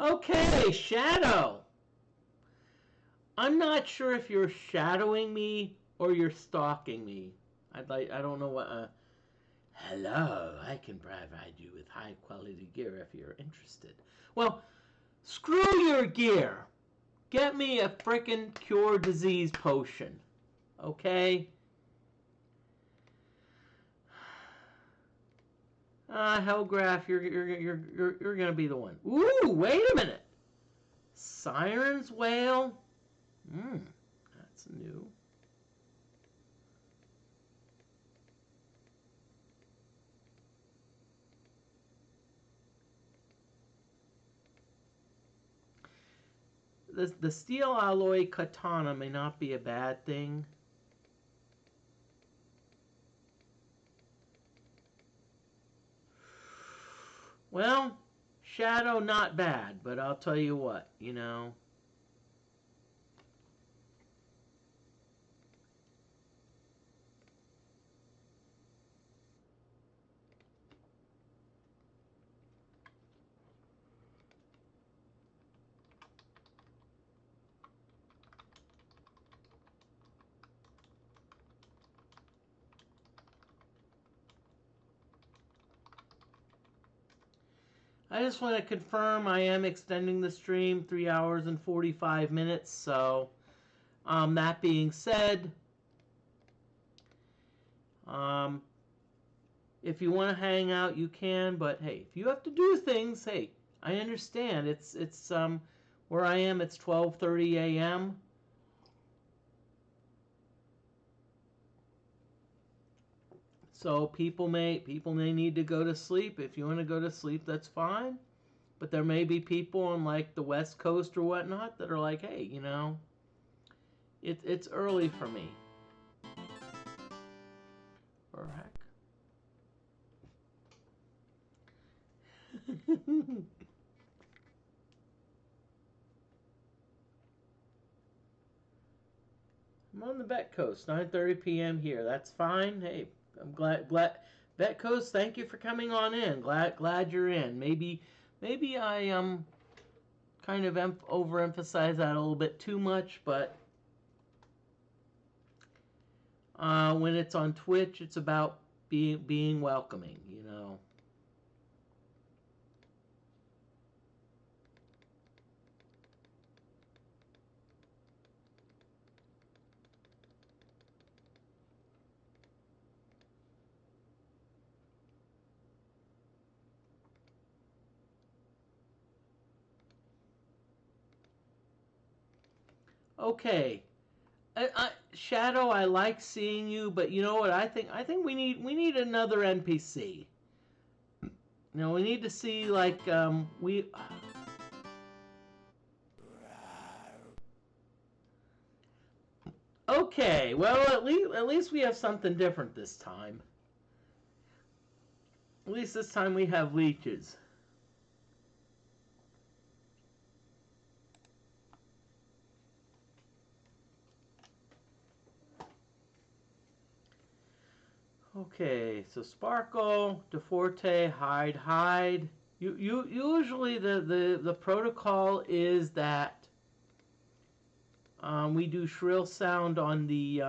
Okay, Shadow. I'm not sure if you're shadowing me or you're stalking me. I don't know what. Hello, I can provide you with high quality gear if you're interested. Well, screw your gear. Get me a frickin' cure disease potion, okay? Hellgraph, you're gonna be the one. Ooh, wait a minute. Siren's Wail. That's new. The steel alloy katana may not be a bad thing. Well, Shadow, not bad, but I'll tell you what, you know. I just want to confirm I am extending the stream 3 hours and 45 minutes. So, that being said, if you want to hang out, you can. But hey, if you have to do things, hey, I understand. It's where I am. It's 12:30 a.m. So people may need to go to sleep. If you want to go to sleep, that's fine. But there may be people on like the West Coast or whatnot that are like, hey, you know, it's early for me. Or heck. I'm on the Bet Coast, 9:30 p.m. here. That's fine. Hey, I'm glad. Bet Coast, thank you for coming on in. Glad you're in. Maybe I kind of overemphasize that a little bit too much, but When it's on Twitch, it's about being welcoming, you know. Okay. Shadow, I like seeing you, but you know what? I think we need another NPC. You know, we need to see like we. Okay, well at least we have something different this time. At least this time we have leeches. Okay, so Sparkle, DeForte, hide. You usually the protocol is that we do shrill sound on the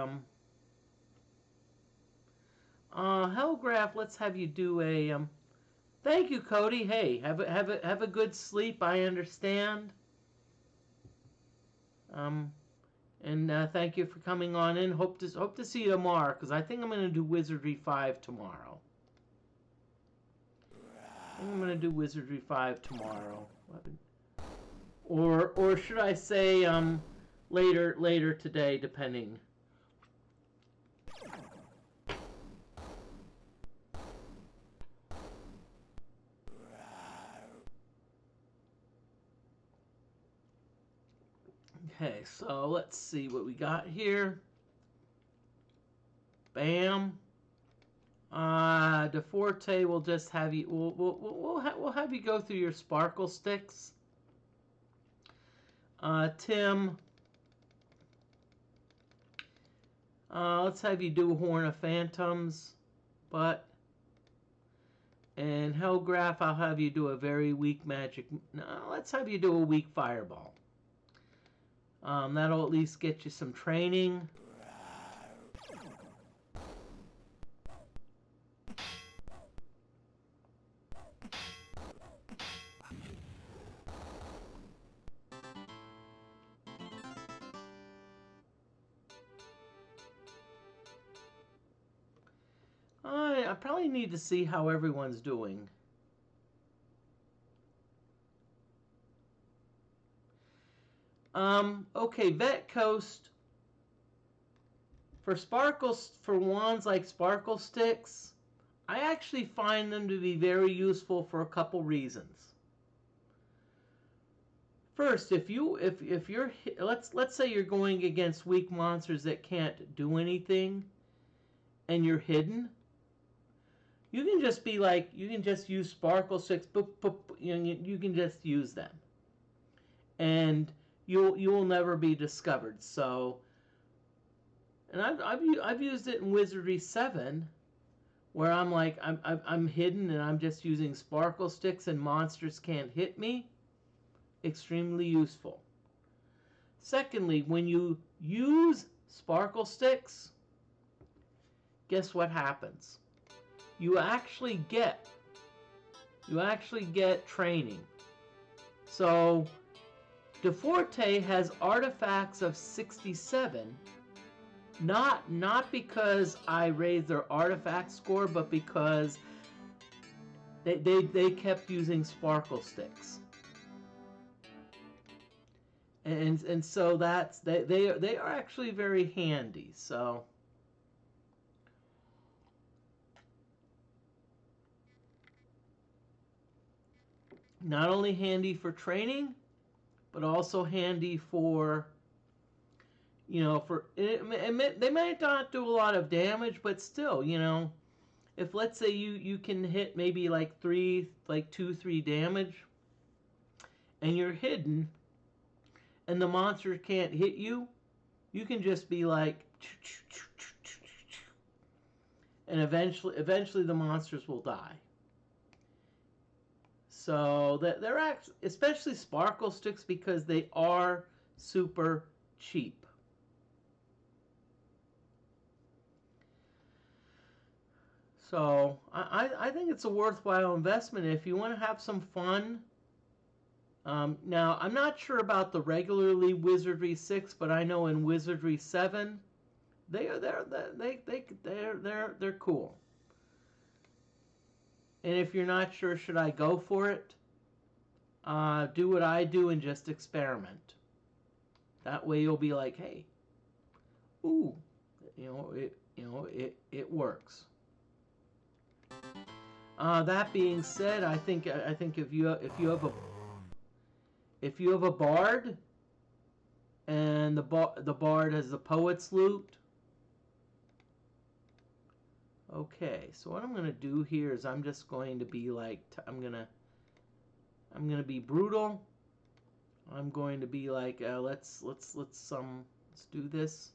Hellgraph. Let's have you do a Thank you, Cody. Hey, have a good sleep. I understand. Um, and thank you for coming on in. Hope to see you tomorrow, because I think I'm going to do Wizardry 5 tomorrow. I'm going to do Wizardry 5 tomorrow. Or should I say later today, depending. Okay, so let's see what we got here. Bam. DeForte will just have you. We'll have you go through your sparkle sticks. Tim. Let's have you do Horn of Phantoms, but. And Hellgraph, I'll have you do a very weak magic. No, let's have you do a weak fireball. That'll at least get you some training. I probably need to see how everyone's doing. Okay, Vet Coast. For sparkles, for wands like sparkle sticks, I actually find them to be very useful for a couple reasons. First, if you're let's say you're going against weak monsters that can't do anything, and you're hidden, you can just be like, you can just use sparkle sticks, you can just use them, and you will never be discovered. So, and I've used it in Wizardry 7, where I'm like I'm hidden and I'm just using sparkle sticks and monsters can't hit me. Extremely useful. Secondly, when you use sparkle sticks, guess what happens? You actually get training. So DeFortae has artifacts of 67, not because I raised their artifact score, but because they kept using sparkle sticks. And so they are actually very handy. So not only handy for training, but also handy for, you know, for they might not do a lot of damage, but still, you know, if let's say you can hit maybe like 2-3 damage, and you're hidden, and the monster can't hit you, you can just be like, and eventually the monsters will die. So they're especially sparkle sticks, because they are super cheap. So I think it's a worthwhile investment if you want to have some fun. Now I'm not sure about the regularly Wizardry 6, but I know in Wizardry 7 they're cool. And if you're not sure, should I go for it? Do what I do and just experiment. That way you'll be like, hey, ooh, it works. That being said, I think if you have a bard and the bard has the poet's lute. Okay, so what I'm gonna do here is I'm just going to be like I'm gonna be brutal. I'm going to be like let's do this.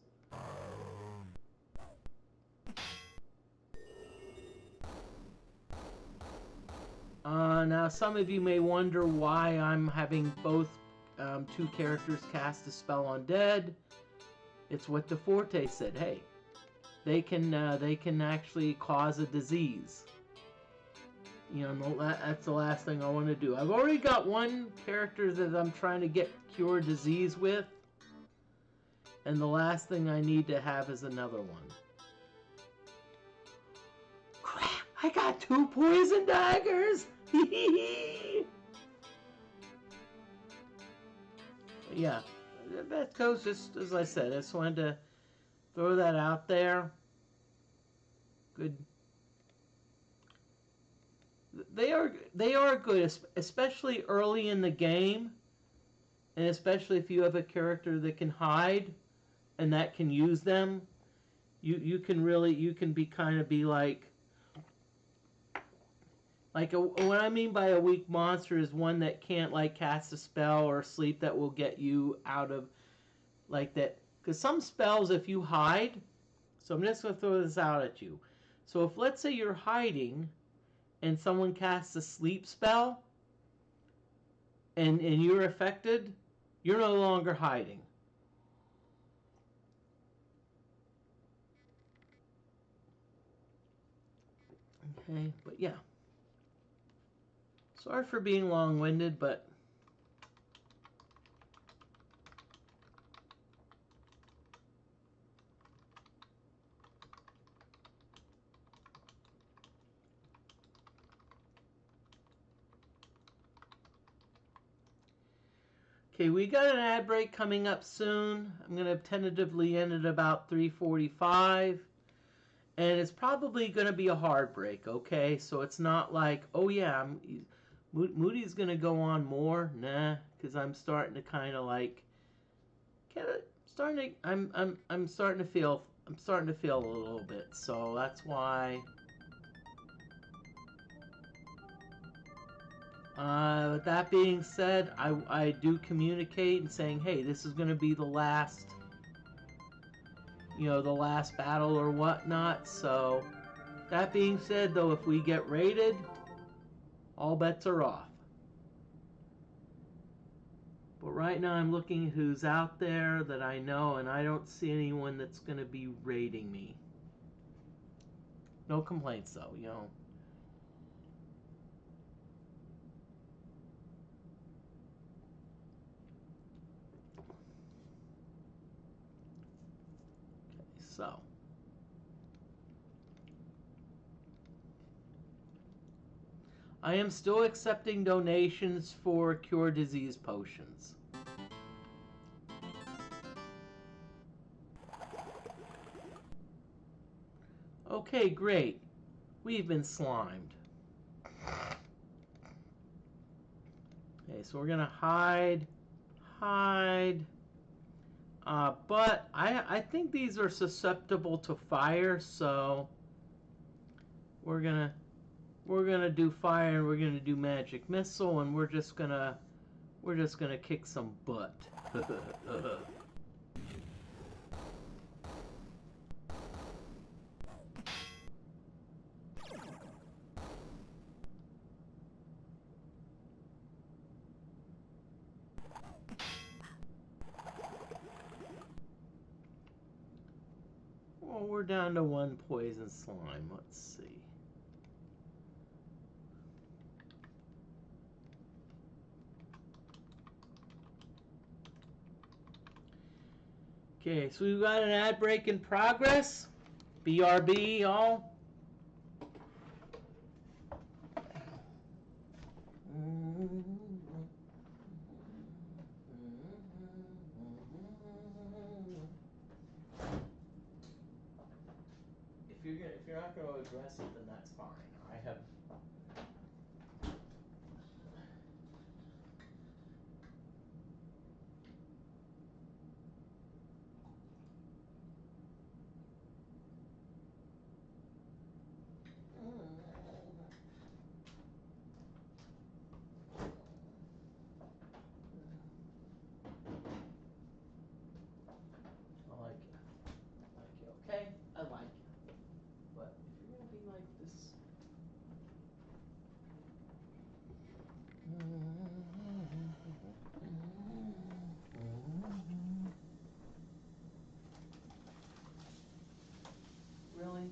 Now some of you may wonder why I'm having both two characters cast a spell undead. It's what DFortae said. Hey, they can actually cause a disease. You know, that's the last thing I want to do. I've already got one character that I'm trying to get cure disease with, and the last thing I need to have is another one. Crap! I got 2 poison daggers. Yeah, that goes just as I said. I just wanted to throw that out there. Good. They are good, especially early in the game, and especially if you have a character that can hide and that can use them. You can be kind of be like what I mean by a weak monster is one that can't like cast a spell or sleep that will get you out of like that. Because some spells, if you hide, so I'm just going to throw this out at you. So if let's say you're hiding and someone casts a sleep spell and you're affected, you're no longer hiding. Okay, but yeah. Sorry for being long-winded, but okay, we got an ad break coming up soon. I'm going to tentatively end at about 3:45. And it's probably going to be a hard break, okay? So it's not like, oh yeah, Moody's going to go on more. Nah, because I'm starting to kind of like, I'm starting to feel a little bit. So that's why. With that being said, I do communicate and saying, hey, this is going to be the last, the last battle or whatnot. So that being said, though, if we get raided, all bets are off. But right now I'm looking at who's out there that I know, and I don't see anyone that's going to be raiding me. No complaints, though, So, I am still accepting donations for cure disease potions. Okay, great. We've been slimed. Okay, so we're gonna hide. But I think these are susceptible to fire, so we're gonna do fire and we're gonna do magic missile and we're just gonna kick some butt. Well, we're down to 1 poison slime. Let's see. Okay, so we've got an ad break in progress. BRB, y'all. If you're not going to address it, then that's fine. I have. I like it. Okay? I like it. But if you're going to be like this. Really?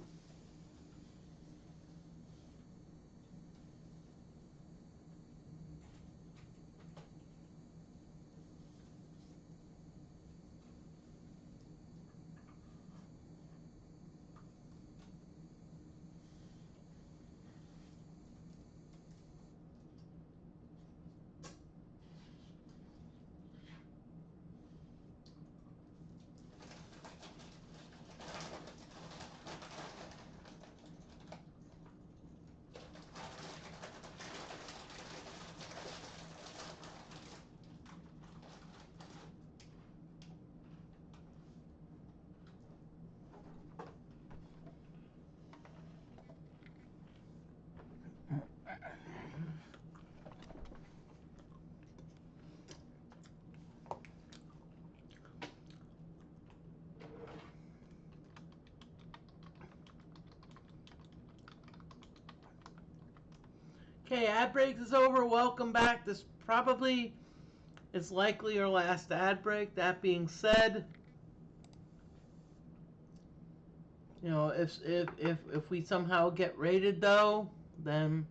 Okay, ad break is over. Welcome back. This probably is likely our last ad break. That being said, you know, if we somehow get rated though, then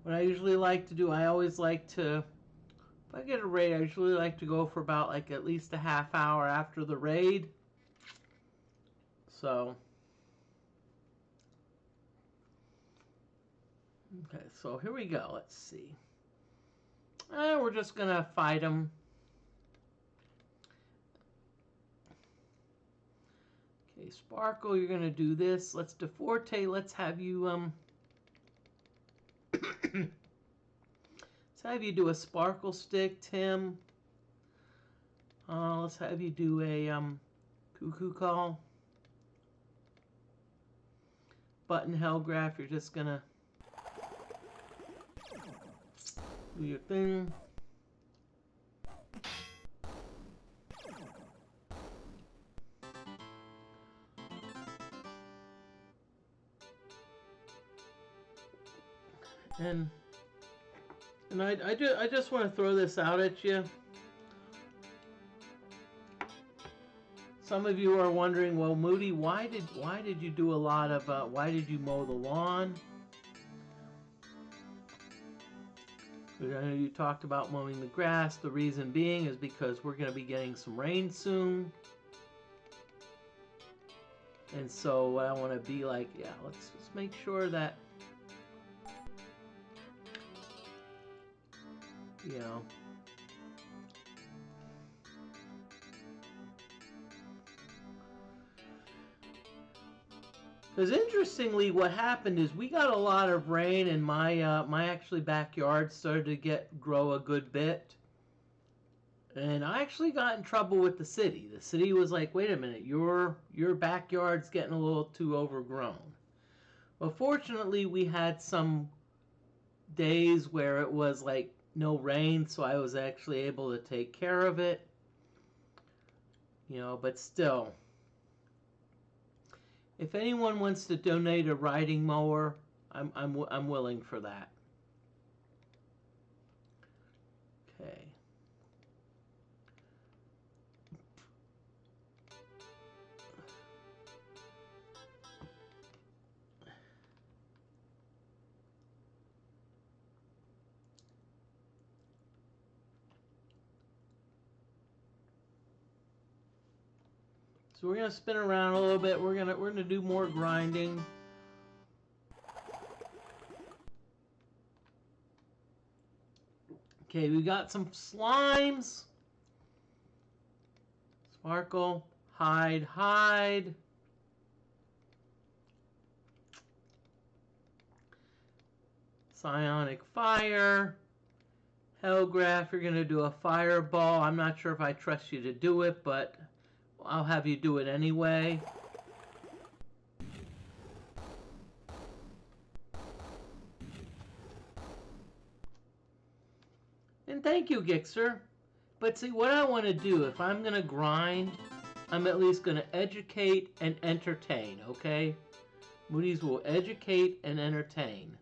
what I usually like to do, I always like to, if I get a raid, I usually like to go for about like at least a half hour after the raid. So, okay, so here we go. Let's see. We're just gonna fight them. Okay, Sparkle, you're gonna do this. Let's DeFortae. Let's have you let's have you do a Sparkle stick, Tim. Let's have you do a Cuckoo Call. Button Hellgraph, you're just gonna do your thing. And I just want to throw this out at you. Some of you are wondering, well, Moody, why did you do a lot of why did you mow the lawn? I know you talked about mowing the grass. The reason being is because we're going to be getting some rain soon. And so I want to be like, yeah, let's just make sure that, you know, because interestingly, what happened is we got a lot of rain, and my actually backyard started to grow a good bit. And I actually got in trouble with the city. The city was like, wait a minute, your backyard's getting a little too overgrown. Well, fortunately, we had some days where it was like no rain, so I was actually able to take care of it. You know, but still, if anyone wants to donate a riding mower, I'm willing for that. Okay. So we're gonna spin around a little bit. We're gonna do more grinding. Okay, we got some slimes. Sparkle, hide, hide. Psionic fire. Hellgraph, you're gonna do a fireball. I'm not sure if I trust you to do it, but I'll have you do it anyway. And thank you, Gixxer. But see, what I want to do, if I'm going to grind, I'm at least going to educate and entertain, okay? Moody's will educate and entertain.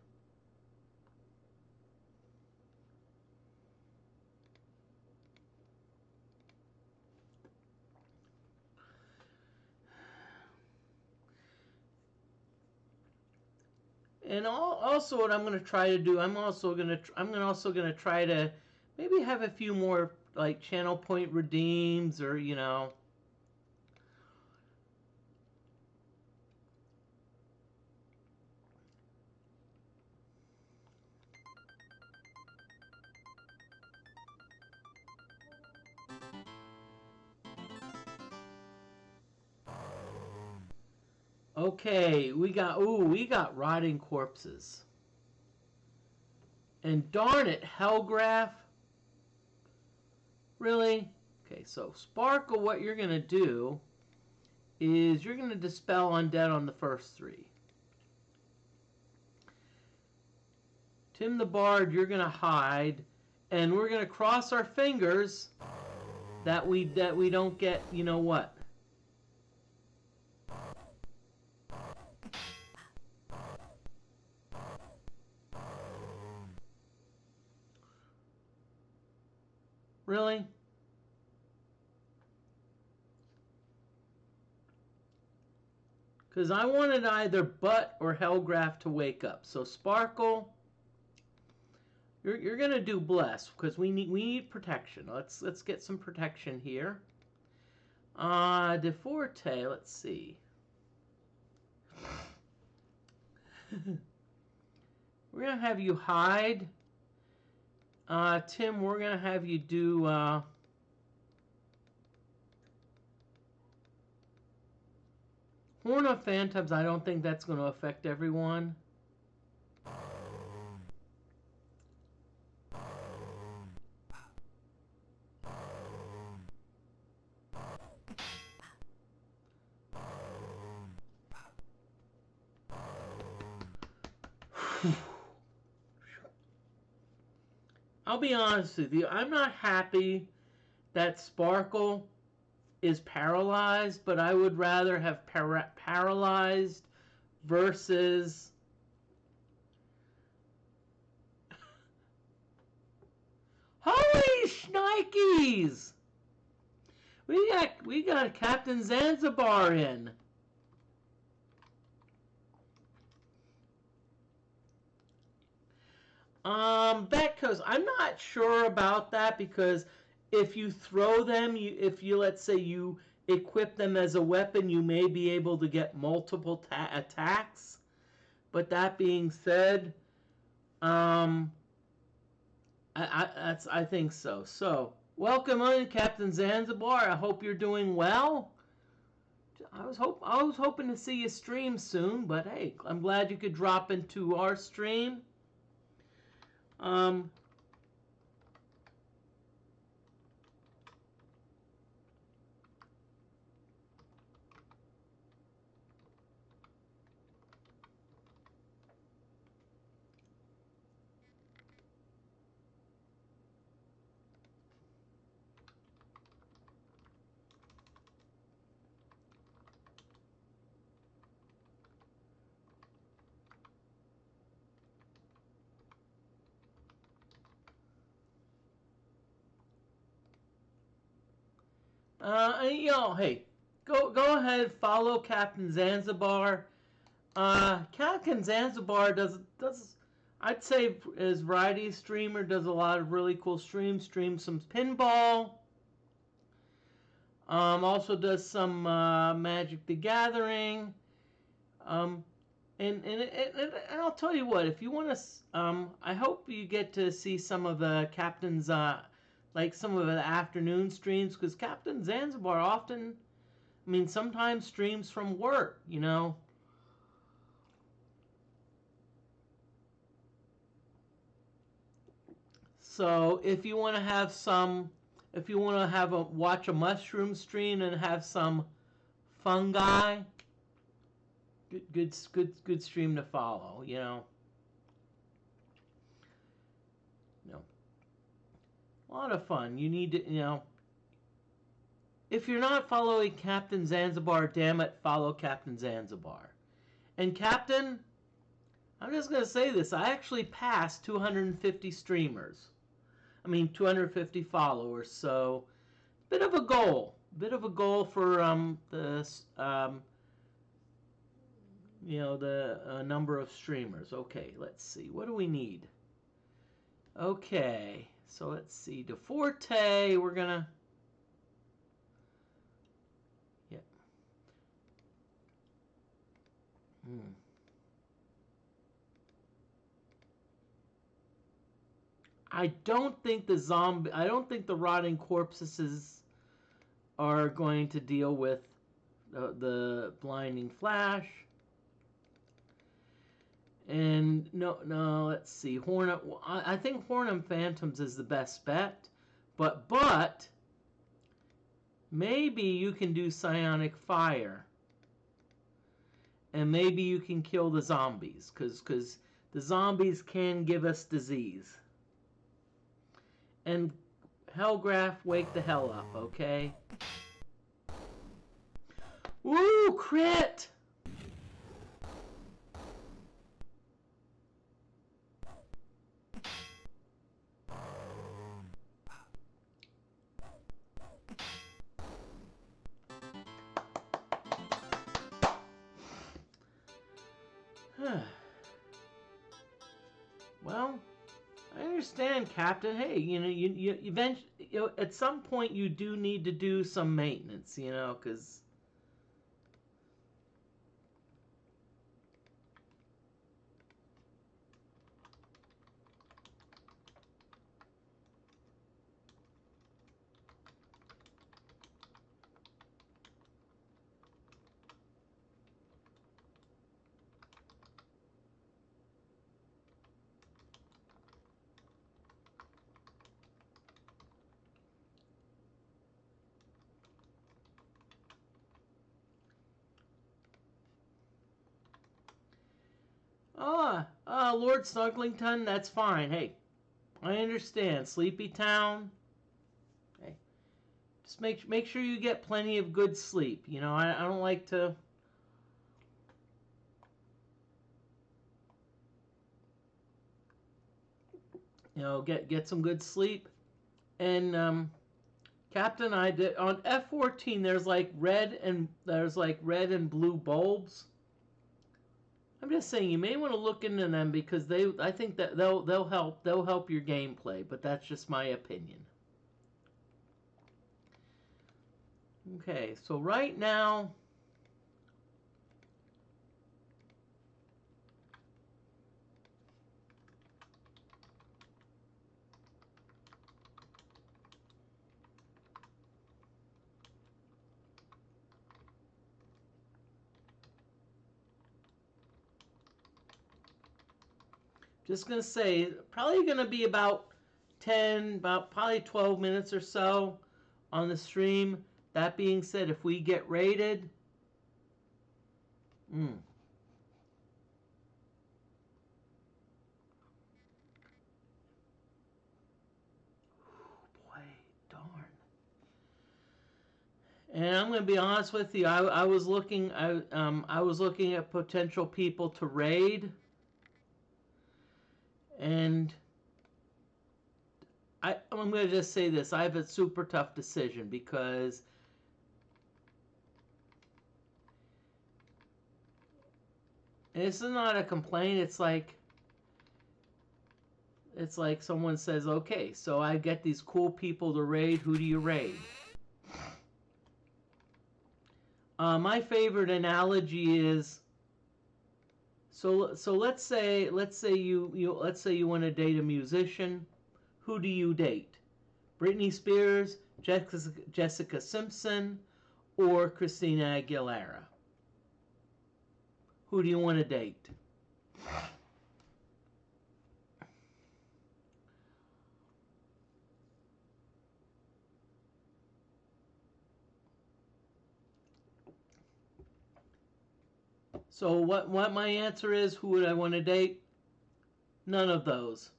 And also, what I'm going to try to do, I'm also going to try to maybe have a few more like channel point redeems, or you know. Okay, we got rotting corpses. And darn it, Hellgraph. Really? Okay, so Sparkle, what you're going to do is you're going to dispel undead on the first three. Tim the Bard, you're going to hide. And we're going to cross our fingers that we don't get, you know what? Really? Because I wanted either Butt or Hellgraph to wake up. So Sparkle, you're gonna do Bless because we need protection. Let's get some protection here. DeFortae, let's see. We're gonna have you hide. Tim, we're gonna have you do Horn of Phantoms. I don't think that's gonna affect everyone. I'll be honest with you, I'm not happy that Sparkle is paralyzed, but I would rather have paralyzed versus holy shnikes! We got Captain Zanzibar in. Betcos, I'm not sure about that because if you throw them, if you let's say you equip them as a weapon, you may be able to get multiple attacks. But that being said, I think so. So welcome on, Captain Zanzibar. I hope you're doing well. I was hoping to see you stream soon, but hey, I'm glad you could drop into our stream. Hey, go ahead, follow Captain Zanzibar. Captain Zanzibar does I'd say is variety streamer, does a lot of really cool streams. Streams some pinball. Also does some Magic the Gathering. And I'll tell you what, if you want to, I hope you get to see some of the Captain's, like some of the afternoon streams, because Captain Zanzibar often, I mean, sometimes streams from work, you know. So if you want to have some, if you want to have watch a mushroom stream and have some fungi, good stream to follow, you know. A lot of fun. You need to, you know, if you're not following Captain Zanzibar, damn it, follow Captain Zanzibar. And Captain, I'm just going to say this, I actually passed 250 streamers. I mean, 250 followers, so bit of a goal. Bit of a goal for you know, the number of streamers. Okay, let's see. What do we need? Okay, so let's see. DFortae, we're gonna. Yeah. I don't think I don't think the rotting corpses are going to deal with the blinding flash. And no, let's see. I think Hornum Phantoms is the best bet, but maybe you can do Psionic Fire, and maybe you can kill the zombies, because the zombies can give us disease. And Hellgraph, wake the hell up, okay? Woo, crit! Well, I understand, Captain. Hey, you know, you eventually, you know, at some point you do need to do some maintenance, you know, because. Lord Snugglington, that's fine. Hey, I understand. Sleepy Town. Hey, just make sure you get plenty of good sleep. You know, I don't like to. You know, get some good sleep. And Captain, I did on F14. There's like red and blue bulbs. I'm just saying you may want to look into them because I think that they'll help your gameplay, but that's just my opinion. Okay, so right now just gonna say probably gonna be about probably 12 minutes or so on the stream. That being said, if we get raided, boy, darn. And I'm gonna be honest with you. I was looking at potential people to raid, and I'm going to just say this. I have a super tough decision because this is not a complaint. It's like someone says, okay, so I get these cool people to raid. Who do you raid? My favorite analogy is, so let's say you want to date a musician. Who do you date? Britney Spears, Jessica Simpson, or Christina Aguilera? Who do you want to date? So what my answer is, who would I want to date? None of those.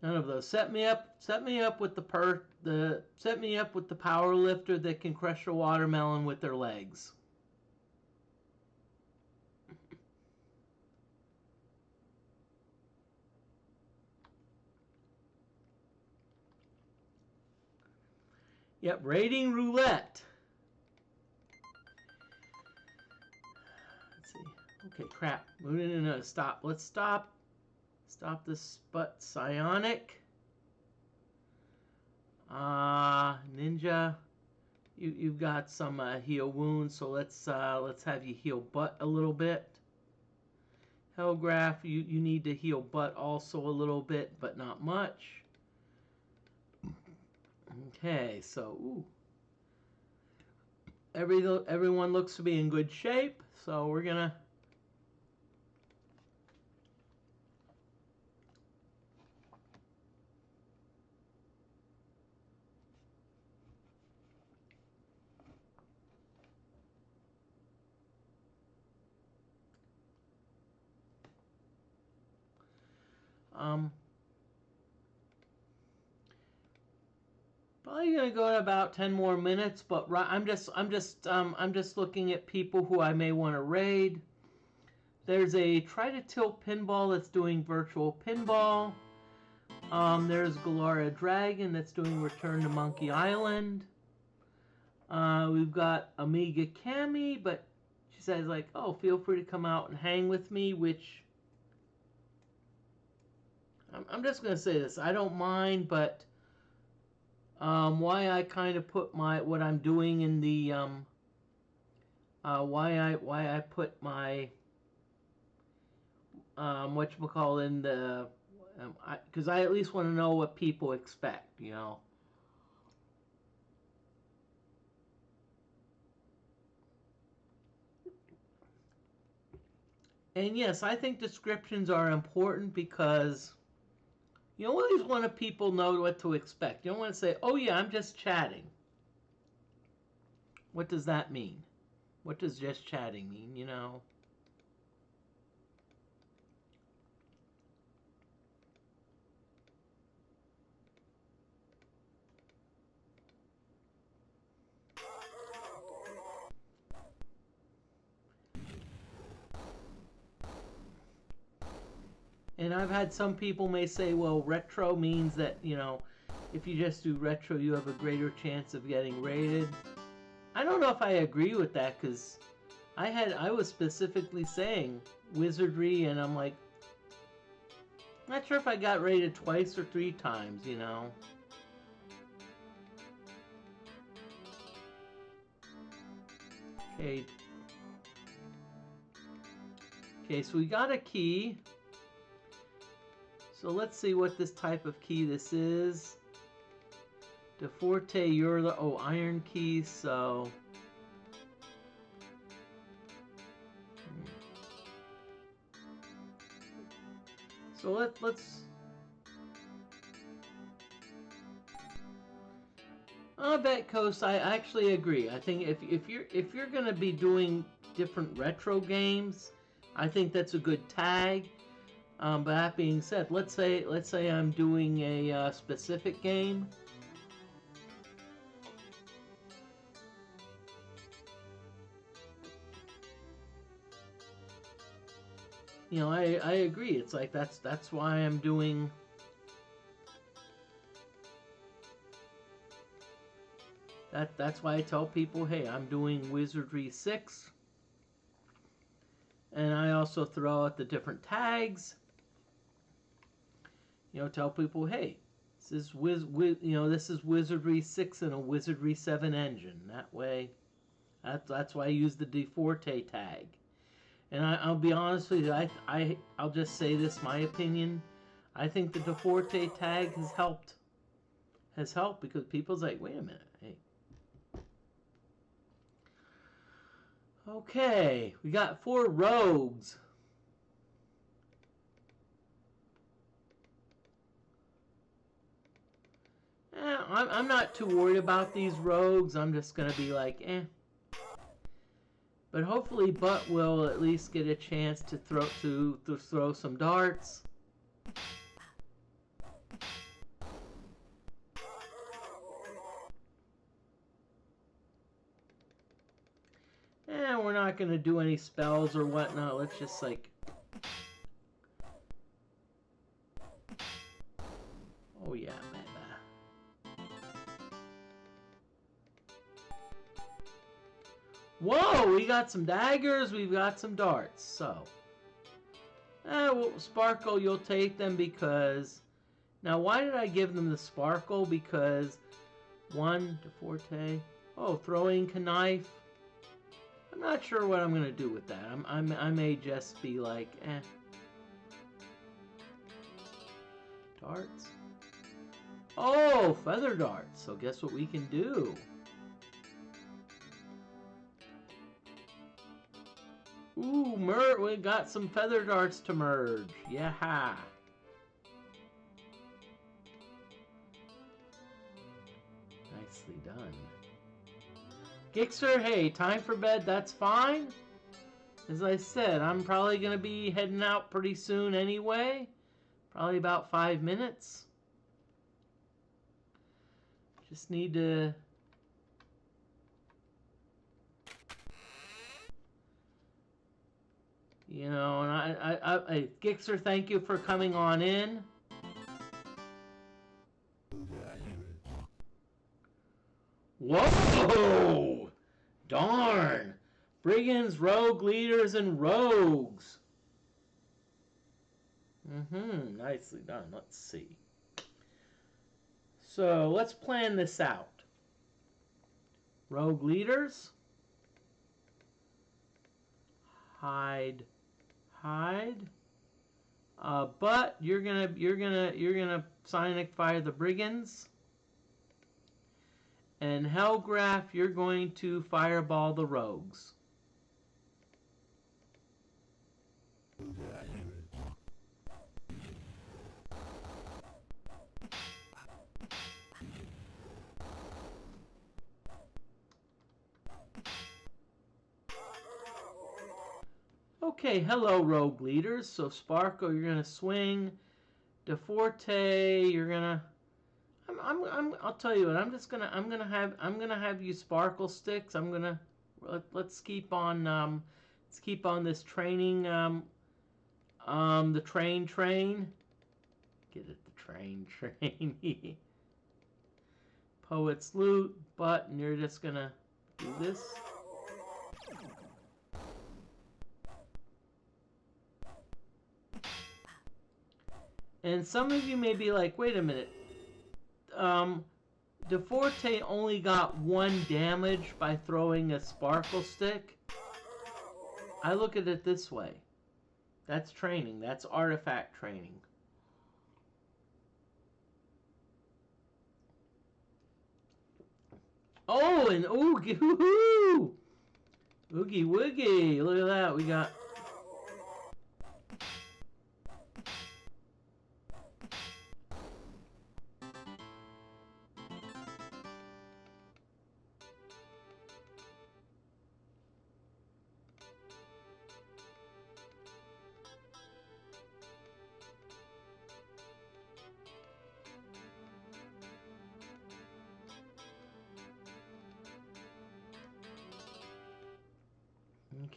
None of those. Set me up with set me up with the power lifter that can crush a watermelon with their legs. Yep, rating roulette. Let's see. Okay, crap. No, stop. Let's stop. Stop this butt. Psionic. Ninja. You've got some heal wounds, so let's have you heal butt a little bit. Hellgraph, you need to heal butt also a little bit, but not much. Okay, so everyone looks to be in good shape, so we're gonna probably gonna go to about 10 more minutes, but I'm just looking at people who I may want to raid. There's a Try to Tilt Pinball that's doing virtual pinball. There's Galara Dragon that's doing Return to Monkey Island. We've got Amiga Cami, but she says like, oh, feel free to come out and hang with me, which I'm just gonna say this. I don't mind, but why I kind of put what I'm doing in the why I put my whatchamacallit in the because I at least want to know what people expect, you know. And yes, I think descriptions are important because you always want people know what to expect. You don't want to say, oh yeah, I'm just chatting. What does that mean? What does just chatting mean, you know? And I've had some people may say, well, retro means that, you know, if you just do retro, you have a greater chance of getting rated. I don't know if I agree with that, because I was specifically saying Wizardry, and I'm like, not sure if I got rated twice or 3 times, you know. Okay. Okay, so we got a key. So let's see what this type of key this is. DeFortae, you're the iron key, so let's Bet Coast, I actually agree. I think if you're gonna be doing different retro games, I think that's a good tag. But that being said, let's say I'm doing a specific game. You know, I agree. It's like that's why I'm doing. That's why I tell people, hey, I'm doing Wizardry 6. And I also throw out the different tags. You know, tell people, hey, This is this is Wizardry 6 and a Wizardry 7 engine. That way, that's why I use the DFortae tag. And I'll be honest with you, I'll just say this, my opinion. I think the DFortae tag has helped. Because people's like, wait a minute, hey. Okay, we got 4 rogues. I'm not too worried about these rogues. I'm just gonna be like, eh. But hopefully, Butt will at least get a chance to throw some darts. And we're not gonna do any spells or whatnot. Let's just like. Oh yeah, man. Whoa, we got some daggers, we've got some darts, so. Well, Sparkle, you'll take them because... Now, why did I give them the Sparkle? Because 1, DFortae. Oh, throwing knife. I'm not sure what I'm going to do with that. I may just be like, eh. Darts. Oh, feather darts. So guess what we can do? Ooh, we got some feather darts to merge. Yeah. Nicely done. Gixer, hey, time for bed, that's fine. As I said, I'm probably going to be heading out pretty soon anyway. Probably about 5 minutes. Just need to... You know, and I Gixer, thank you for coming on in. Whoa! Darn! Brigands, rogue leaders, and rogues. Nicely done. Let's see. So, let's plan this out. Rogue leaders. Hide. But you're gonna Sonic fire the Brigands. And Hellgraph, you're going to fireball the rogues. Okay, hello, rogue leaders. So Sparkle, you're gonna swing. DFortae, you're gonna. I'll tell you what. I'm gonna have you Sparkle sticks. Let's keep on this training. The train. Get it, the train. Poet's loot, and you're just gonna do this. And some of you may be like, wait a minute. DFortae only got 1 damage by throwing a Sparkle stick. I look at it this way. That's training. That's artifact training. Oh, and oogie, woohoo! Oogie woogie. Look at that. We got...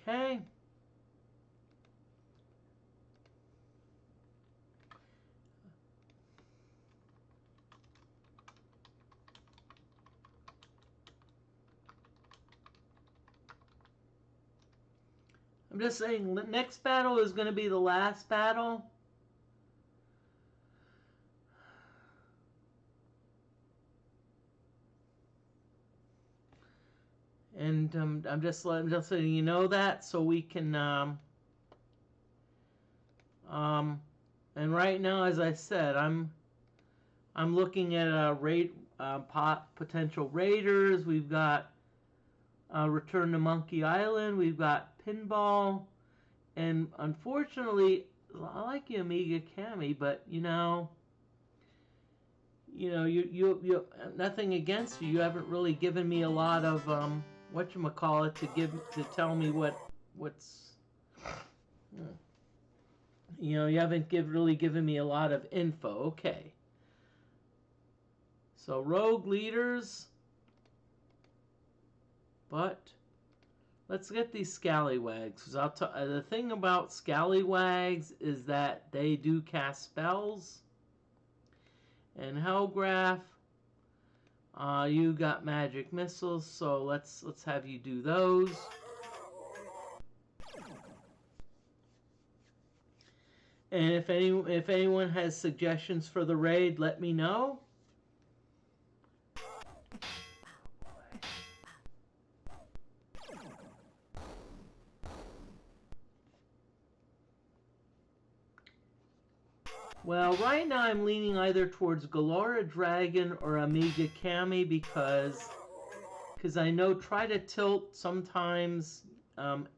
Okay. I'm just saying, the next battle is going to be the last battle. And I'm just letting you know that so we can and right now, as I said, I'm looking at potential raiders. We've got Return to Monkey Island. We've got Pinball, and unfortunately, I like the Amiga Cami, but you nothing against you. You haven't really given me a lot of whatchamacallit to tell me what's. You haven't really given me a lot of info. Okay. So rogue leaders, but let's get these scallywags. The thing about scallywags is that they do cast spells. And Hellgraph, you got magic missiles, so let's have you do those. And if anyone has suggestions for the raid, let me know. Well, right now I'm leaning either towards Galora Dragon or Amiga Cami because I know Try to Tilt sometimes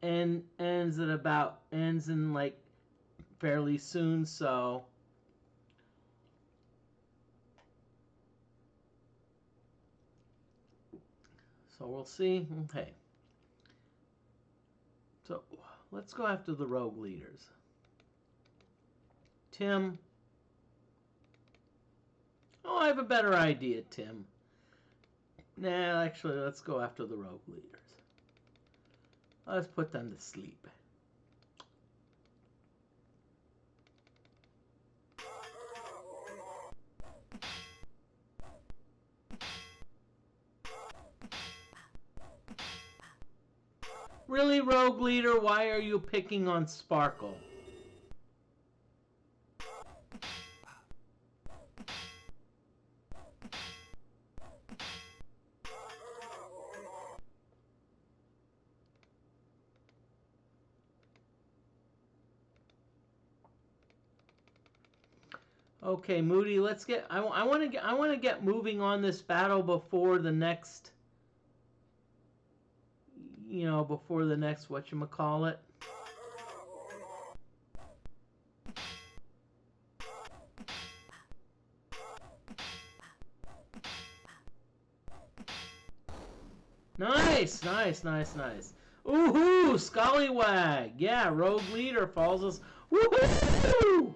ends in like fairly soon, so we'll see. Okay. So let's go after the rogue leaders. Tim. Oh, I have a better idea, Tim. Nah, actually, let's go after the rogue leaders. Let's put them to sleep. Really, rogue leader, why are you picking on Sparkle? Okay, Moody, let's get. I want to get moving on this battle before the next. Before the next whatchamacallit. Nice, nice, nice, nice. Ooh, Scallywag. Yeah, rogue leader falls us. Woohoo!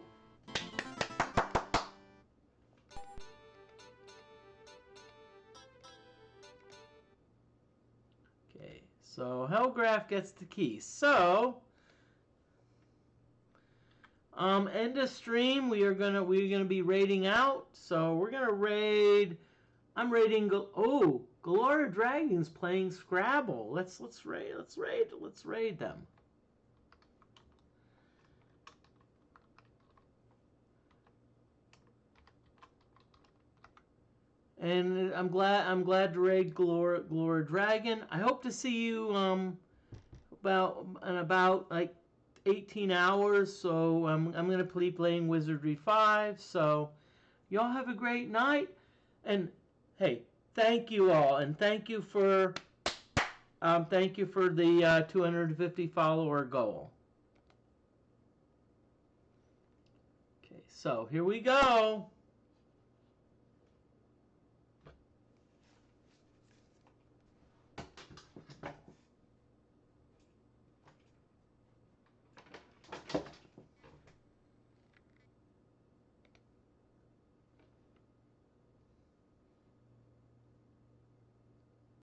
Okay, so Hellgraph gets the key. So, end of stream. We're gonna be raiding out. So we're gonna raid. I'm raiding. Galora Dragon's playing Scrabble. Let's raid them. And I'm glad to raid Galora Dragon. I hope to see you about like 18 hours. So I'm gonna be playing Wizardry 5. So y'all have a great night. And hey, thank you all, and thank you for the 250 follower goal. Okay, so here we go.